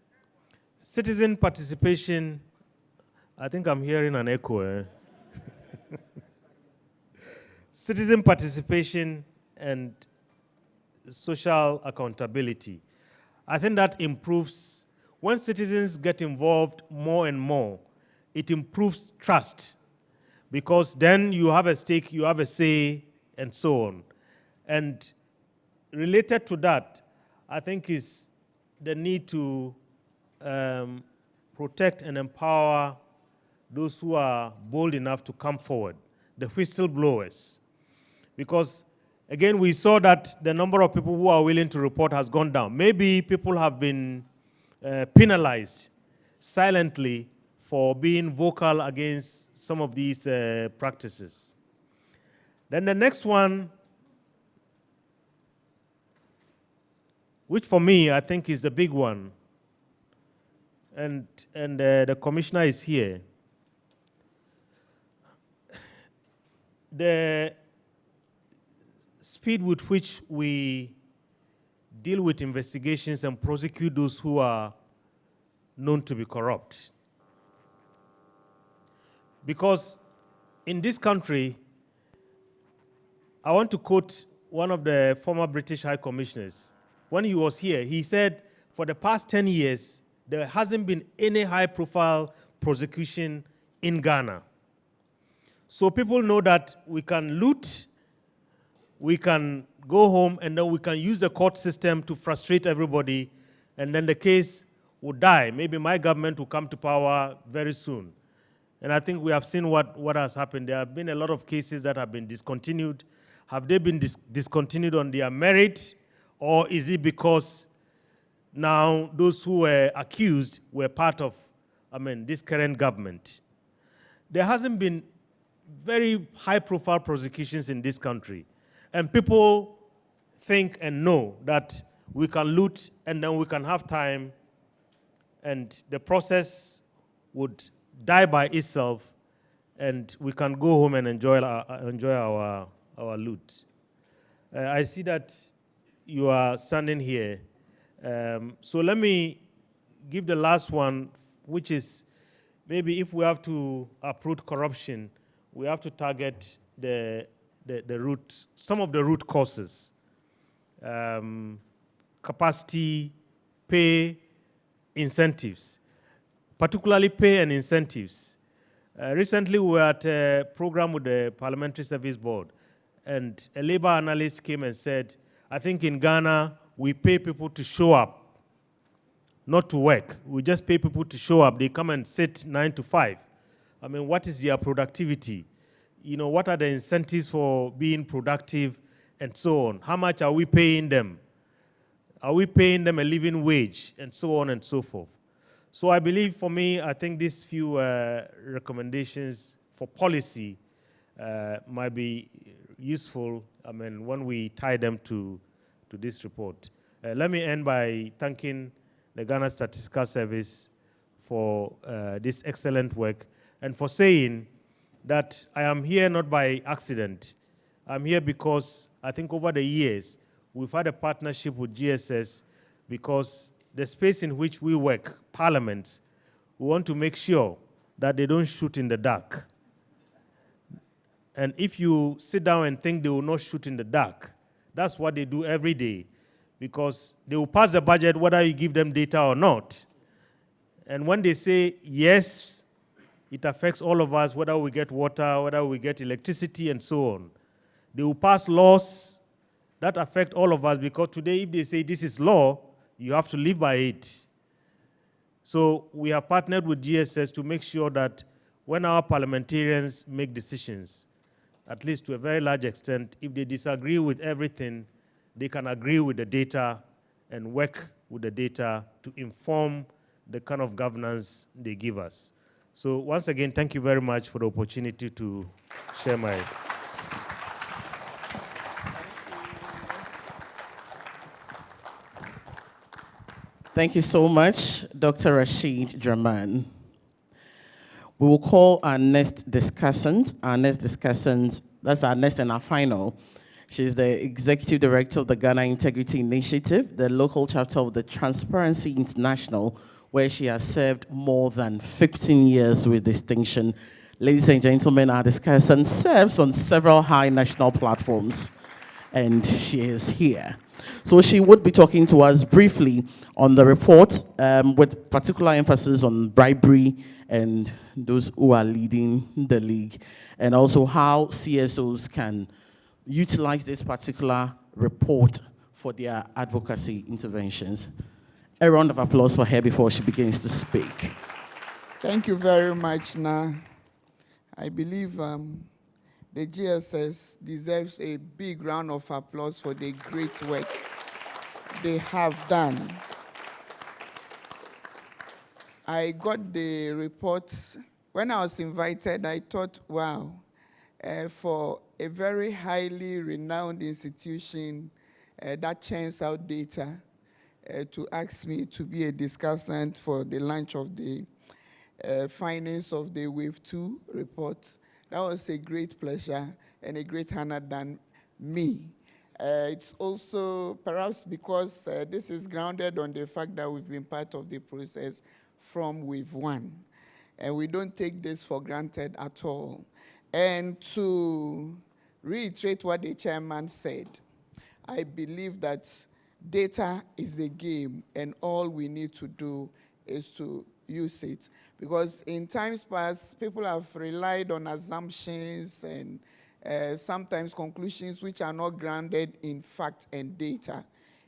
citizen participation. I think I'm hearing an echo. Citizen participation and social accountability. I think that improves, when citizens get involved more and more, it improves trust, because then you have a stake, you have a say, and so on. And related to that, I think is the need to protect and empower those who are bold enough to come forward, the whistleblowers. Because again, we saw that the number of people who are willing to report has gone down. Maybe people have been penalized silently for being vocal against some of these practices. Then the next one, which for me I think is the big one, and the commissioner is here. The speed with which we deal with investigations and prosecute those who are known to be corrupt. Because in this country, I want to quote one of the former British High Commissioners. When he was here, he said, for the past 10 years, there hasn't been any high-profile prosecution in Ghana. So people know that we can loot, we can go home, and then we can use the court system to frustrate everybody, and then the case will die. Maybe my government will come to power very soon. And I think we have seen what has happened. There have been a lot of cases that have been discontinued. Have they been discontinued on their merit, or is it because now those who were accused were part of, this current government? There hasn't been very high-profile prosecutions in this country. And people think and know that we can loot and then we can have time and the process would die by itself and we can go home and enjoy our loot. I see that you are standing here. So let me give the last one, which is maybe if we have to uproot corruption, we have to target the root, some of the root causes. Capacity, pay, incentives, particularly pay and incentives. Recently, we were at a program with the Parliamentary Service Board, and a labor analyst came and said, I think in Ghana, we pay people to show up, not to work. We just pay people to show up. They come and sit 9 to 5. What is their productivity? What are the incentives for being productive and so on? How much are we paying them? Are we paying them a living wage and so on and so forth? So I believe for me, I think these few recommendations for policy might be useful when we tie them to this report. Let me end by thanking the Ghana Statistical Service for this excellent work and for saying that I am here not by accident. I'm here because I think over the years, we've had a partnership with GSS because the space in which we work, parliaments, we want to make sure that they don't shoot in the dark. And if you sit down and think they will not shoot in the dark, that's what they do every day. because they will pass the budget whether you give them data or not. And when they say yes, it affects all of us, whether we get water, whether we get electricity, and so on. They will pass laws that affect all of us, because today if they say this is law, you have to live by it. So we have partnered with GSS to make sure that when our parliamentarians make decisions, at least to a very large extent, if they disagree with everything, they can agree with the data and work with the data to inform the kind of governance they give us. So once again, thank you very much for the opportunity to share my... Thank you so much, Dr. Rashid Draman. We will call our next discussant. That's our next and our final. She's the Executive Director of the Ghana Integrity Initiative, the local chapter of the Transparency International, where she has served more than 15 years with distinction. Ladies and gentlemen, our discussant serves on several high national platforms, and she is here. So she would be talking to us briefly on the report, with particular emphasis on bribery and those who are leading the league, and also how CSOs can utilize this particular report for their advocacy interventions. A round of applause for her before she begins to speak. Thank you very much, Na. I believe the GSS deserves a big round of applause for the great work they have done. I got the reports. When I was invited, I thought, wow, for a very highly renowned institution that churns out data, to ask me to be a discussant for the launch of the findings of the Wave 2 report. That was a great pleasure and a great honor than me. It's also perhaps because this is grounded on the fact that we've been part of the process from Wave 1. And we don't take this for granted at all. And to reiterate what the chairman said, I believe that data is the game, and all we need to do is to use it. Because in times past, people have relied on assumptions and sometimes conclusions which are not grounded in fact and data.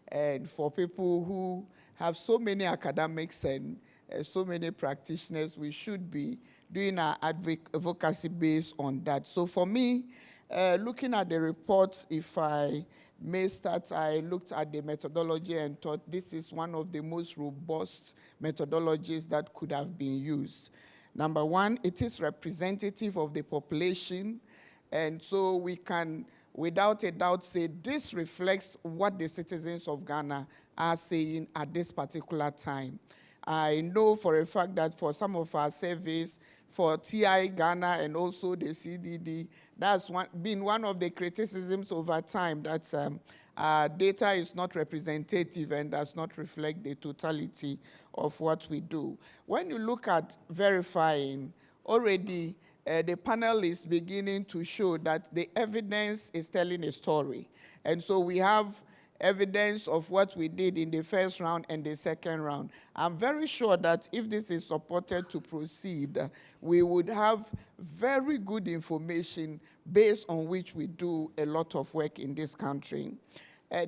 And for people who have so many academics and so many practitioners, we should be doing our advocacy based on that. So for me, looking at the report, if I may start, I looked at the methodology and thought this is one of the most robust methodologies that could have been used. Number one, it is representative of the population, and so we can, without a doubt, say this reflects what the citizens of Ghana are saying at this particular time. I know for a fact that for some of our surveys, for TI Ghana and also the CDD, that's been one of the criticisms over time, that data is not representative and does not reflect the totality of what we do. When you look at verifying, already the panel is beginning to show that the evidence is telling a story. And so we have evidence of what we did in the first round and the second round. I'm very sure that if this is supported to proceed, we would have very good information based on which we do a lot of work in this country.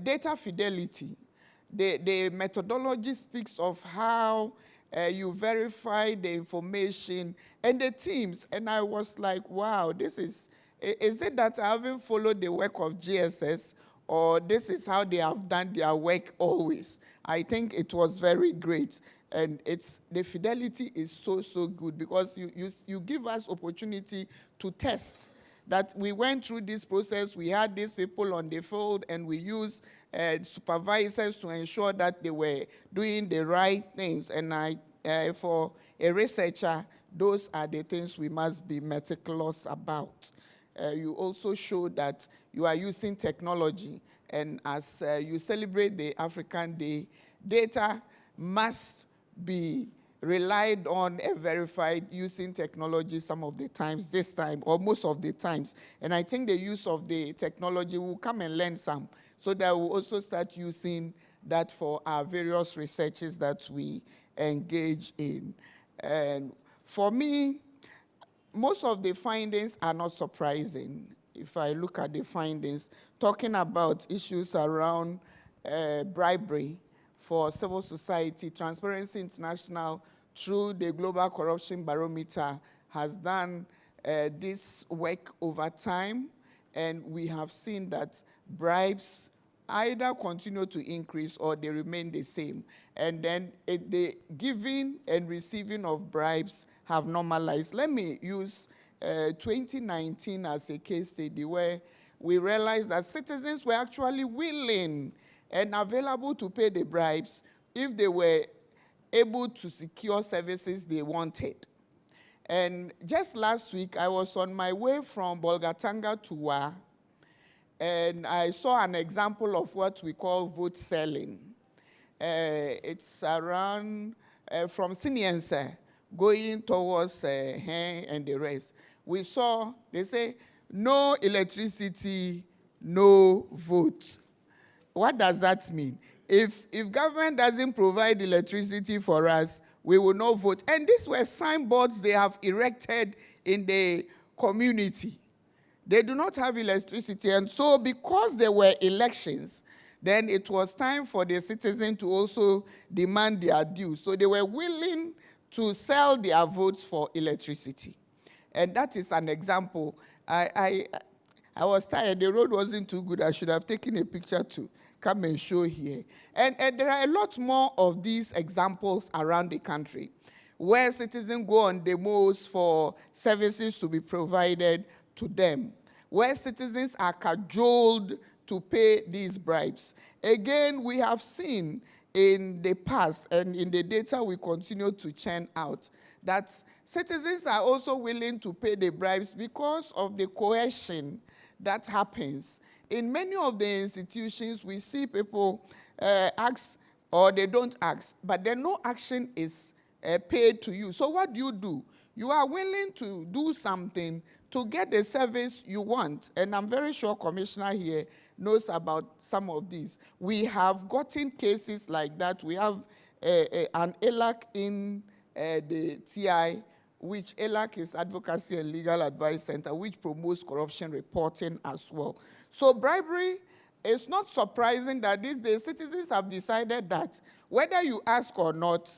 Data fidelity. The methodology speaks of how you verify the information and the teams. And I was like, wow, is it that I haven't followed the work of GSS, or this is how they have done their work always? I think it was very great. And the fidelity is so, so good, because you give us opportunity to test that we went through this process, we had these people on the field, and we used supervisors to ensure that they were doing the right things. And for a researcher, those are the things we must be meticulous about. You also show that you are using technology, and as you celebrate the African Day, data must be relied on and verified using technology some of the times, this time, or most of the times. And I think the use of the technology will come and learn some, so that we'll also start using that for our various researches that we engage in. And for me, most of the findings are not surprising. If I look at the findings, talking about issues around bribery for civil society, Transparency International, through the Global Corruption Barometer, has done this work over time, and we have seen that bribes either continue to increase or they remain the same. And then the giving and receiving of bribes have normalized. Let me use 2019 as a case study where we realized that citizens were actually willing and available to pay the bribes if they were able to secure services they wanted. And just last week, I was on my way from Bolgatanga to Wa, and I saw an example of what we call vote selling. It's around from Siniense going towards Hen and the rest. We saw, they say, no electricity, no vote. What does that mean? If government doesn't provide electricity for us, we will not vote. And these were signboards they have erected in the community. They do not have electricity. And so because there were elections, then it was time for the citizen to also demand their due. So they were willing to sell their votes for electricity. And that is an example. I was tired. The road wasn't too good. I should have taken a picture to come and show here. And there are a lot more of these examples around the country where citizens go on demos for services to be provided to them, where citizens are cajoled to pay these bribes. Again, we have seen in the past and in the data we continue to churn out that citizens are also willing to pay the bribes because of the coercion that happens. In many of the institutions, we see people ask or they don't ask, but then no action is paid to you. So what do? You are willing to do something to get the service you want. And I'm very sure Commissioner here knows about some of these. We have gotten cases like that. We have an ELAC in the TI, which ELAC is Advocacy and Legal Advice Center, which promotes corruption reporting as well. So bribery, it's not surprising that these days citizens have decided that whether you ask or not,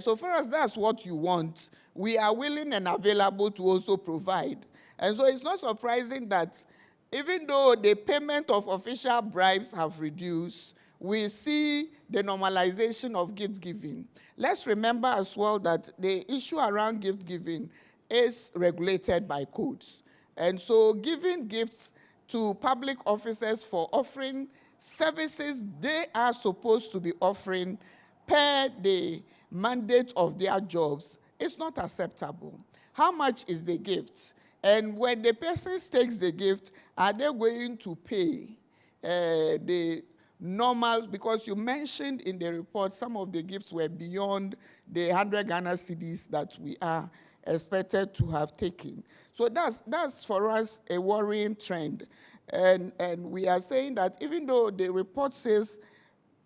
so far as that's what you want, we are willing and available to also provide. And so it's not surprising that even though the payment of official bribes have reduced, we see the normalization of gift giving. Let's remember as well that the issue around gift giving is regulated by codes. And so giving gifts to public officers for offering services they are supposed to be offering per the mandate of their jobs is not acceptable. How much is the gift? And when the person takes the gift, are they going to pay the normal? Because you mentioned in the report some of the gifts were beyond the 100 Ghana cedis that we are expected to have taken. So that's for us a worrying trend. And we are saying that even though the report says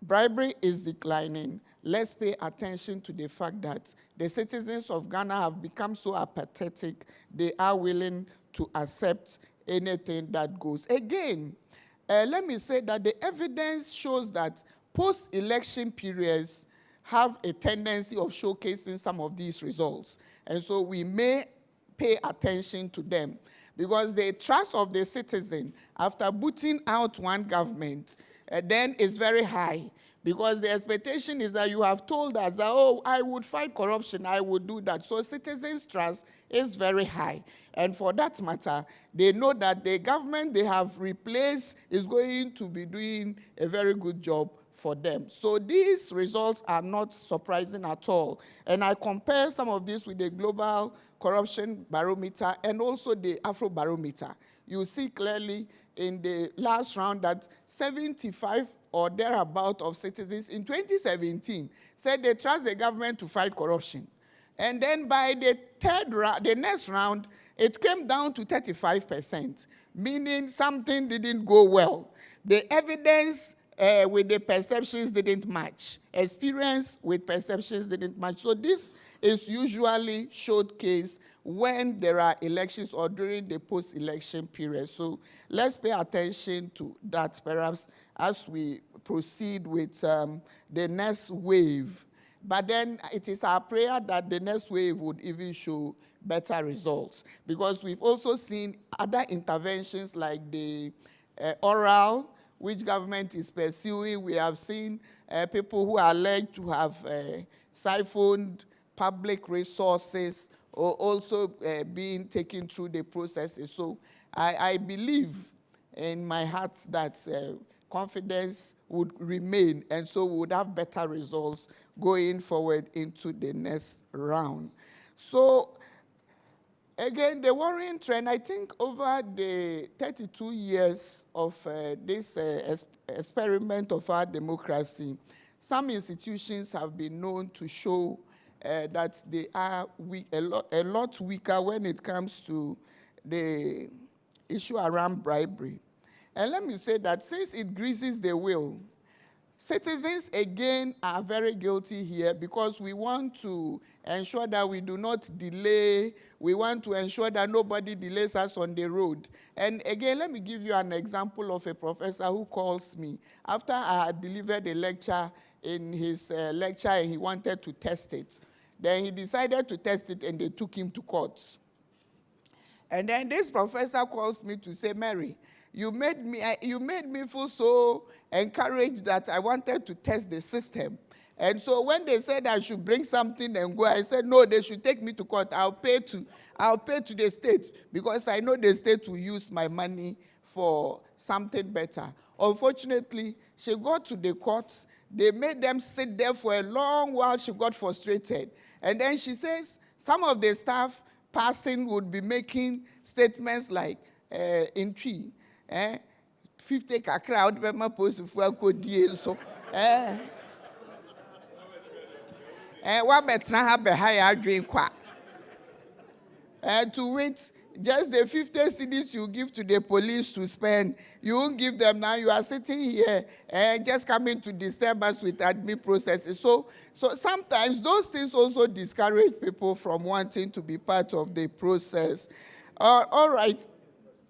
bribery is declining, let's pay attention to the fact that the citizens of Ghana have become so apathetic, they are willing to accept anything that goes. Again, let me say that the evidence shows that post-election periods have a tendency of showcasing some of these results. And so we may pay attention to them because the trust of the citizen after booting out one government then is very high. Because the expectation is that you have told us that, oh, I would fight corruption, I would do that. So citizens' trust is very high. And for that matter, they know that the government they have replaced is going to be doing a very good job for them. So these results are not surprising at all. And I compare some of this with the Global Corruption Barometer and also the Afro Barometer. You see clearly in the last round that 75 or thereabout of citizens in 2017 said they trust the government to fight corruption. And then by the next round, it came down to 35%, meaning something didn't go well. The evidence with the perceptions didn't match. Experience with perceptions didn't match. So this is usually showcased when there are elections or during the post-election period. So let's pay attention to that, perhaps, as we proceed with the next wave. But then it is our prayer that the next wave would even show better results, because we've also seen other interventions like the oral, which government is pursuing. We have seen people who are alleged to have siphoned public resources or also being taken through the processes. So I believe in my heart that confidence would remain, and so we would have better results going forward into the next round. So again, the worrying trend, I think over the 32 years of this experiment of our democracy, some institutions have been known to show that they are weak, a lot weaker when it comes to the issue around bribery. And let me say that since it greases the wheel, citizens, again, are very guilty here, because we want to ensure that we do not delay. We want to ensure that nobody delays us on the road. And again, let me give you an example of a professor who calls me after I had delivered a lecture in his lecture, and he wanted to test it. Then he decided to test it, and they took him to court. And then this professor calls me to say, Mary, you made me feel so encouraged that I wanted to test the system. And so when they said I should bring something and go, I said, no, they should take me to court. I'll pay to the state, because I know the state will use my money for something better. Unfortunately, she got to the court. They made them sit there for a long while. She got frustrated. And then she says some of the staff passing would be making statements like, in tree, 50 kakra out of my post for a deal. So, what better have a higher drink? To wait, just the 50 cedis you give to the police to spend, you won't give them now. You are sitting here just coming to disturb us with admin processes. So sometimes those things also discourage people from wanting to be part of the process. All right.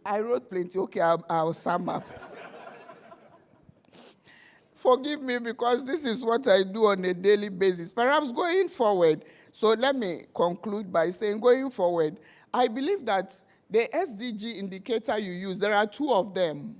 I wrote plenty. Okay, I'll sum up. Forgive me, because this is what I do on a daily basis. Perhaps going forward, so let me conclude by saying, going forward, I believe that the SDG indicator you use, there are two of them,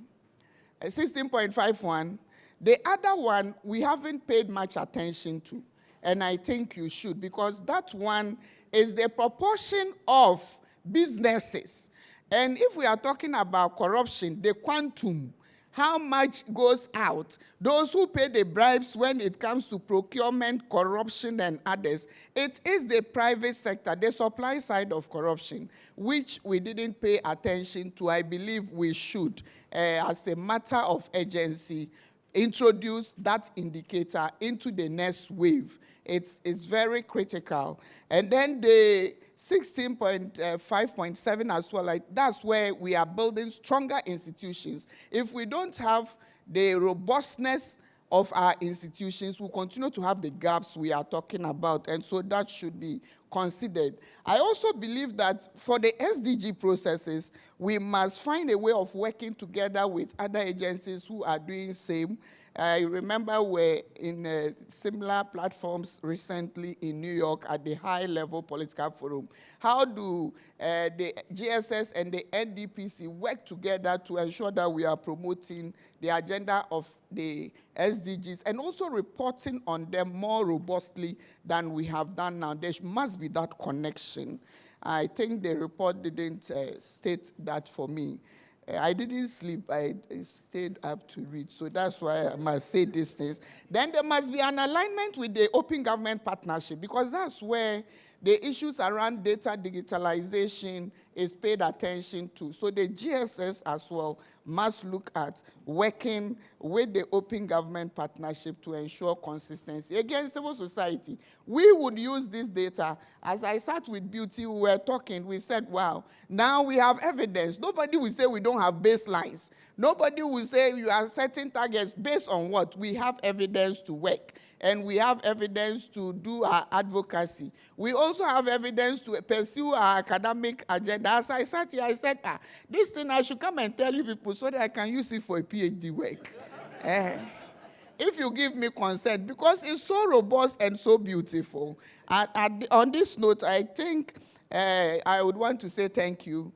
16.51. The other one, we haven't paid much attention to, and I think you should, because that one is the proportion of businesses. And if we are talking about corruption, the quantum, how much goes out, those who pay the bribes when it comes to procurement, corruption, and others, it is the private sector, the supply side of corruption, which we didn't pay attention to. I believe we should, as a matter of urgency, introduce that indicator into the next wave. It's very critical. And then the 16.5.7 as well, like that's where we are building stronger institutions. If we don't have the robustness of our institutions, we'll continue to have the gaps we are talking about, and so that should be considered. I also believe that for the SDG processes, we must find a way of working together with other agencies who are doing the same. I remember we're in similar platforms recently in New York at the high-level political forum. How do the GSS and the NDPC work together to ensure that we are promoting the agenda of the SDGs and also reporting on them more robustly than we have done now? There must be that connection. I think the report didn't state that for me. I didn't sleep. I stayed up to read. So that's why I must say these things. Then there must be an alignment with the Open Government Partnership, because that's where the issues around data digitalization is paid attention to. So the GSS as well must look at working with the Open Government Partnership to ensure consistency. Again, civil society, we would use this data. As I sat with Beauty, we were talking, we said, wow, now we have evidence. Nobody will say we don't have baselines. Nobody will say you are setting targets based on what? We have evidence to work, and we have evidence to do our advocacy. We also have evidence to pursue our academic agenda. As I sat here, I said, this thing I should come and tell you people so that I can use it for a PhD work. If you give me consent, because it's so robust and so beautiful. On this note, I think I would want to say thank you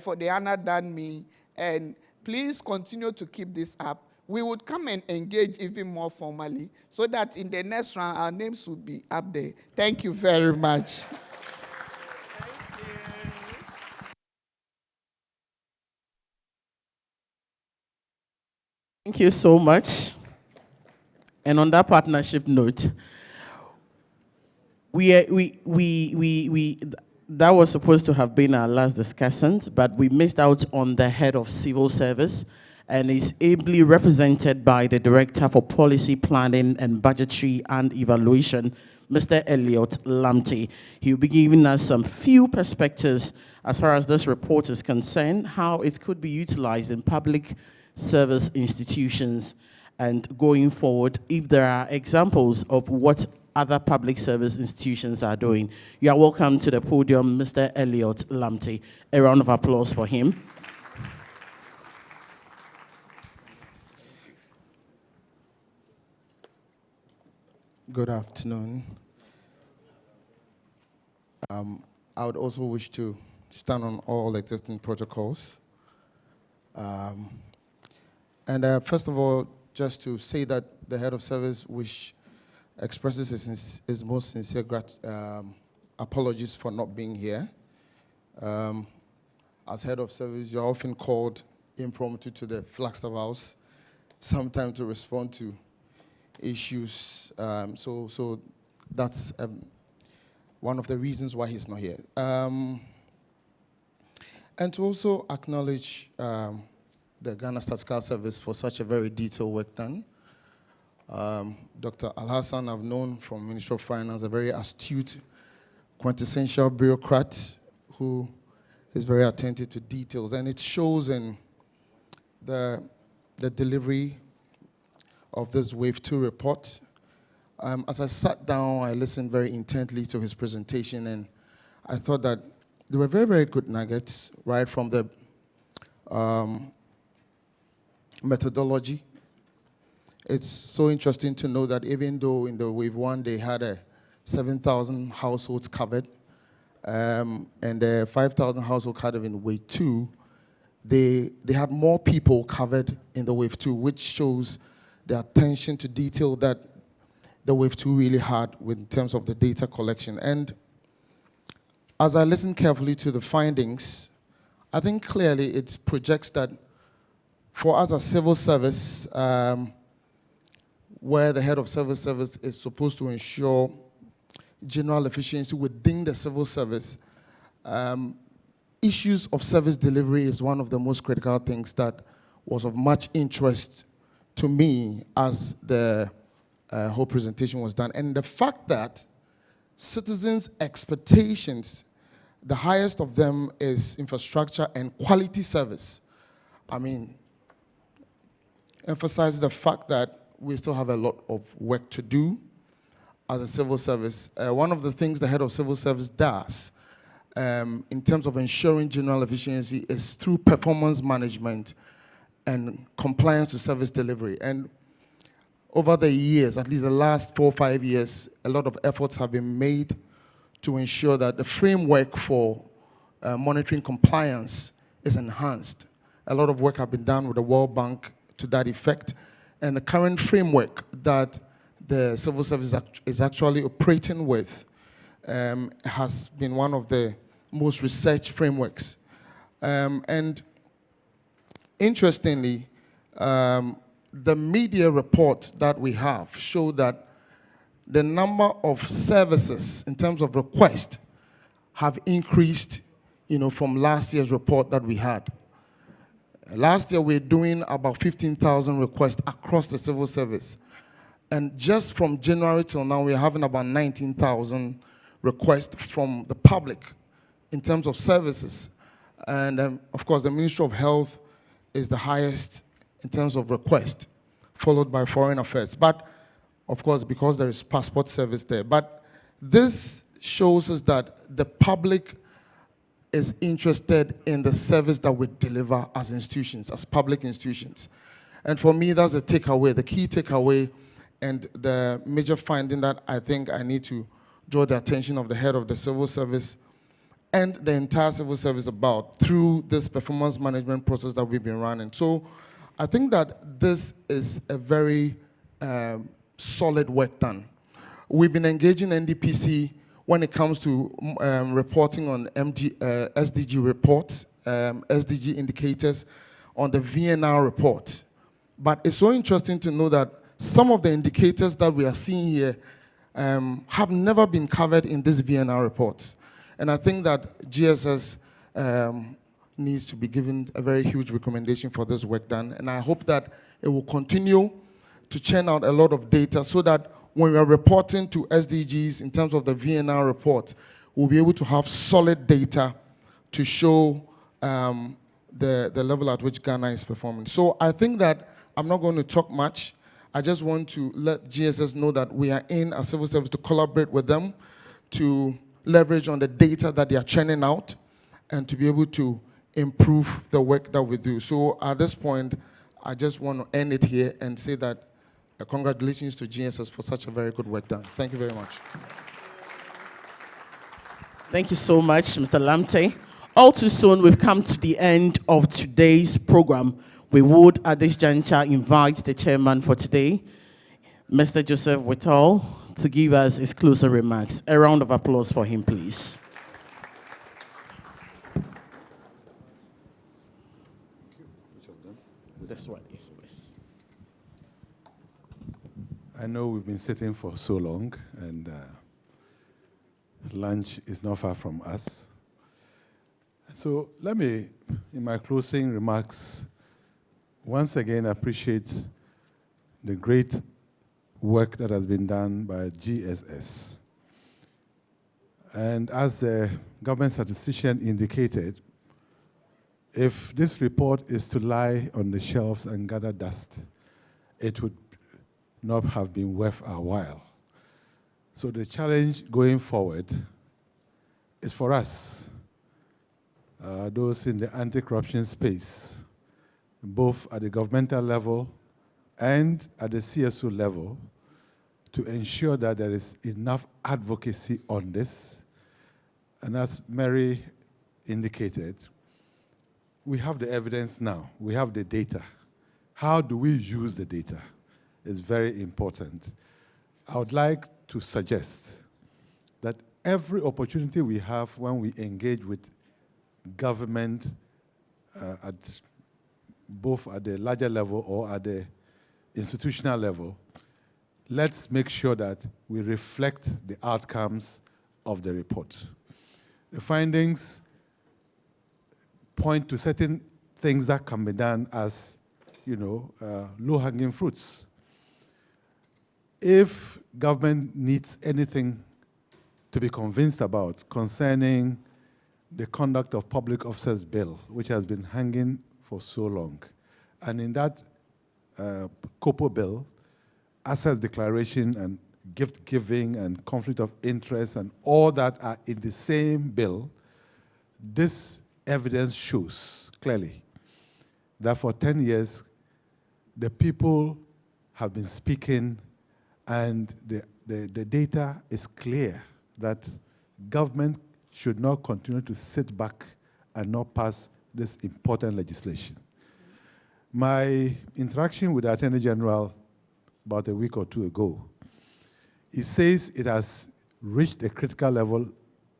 for the honor done me, and please continue to keep this up. We would come and engage even more formally so that in the next round, our names will be up there. Thank you very much. Thank you so much. And on that partnership note, that was supposed to have been our last discussion, but we missed out on the head of civil service, and is ably represented by the Director for Policy Planning and Budgetary and Evaluation, Mr. Elliot Lamptey. He will be giving us some few perspectives as far as this report is concerned, how it could be utilized in public service institutions, and going forward, if there are examples of what other public service institutions are doing. You are welcome to the podium, Mr. Elliot Lamptey. A round of applause for him. Good afternoon. I would also wish to stand on all existing protocols. First of all, just to say that the head of service expresses his most sincere apologies for not being here. As head of service, you're often called impromptu to the Flagstaff House, sometimes to respond to issues. So that's one of the reasons why he's not here. And to also acknowledge the Ghana Statistical Service for such a very detailed work done. Dr. Al-Hassan, I've known from Ministry of Finance, a very astute, quintessential bureaucrat who is very attentive to details, and it shows in the delivery of this Wave 2 report. As I sat down, I listened very intently to his presentation, and I thought that there were very, very good nuggets, right from the methodology. It's so interesting to know that even though in the Wave 1 they had 7,000 households covered, and 5,000 households covered in Wave 2, they had more people covered in the Wave 2, which shows the attention to detail that the Wave 2 really had in terms of the data collection. And as I listened carefully to the findings, I think clearly it projects that for us as civil service, where the head of civil service is supposed to ensure general efficiency within the civil service, issues of service delivery is one of the most critical things that was of much interest to me as the whole presentation was done. And the fact that citizens' expectations, the highest of them is infrastructure and quality service. I mean, emphasizes the fact that we still have a lot of work to do as a civil service. One of the things the head of civil service does in terms of ensuring general efficiency is through performance management and compliance to service delivery. And over the years, at least the last 4 or 5 years, a lot of efforts have been made to ensure that the framework for monitoring compliance is enhanced. A lot of work has been done with the World Bank to that effect. And the current framework that the civil service is actually operating with has been one of the most researched frameworks. And interestingly, the media report that we have show that the number of services in terms of requests have increased, from last year's report that we had. Last year, we're doing about 15,000 requests across the civil service. And just from January till now, we're having about 19,000 requests from the public in terms of services. And of course, the Ministry of Health is the highest in terms of request, followed by Foreign Affairs. But of course, because there is passport service there. But this shows us that the public is interested in the service that we deliver as institutions, as public institutions. And for me, that's the takeaway, the key takeaway, and the major finding that I think I need to draw the attention of the head of the civil service and the entire civil service about through this performance management process that we've been running. So I think that this is a very solid work done. We've been engaging NDPC when it comes to reporting on SDG reports, SDG indicators, on the VNR report. But it's so interesting to know that some of the indicators that we are seeing here have never been covered in this VNR report. And I think that GSS needs to be given a very huge recommendation for this work done. And I hope that it will continue to churn out a lot of data so that when we are reporting to SDGs in terms of the VNR report, we'll be able to have solid data to show the level at which Ghana is performing. So I think that I'm not going to talk much. I just want to let GSS know that we are in a civil service to collaborate with them, to leverage on the data that they are churning out, and to be able to improve the work that we do. So at this point, I just want to end it here and say that congratulations to GSS for such a very good work done. Thank you very much. Thank you so much, Mr. Lamte. All too soon, we've come to the end of today's program. We would, at this juncture, invite the chairman for today, Mr. Joseph Whitall, to give us his closing remarks. A round of applause for him, please. This one, yes, please. I know we've been sitting for so long, and lunch is not far from us. So let me, in my closing remarks, once again appreciate the great work that has been done by GSS. And as the government statistician indicated, if this report is to lie on the shelves and gather dust, it would not have been worth our while. So the challenge going forward is for us, those in the anti-corruption space, both at the governmental level and at the CSO level, to ensure that there is enough advocacy on this. And as Mary indicated, we have the evidence now. We have the data. How do we use the data? Is very important. I would like to suggest that every opportunity we have when we engage with government both at the larger level or at the institutional level, let's make sure that we reflect the outcomes of the report. The findings point to certain things that can be done as, low-hanging fruits. If government needs anything to be convinced about concerning the conduct of public officers bill, which has been hanging for so long, and in that COPO bill, assets declaration and gift giving and conflict of interest and all that are in the same bill, this evidence shows clearly that for 10 years, the people have been speaking, and the data is clear that government should not continue to sit back and not pass this important legislation. My interaction with the Attorney General about a week or two ago, he says it has reached a critical level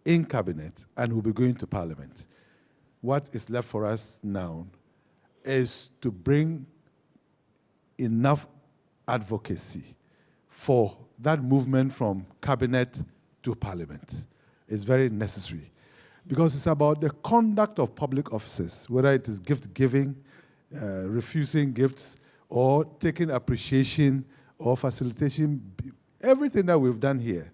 in Cabinet and will be going to Parliament. What is left for us now is to bring enough advocacy for that movement from Cabinet to Parliament. It's very necessary because it's about the conduct of public offices, whether it is gift giving, refusing gifts or taking appreciation or facilitation. Everything that we've done here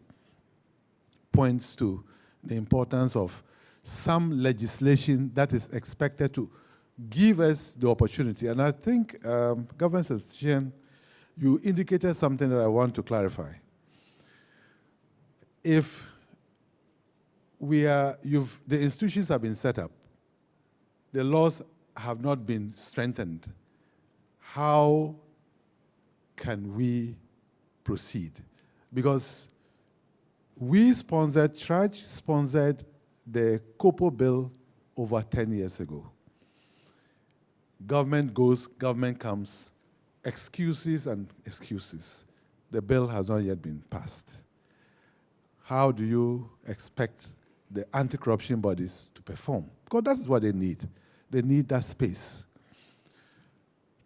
points to the importance of some legislation that is expected to give us the opportunity. And I think, Government Statistician, you indicated something that I want to clarify. If the institutions have been set up, the laws have not been strengthened, how can we proceed? Because Trudge sponsored the COPO bill over 10 years ago. Government goes, government comes, excuses and excuses. The bill has not yet been passed. How do you expect the anti-corruption bodies to perform? Because that is what they need. They need that space.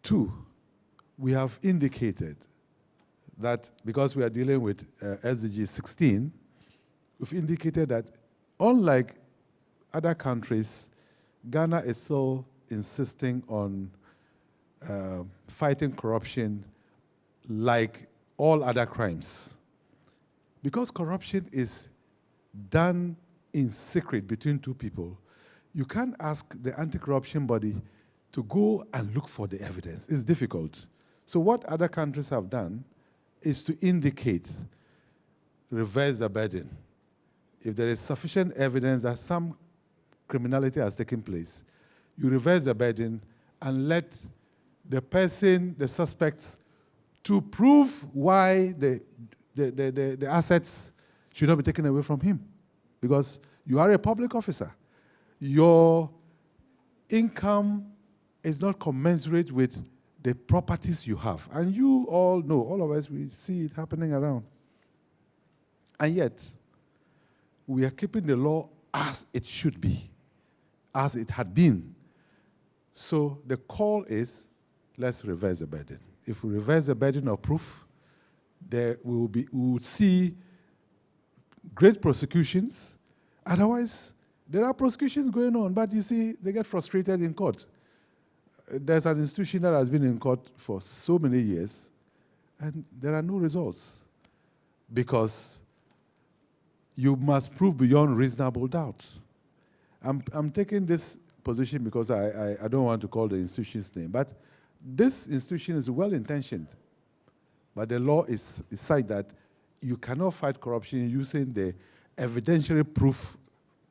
2, we have indicated that because we are dealing with SDG 16, we've indicated that unlike other countries, Ghana is still insisting on fighting corruption like all other crimes. Because corruption is done in secret between 2 people, you can't ask the anti-corruption body to go and look for the evidence. It's difficult. So what other countries have done is to indicate, reverse the burden. If there is sufficient evidence that some criminality has taken place, you reverse the burden and let the person, the suspects, to prove why the assets should not be taken away from him. Because you are a public officer. Your income is not commensurate with the properties you have. And you all know, all of us, we see it happening around. And yet, we are keeping the law as it should be, as it had been. So the call is, let's reverse the burden. If we reverse the burden of proof, we will see great prosecutions. Otherwise, there are prosecutions going on, but you see, they get frustrated in court. There's an institution that has been in court for so many years, and there are no results because you must prove beyond reasonable doubt. I'm taking this position because I don't want to call the institution's name, but this institution is well-intentioned, but the law is such that you cannot fight corruption using the evidentiary proof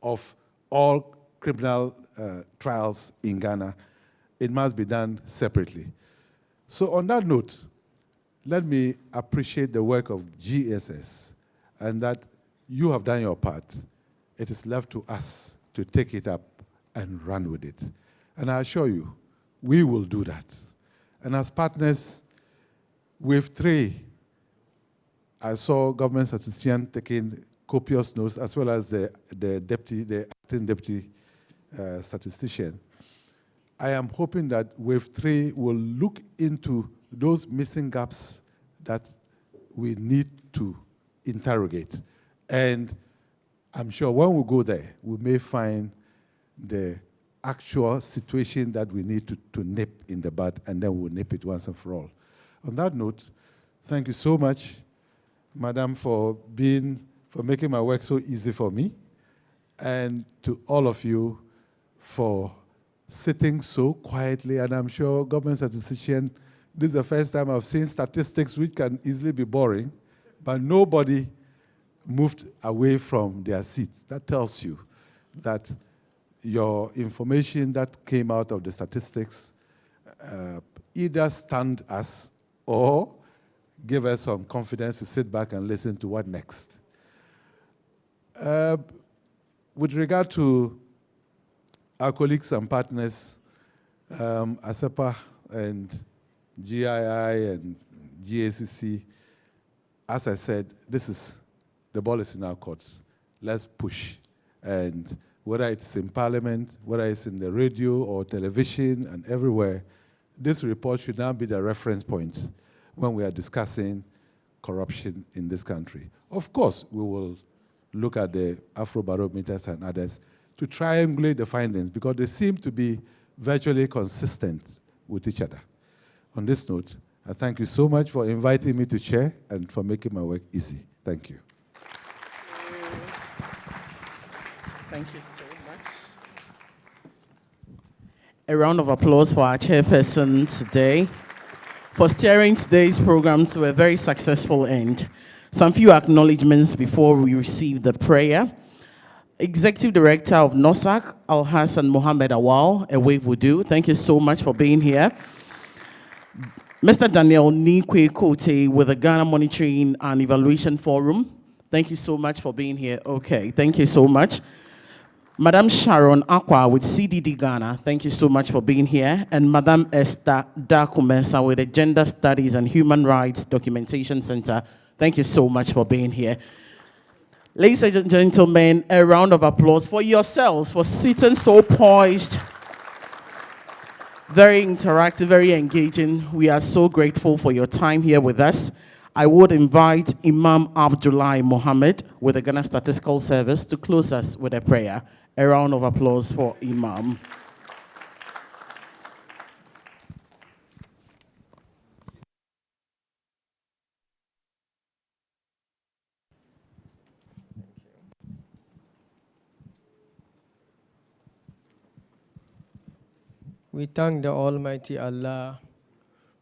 of all criminal trials in Ghana. It must be done separately. So on that note, let me appreciate the work of GSS and that you have done your part. It is left to us to take it up and run with it. And I assure you, we will do that. And as partners, Wave 3, I saw government statistician taking copious notes, as well as the acting deputy statistician. I am hoping that Wave 3 will look into those missing gaps that we need to interrogate. And I'm sure when we go there, we may find the actual situation that we need to nip in the bud, and then we'll nip it once and for all. On that note, thank you so much, Madam, for making my work so easy for me, and to all of you for sitting so quietly. And I'm sure government statistician, this is the first time I've seen statistics which can easily be boring, but nobody moved away from their seat. That tells you that your information that came out of the statistics either stunned us or gave us some confidence to sit back and listen to what next. With regard to our colleagues and partners, ASEPA and GII and GACC, as I said, the ball is in our courts. Let's push. And whether it's in Parliament, whether it's in the radio or television and everywhere, this report should now be the reference point when we are discussing corruption in this country. Of course, we will look at the Afrobarometers and others to triangulate the findings because they seem to be virtually consistent with each other. On this note, I thank you so much for inviting me to chair and for making my work easy. Thank you. Thank you so much. A round of applause for our chairperson today for steering today's program to a very successful end. Some few acknowledgements before we receive the prayer. Executive Director of NOSAC, Al-Hassan Mohammed Awal, a wave would do. Thank you so much for being here. Mr. Daniel Nikwe Kote with the Ghana Monitoring and Evaluation Forum. Thank you so much for being here. Okay, thank you so much. Madam Sharon Akwa with CDD Ghana, thank you so much for being here. And Madam Esther Dakumesa with the Gender Studies and Human Rights Documentation Center, thank you so much for being here. Ladies and gentlemen, a round of applause for yourselves for sitting so poised. Very interactive, very engaging. We are so grateful for your time here with us. I would invite Imam Abdullah Mohammed with the Ghana Statistical Service to close us with a prayer. A round of applause for Imam. We thank the Almighty Allah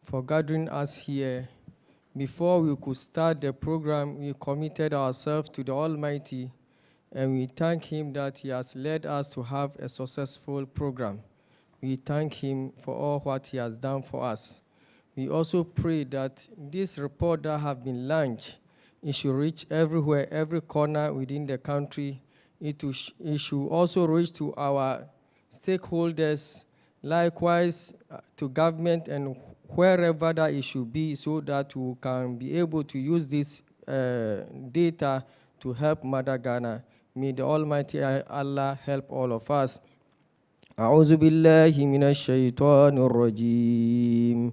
for gathering us here. Before we could start the program, we committed ourselves to the Almighty, and we thank Him that He has led us to have a successful program. We thank Him for all what He has done for us. We also pray that this report that has been launched, it should reach everywhere, every corner within the country. It should also reach to our stakeholders, likewise to government and wherever that it should be, so that we can be able to use this data to help Mother Ghana. May the Almighty Allah help all of us. أعوذ بالله من الشيطان الرجيم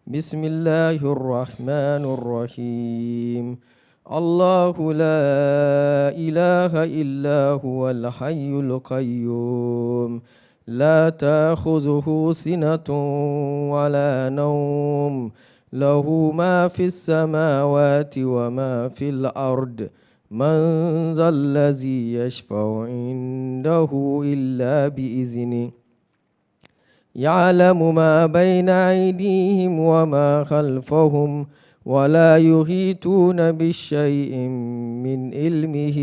بسم الله الرحمن الرحيم الله لا إله إلا هو الحي القيوم لا تأخذه سنة ولا نوم له ما في السماوات وما في الأرض من ذا الذي يشفع عنده إلا بإذنه يعلم ما بين أيديهم وما خلفهم ولا يحيطون بشيء من علمه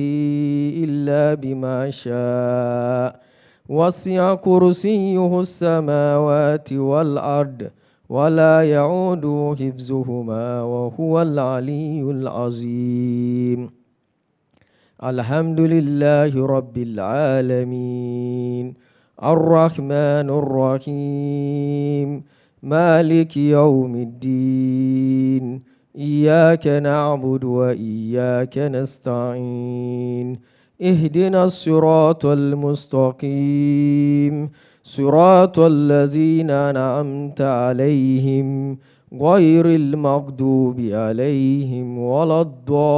إلا بما شاء وسع كرسيه السماوات والأرض ولا يعود حفظهما وهو العلي العظيم الحمد لله رب العالمين الرحمن الرحيم مالك يوم الدين إياك نعبد وإياك نستعين اهدنا الصراط المستقيم صراط الذين أنعمت عليهم غير المغضوب عليهم ولا الضالين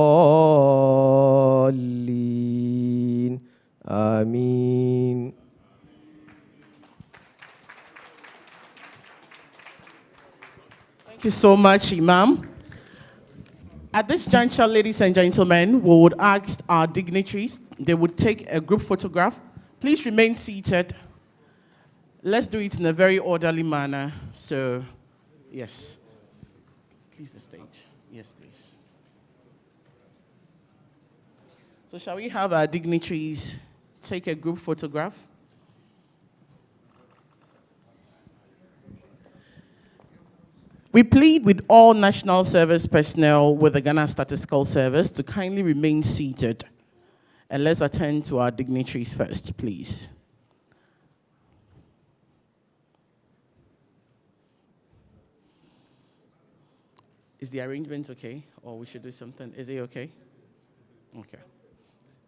آمين. Thank you so much, Imam. At this juncture, ladies and gentlemen, we would ask our dignitaries, they would take a group photograph. Please remain seated. Let's do it in a very orderly manner. So, yes. Please, the stage. Yes, please. So shall we have our dignitaries take a group photograph? We plead with all National Service personnel with the Ghana Statistical Service to kindly remain seated. And let's attend to our dignitaries first, please. Is the arrangement okay? Or we should do something? Is it okay? Okay.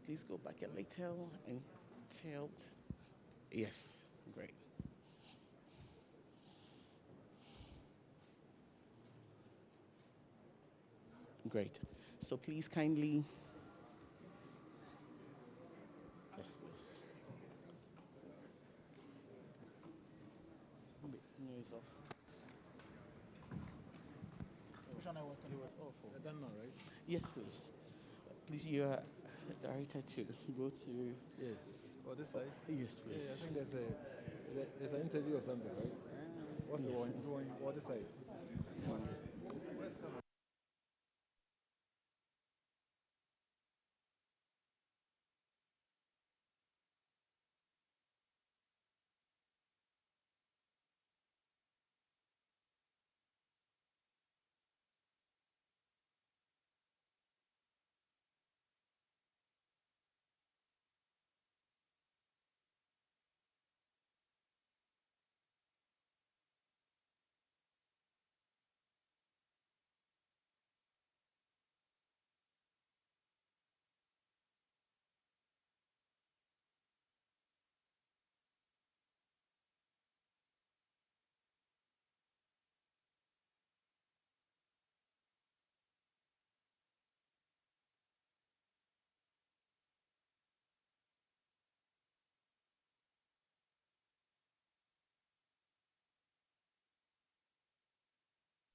Please go back a little and tilt. Yes, great. Great. So please kindly. Yes, please. Noise off. Done now, right? Yes, please. Please, you are directed to go to. Yes. Or this side? Yes, Yeah, I please. think there's an interview or something, right? What's the one? Or this side?